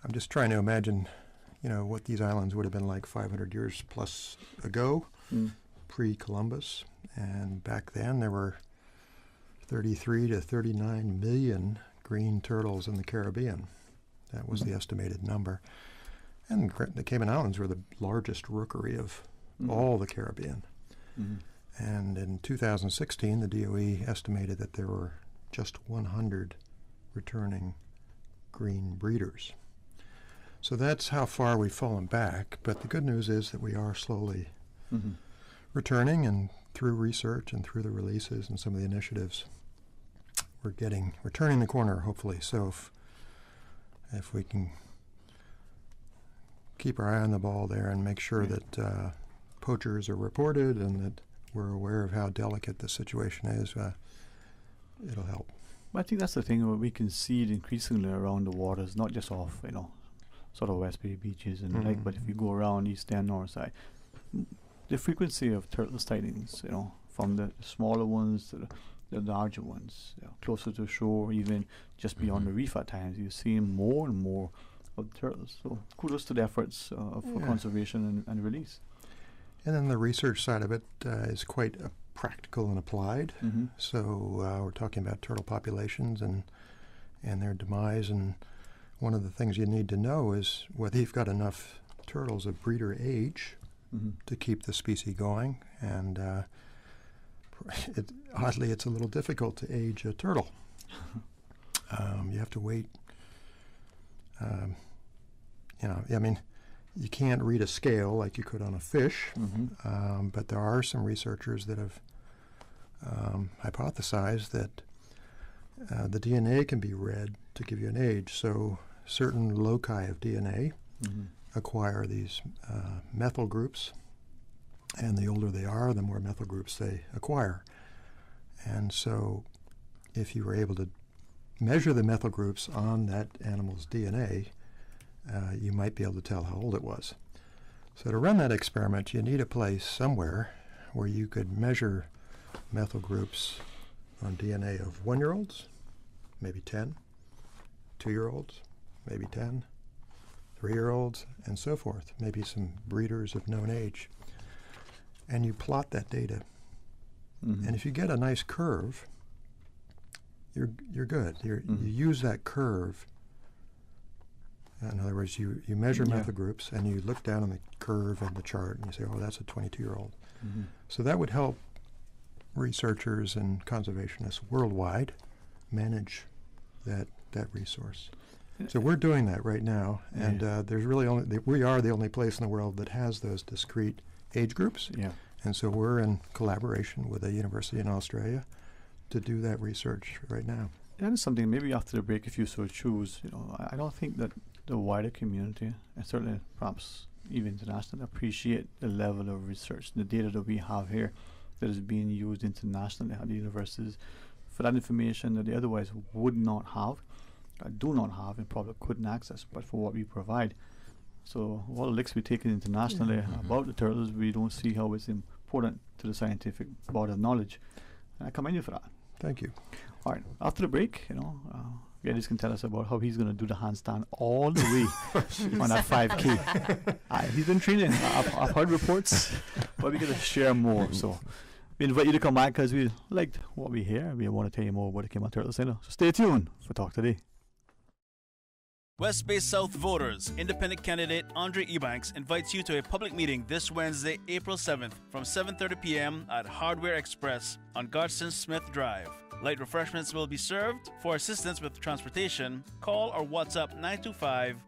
I'm just trying to imagine, what these islands would have been like 500 years plus ago, pre-Columbus. And back then there were 33 to 39 million green turtles in the Caribbean. That was the estimated number. And the Cayman Islands were the largest rookery of all the Caribbean. And in 2016, the DOE estimated that there were just 100 returning green breeders. So that's how far we've fallen back. But the good news is that we are slowly returning, and through research and through the releases and some of the initiatives, we're turning the corner, hopefully. So if we can keep our eye on the ball there and make sure that poachers are reported and that we're aware of how delicate the situation is, it'll help. But I think that's the thing where we can see it increasingly around the waters, not just off, sort of West Bay beaches and the like, but if you go around east and north side, the frequency of turtle sightings, from the smaller ones to the larger ones, closer to shore, even just beyond the reef at times, you're seeing more and more of the turtles. So kudos to the efforts for conservation and release. And then the research side of it is quite practical and applied. So we're talking about turtle populations and their demise. And one of the things you need to know is whether you've got enough turtles of breeder age to keep the species going. And oddly, it's a little difficult to age a turtle. You have to wait. You can't read a scale like you could on a fish, but there are some researchers that have hypothesized that the DNA can be read to give you an age. So certain loci of DNA acquire these methyl groups, and the older they are, the more methyl groups they acquire. And so if you were able to measure the methyl groups on that animal's DNA, you might be able to tell how old it was. So to run that experiment, you need a place somewhere where you could measure methyl groups on DNA of 1-year-olds, maybe 10, 2-year-olds, maybe 10, 3-year-olds, and so forth, maybe some breeders of known age. And you plot that data. And if you get a nice curve, you're good. You use that curve. In other words, you measure methyl groups, and you look down on the curve and the chart, and you say, oh, that's a 22-year-old. So that would help researchers and conservationists worldwide manage that resource. So we're doing that right now, and there's really we are the only place in the world that has those discrete age groups. And so we're in collaboration with a university in Australia to do that research right now. And it's something maybe after the break, if you so choose, I don't think that the wider community, and certainly perhaps even international, appreciate the level of research, the data that we have here that is being used internationally at the universities for that information that they otherwise would not have, do not have, and probably couldn't access, but for what we provide. So all the licks we taken internationally about the turtles, we don't see how it's important to the scientific body of knowledge. I commend you for that. Thank you. All right, after the break, Geddes can tell us about how he's going to do the handstand all the way on that 5K. He's been training. I've heard reports, but we're going to share more. So we invite you to come back because we liked what we hear. We want to tell you more about the Cayman Turtle Center. So stay tuned for Talk Today. West Bay South voters, independent candidate Andre Ebanks invites you to a public meeting this Wednesday, April 7th from 7:30 p.m. at Hardware Express on Garston Smith Drive. Light refreshments will be served. For assistance with transportation, call or WhatsApp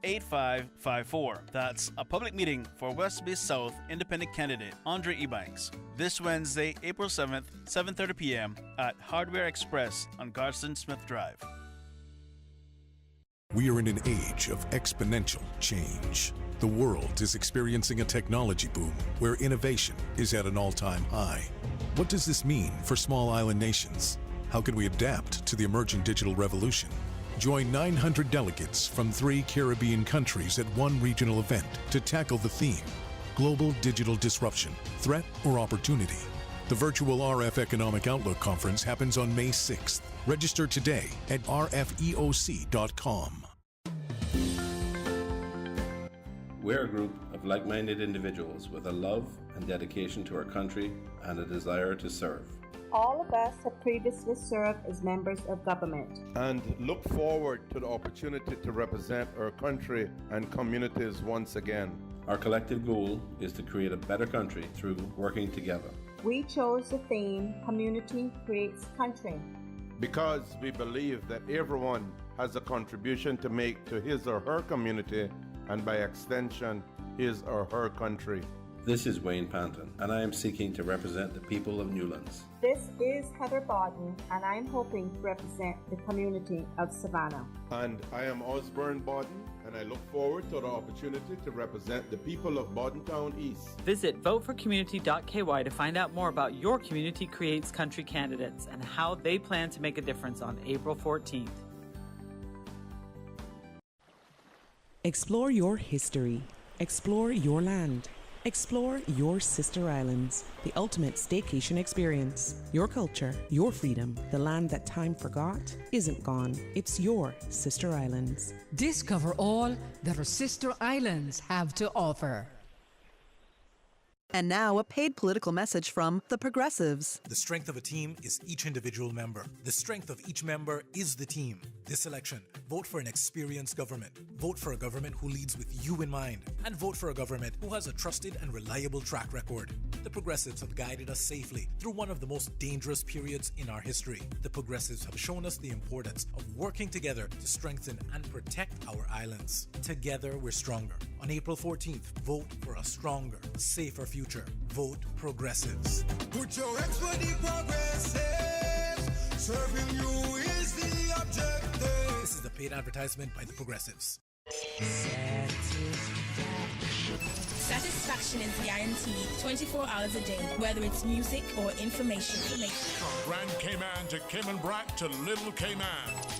925-8554. That's a public meeting for West Bay South independent candidate Andre Ebanks. This Wednesday, April 7th, 7:30 p.m. at Hardware Express on Garston Smith Drive. We are in an age of exponential change. The world is experiencing a technology boom where innovation is at an all-time high. What does this mean for small island nations? How can we adapt to the emerging digital revolution? Join 900 delegates from 3 Caribbean countries at one regional event to tackle the theme, Global Digital Disruption, Threat or Opportunity. The virtual RF Economic Outlook Conference happens on May 6th. Register today at rfeoc.com. We're a group of like-minded individuals with a love and dedication to our country and a desire to serve. All of us have previously served as members of government and look forward to the opportunity to represent our country and communities once again. Our collective goal is to create a better country through working together. We chose the theme, Community Creates Country, because we believe that everyone has a contribution to make to his or her community and by extension, his or her country. This is Wayne Panton, and I am seeking to represent the people of Newlands. This is Heather Bodden, and I'm hoping to represent the community of Savannah. And I am Osborne Bodden, and I look forward to the opportunity to represent the people of Boddentown East. Visit voteforcommunity.ky to find out more about your Community Creates Country candidates and how they plan to make a difference on April 14th. Explore your history. Explore your land. Explore your sister islands, the ultimate staycation experience. Your culture, your freedom, the land that time forgot isn't gone. It's your sister islands. Discover all that our sister islands have to offer. And now a paid political message from the Progressives. The strength of a team is each individual member. The strength of each member is the team. This election, vote for an experienced government. Vote for a government who leads with you in mind. And vote for a government who has a trusted and reliable track record. The Progressives have guided us safely through one of the most dangerous periods in our history. The Progressives have shown us the importance of working together to strengthen and protect our islands. Together, we're stronger. On April 14th, vote for a stronger, safer future. Vote Progressives. Put your X for the Progressives. Serving you is the objective. This is a paid advertisement by the Progressives. Satisfaction is guaranteed 24 hours a day, whether it's music or information. From Grand Cayman to Cayman Brac to Little Cayman,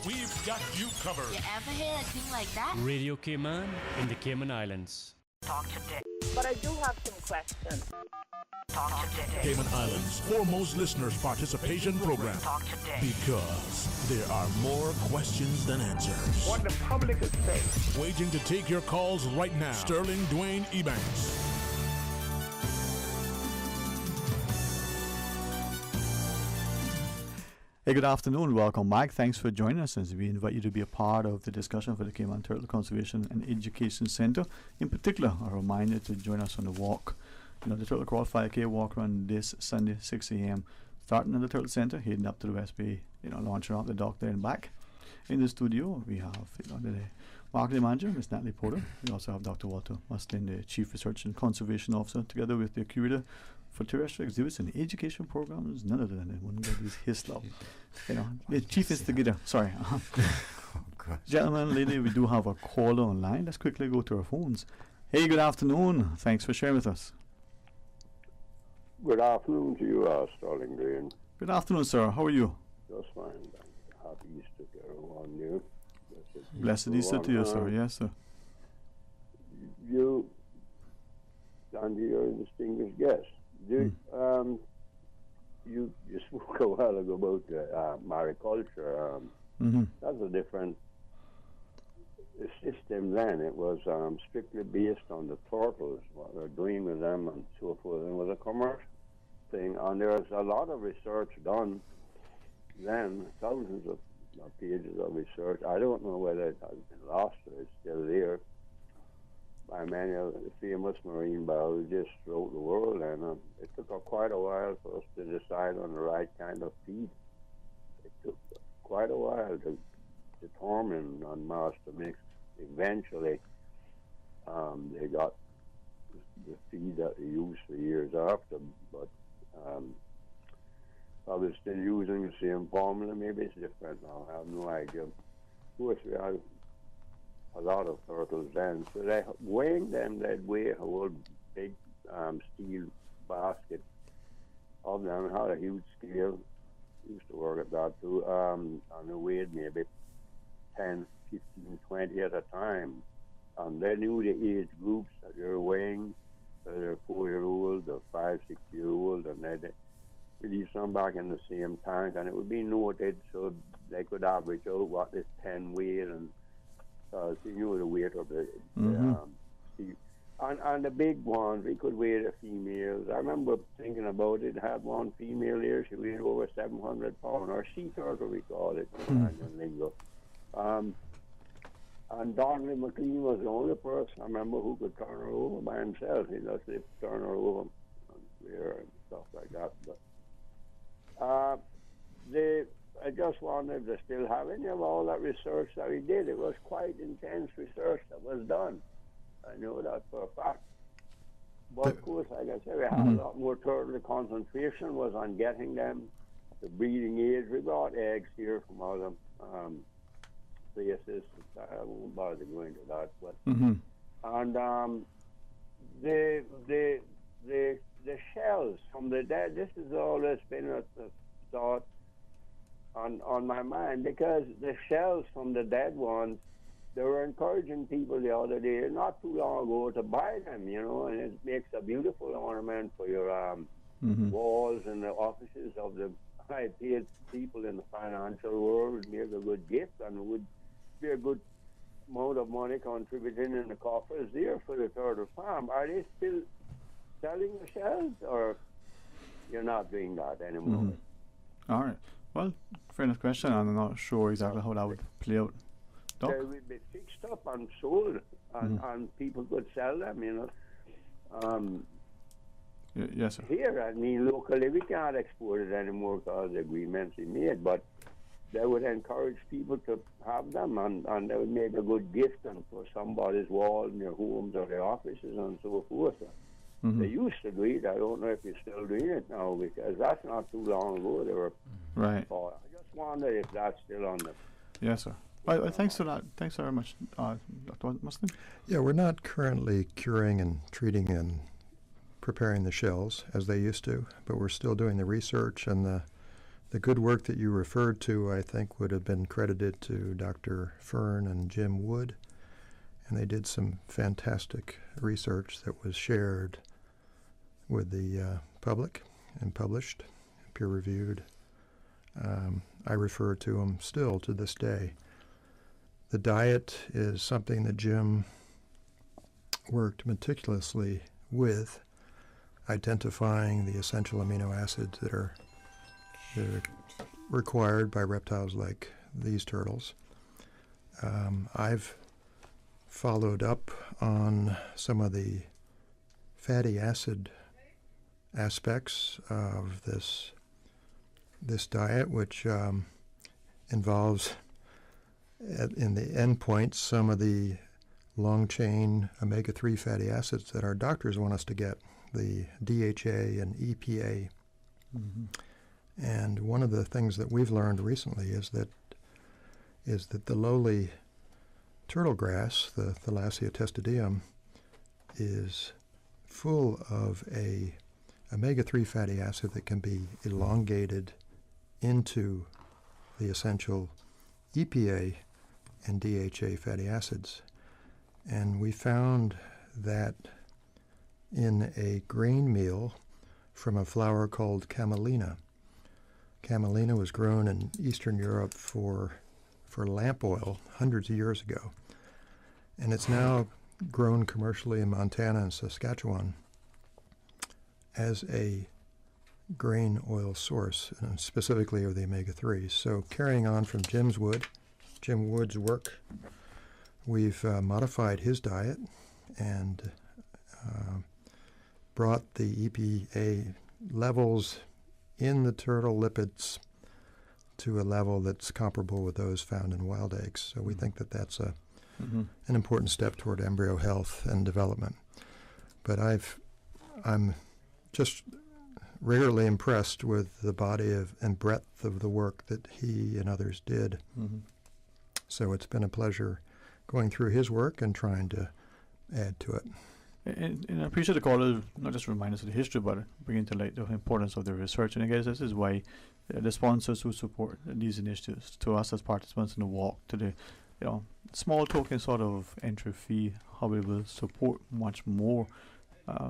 we've got you covered. You ever hear a thing like that? Radio Cayman in the Cayman Islands. Talk today. But I do have some questions. Talk today. Cayman Islands' foremost listeners' participation program. Talk today. Because there are more questions than answers. What the public is saying. Waging to take your calls right now. Sterling Dwayne Ebanks. Hey, good afternoon. Welcome back. Thanks for joining us as we invite you to be a part of the discussion for the Cayman Turtle Conservation and Education Center. In particular, a reminder to join us on the walk. You know, the Turtle Crawl 5K walk run this Sunday, 6 a.m. Starting at the Turtle Center, heading up to the West Bay, launching out the dock there and back. In the studio, we have the marketing manager, Ms. Natalie Porter. We also have Dr. Walter Mustin, the Chief Research and Conservation Officer, together with the curator for terrestrial exhibits and education programs, none other than the one that is Hislop. The chief instigator. Sorry. Gentlemen, lady, we do have a caller online. Let's quickly go to our phones. Hey, good afternoon. Thanks for sharing with us. Good afternoon to you, Sterling Green. Good afternoon, sir. How are you? Just fine. Happy Easter to everyone. You. Blessed Easter to you, sir. Yes, sir. You and your distinguished guest. You spoke a while ago about mariculture. That's a different the system then, it was strictly based on the turtles, what they're doing with them and so forth. And it was a commercial thing, and there was a lot of research done then, thousands of pages of research. I don't know whether it has been lost or it's still there by many of the famous marine biologists throughout the world, and it took quite a while for us to decide on the right kind of feed. It took quite a while to determine on master mix. Eventually, they got the feed that they used for years after, but probably still using the same formula. Maybe it's different now. I have no idea. Of course, we had a lot of turtles then. So they weighing them, they'd weigh a whole big steel basket of them. It had a huge scale. Used to work at that too. And they weighed maybe 10, 15, 20 at a time. And they knew the age groups that they were weighing. So they're 4-year-old or 5, 6-year-old, and they'd release them back in the same tank, and it would be noted so they could average out what this 10 weighed, and so you knew the weight of the steel. And the big ones, we could weigh the females. I remember thinking about it, had one female here, she weighed over 700 pounds, or sea turtle we call it in lingo. And Donnelly McLean was the only person I remember who could turn her over by himself. He just turn her over and wear her and stuff like that. But I just wondered if they still have any of all that research that we did. It was quite intense research that was done. I know that for a fact. But of course, like I said, we had a lot more turtle. The concentration was on getting them the breeding age. We brought eggs here from other places. I won't bother to go into that. But and the shells from the dead. This has always been a thought on my mind, because the shells from the dead ones, they were encouraging people the other day, not too long ago, to buy them, you know, and it makes a beautiful ornament for your walls and the offices of the high-paid people in the financial world. It makes a good gift, and it would be a good amount of money contributing in the coffers there for the turtle farm. Are they still selling the shells, or you're not doing that anymore? All right. Well, fair enough question. I'm not sure exactly how that would play out. Doc? They would be fixed up and sold, and people could sell them, you know. Yes, sir. Here, I mean, locally, we can't export it anymore because the agreements we made, but they would encourage people to have them, and they would make a good gift and for somebody's wall in their homes or their offices and so forth. They used to do it. I don't know if you're still doing it now, because that's not too long ago. They were right. I just wonder if that's still on the... Yes, sir. Well, thanks for that. Thanks very much, Dr. Mustin. Yeah, we're not currently curing and treating and preparing the shells as they used to, but we're still doing the research, and the good work that you referred to, I think, would have been credited to Dr. Fern and Jim Wood, and they did some fantastic research that was shared with the public and published, peer-reviewed. I refer to them still to this day. The diet is something that Jim worked meticulously with, identifying the essential amino acids that are required by reptiles like these turtles. I've followed up on some of the fatty acid aspects of this diet, which involves, in the endpoints, some of the long-chain omega-3 fatty acids that our doctors want us to get, the DHA and EPA. And one of the things that we've learned recently is that the lowly turtle grass, the Thalassia testudinum, is full of a omega-3 fatty acid that can be elongated into the essential EPA and DHA fatty acids. And we found that in a grain meal from a flower called camelina. Camelina was grown in Eastern Europe for lamp oil hundreds of years ago. And it's now grown commercially in Montana and Saskatchewan as a grain oil source, and specifically of the omega-3s. So carrying on from Jim Wood's work, we've modified his diet and brought the EPA levels in the turtle lipids to a level that's comparable with those found in wild eggs. So we think that that's an important step toward embryo health and development. But I'm just rarely impressed with the body and breadth of the work that he and others did. So it's been a pleasure going through his work and trying to add to it. And I appreciate the call, not just remind us of the history, but bringing to light the importance of the research. And I guess this is why the sponsors who support these initiatives, to us as participants in the walk, to the small token sort of entry fee, how we will support much more,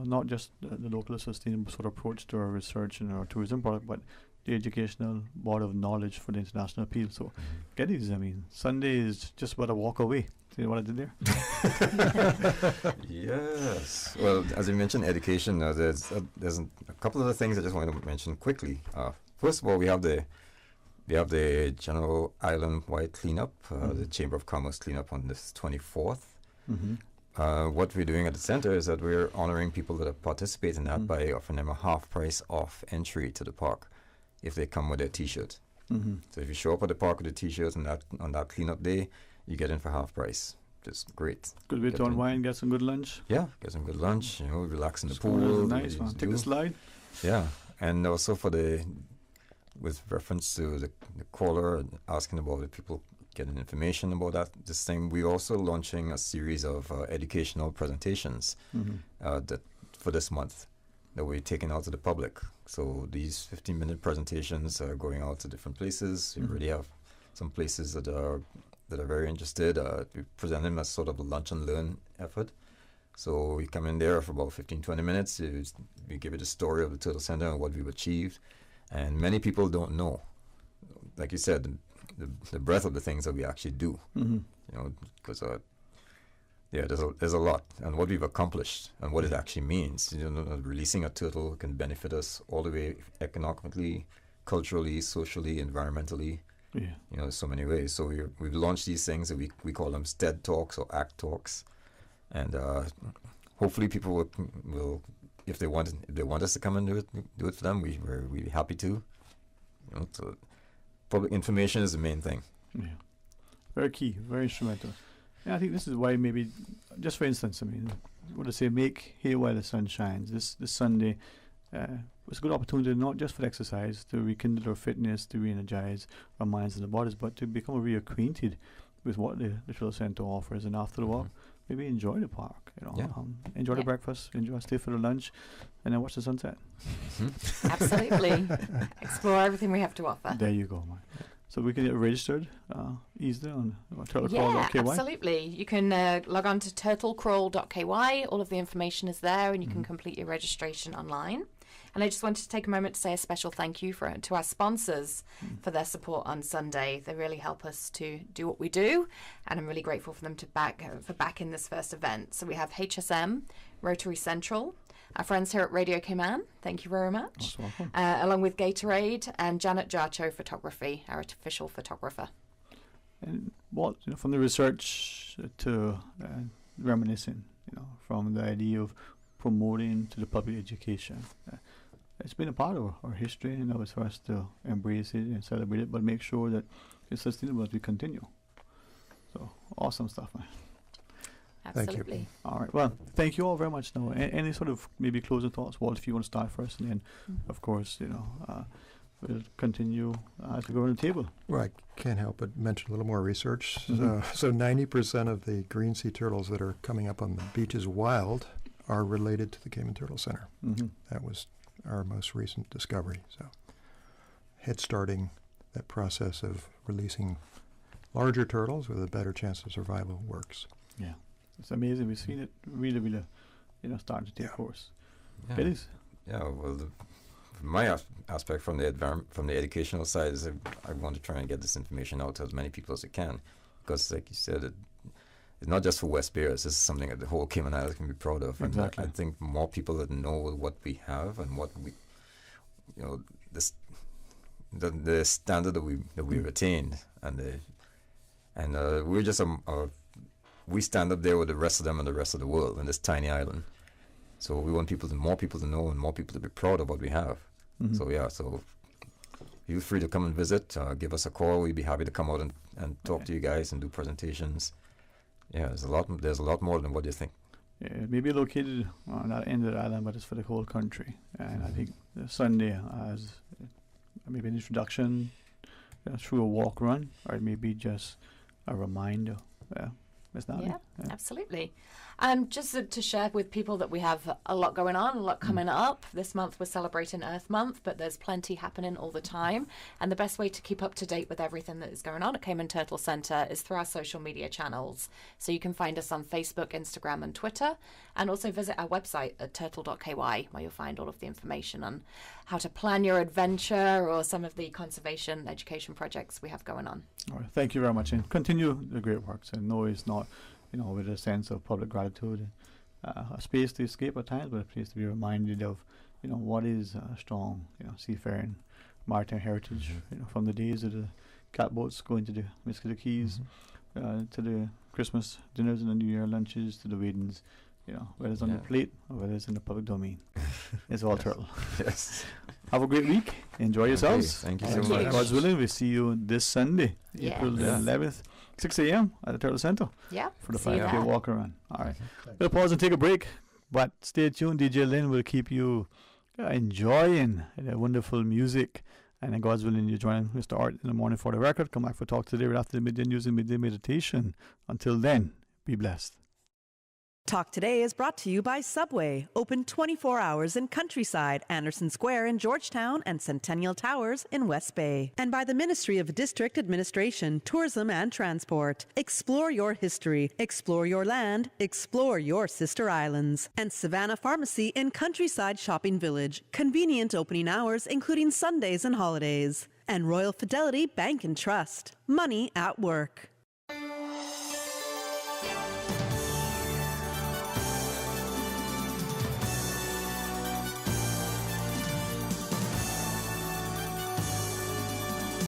not just the local sustainable sort of approach to our research and our tourism product, but the educational body of knowledge for the international appeal. So get these. I mean, Sunday is just about a walk away. See what I did there? Yes. Well, as you mentioned, education. There's a couple of the things I just want to mention quickly. First of all, we have the General Island-wide cleanup, the Chamber of Commerce cleanup on this 24th. What we're doing at the center is that we're honoring people that have participated in that by offering them a half price off entry to the park if they come with their T-shirt. So if you show up at the park with a T-shirt on that cleanup day, you get in for half price. Just great. Good way to unwind, get some good lunch. Yeah, get some good lunch. Relax in the pool. Nice one. Take a slide. Yeah, and also with reference to the caller asking about the people getting information about this thing, we're also launching a series of educational presentations that for this month that we're taking out to the public. So these 15-minute presentations are going out to different places. We already have some places that are very interested. We present them as sort of a lunch and learn effort. So we come in there for about 15-20 minutes. We give you the story of the Turtle Center and what we've achieved. And many people don't know, like you said, the breadth of the things that we actually do. Because there's a lot, and what we've accomplished and what it actually means. Releasing a turtle can benefit us all the way economically, culturally, socially, environmentally. So many ways. So we've launched these things, and we call them STED Talks or ACT Talks, and hopefully people will if they want us to come and do it for them, we're really happy to. So public information is the main thing. Yeah, very key, very instrumental. And I think this is why maybe, just for instance, I mean, what I say, make hay while the sun shines. This Sunday was a good opportunity not just for exercise, to rekindle our fitness, to re-energize our minds and our bodies, but to become reacquainted with what the Turtle Center offers. And after the walk, maybe enjoy the park, enjoy the breakfast, stay for the lunch, and then watch the sunset. Absolutely. Explore everything we have to offer. There you go, man. So we can get registered easily on turtlecrawl.ky. Absolutely. You can log on to turtlecrawl.ky. All of the information is there, and you can complete your registration online. And I just wanted to take a moment to say a special thank you to our sponsors for their support on Sunday. They really help us to do what we do, and I'm really grateful for them for backing this first event. So we have HSM, Rotary Central, our friends here at Radio Cayman, thank you very much, along with Gatorade and Janet Jarcho Photography, our official photographer. And from the research to reminiscing, from the idea of promoting to the public education. It's been a part of our history, and it's for us to embrace it and celebrate it, but make sure that it's sustainable as we continue. So, awesome stuff, man. Absolutely. Thank you. All right. Well, thank you all very much. Now, any sort of maybe closing thoughts, Walt, if you want to start first, and then, of course, we'll continue as we go around the table. Well, I can't help but mention a little more research. So 90% of the green sea turtles that are coming up on the beaches wild are related to the Cayman Turtle Center. That was our most recent discovery. So head-starting that process of releasing larger turtles with a better chance of survival works. Yeah, it's amazing. We've seen it really, starting to take course. Yeah. It is. Yeah. Well, my aspect from the educational side is I want to try and get this information out to as many people as I can, because, like you said, it's not just for West Bay. This is something that the whole Cayman Islands can be proud of. Exactly. And I think more people that know what we have and what we, the standard that we've attained, and we're just we stand up there with the rest of them and the rest of the world in this tiny island. So we want more people to know and more people to be proud of what we have. Mm-hmm. So feel free to come and visit. Give us a call. We'd be happy to come out and talk to you guys and do presentations. Yeah, there's a lot more than what you think. Yeah, it may be located on that end of the island, but it's for the whole country. And I think Sunday as maybe an introduction through a walk run, or it may be just a reminder. Ms. Natalie? Yeah, absolutely. Just to share with people that we have a lot going on, a lot coming up. This month we're celebrating Earth Month, but there's plenty happening all the time. And the best way to keep up to date with everything that is going on at Cayman Turtle Centre is through our social media channels. So you can find us on Facebook, Instagram and Twitter, and also visit our website at turtle.ky, where you'll find all of the information on how to plan your adventure or some of the conservation education projects we have going on. All right, thank you very much, and continue the great works. I know it's not, with a sense of public gratitude, a space to escape at times, but a place to be reminded of, what is strong, seafaring, maritime heritage, from the days of the catboats going to the Miskito Keys, to the Christmas dinners and the New Year lunches, to the weddings, whether it's on the plate or whether it's in the public domain. It's all turtle. Yes. Have a great week. Enjoy yourselves. Thank you so much. God's willing, we'll see you this Sunday, April the 11th, 6 a.m. at the Turtle Centre. Yeah. For the 5K walk around. All right. We'll pause and take a break, but stay tuned. DJ Lynn will keep you enjoying the wonderful music. And then God's willing, you join Mr. Art in the morning for the record. Come back for Talk Today right after the midday news and midday meditation. Until then, be blessed. Talk Today is brought to you by Subway, open 24 hours in Countryside, Anderson Square in Georgetown, and Centennial Towers in West Bay. And by the Ministry of District Administration, Tourism and Transport. Explore your history, explore your land, explore your sister islands. And Savannah Pharmacy in Countryside Shopping Village, convenient opening hours including Sundays and holidays. And Royal Fidelity Bank and Trust, money at work.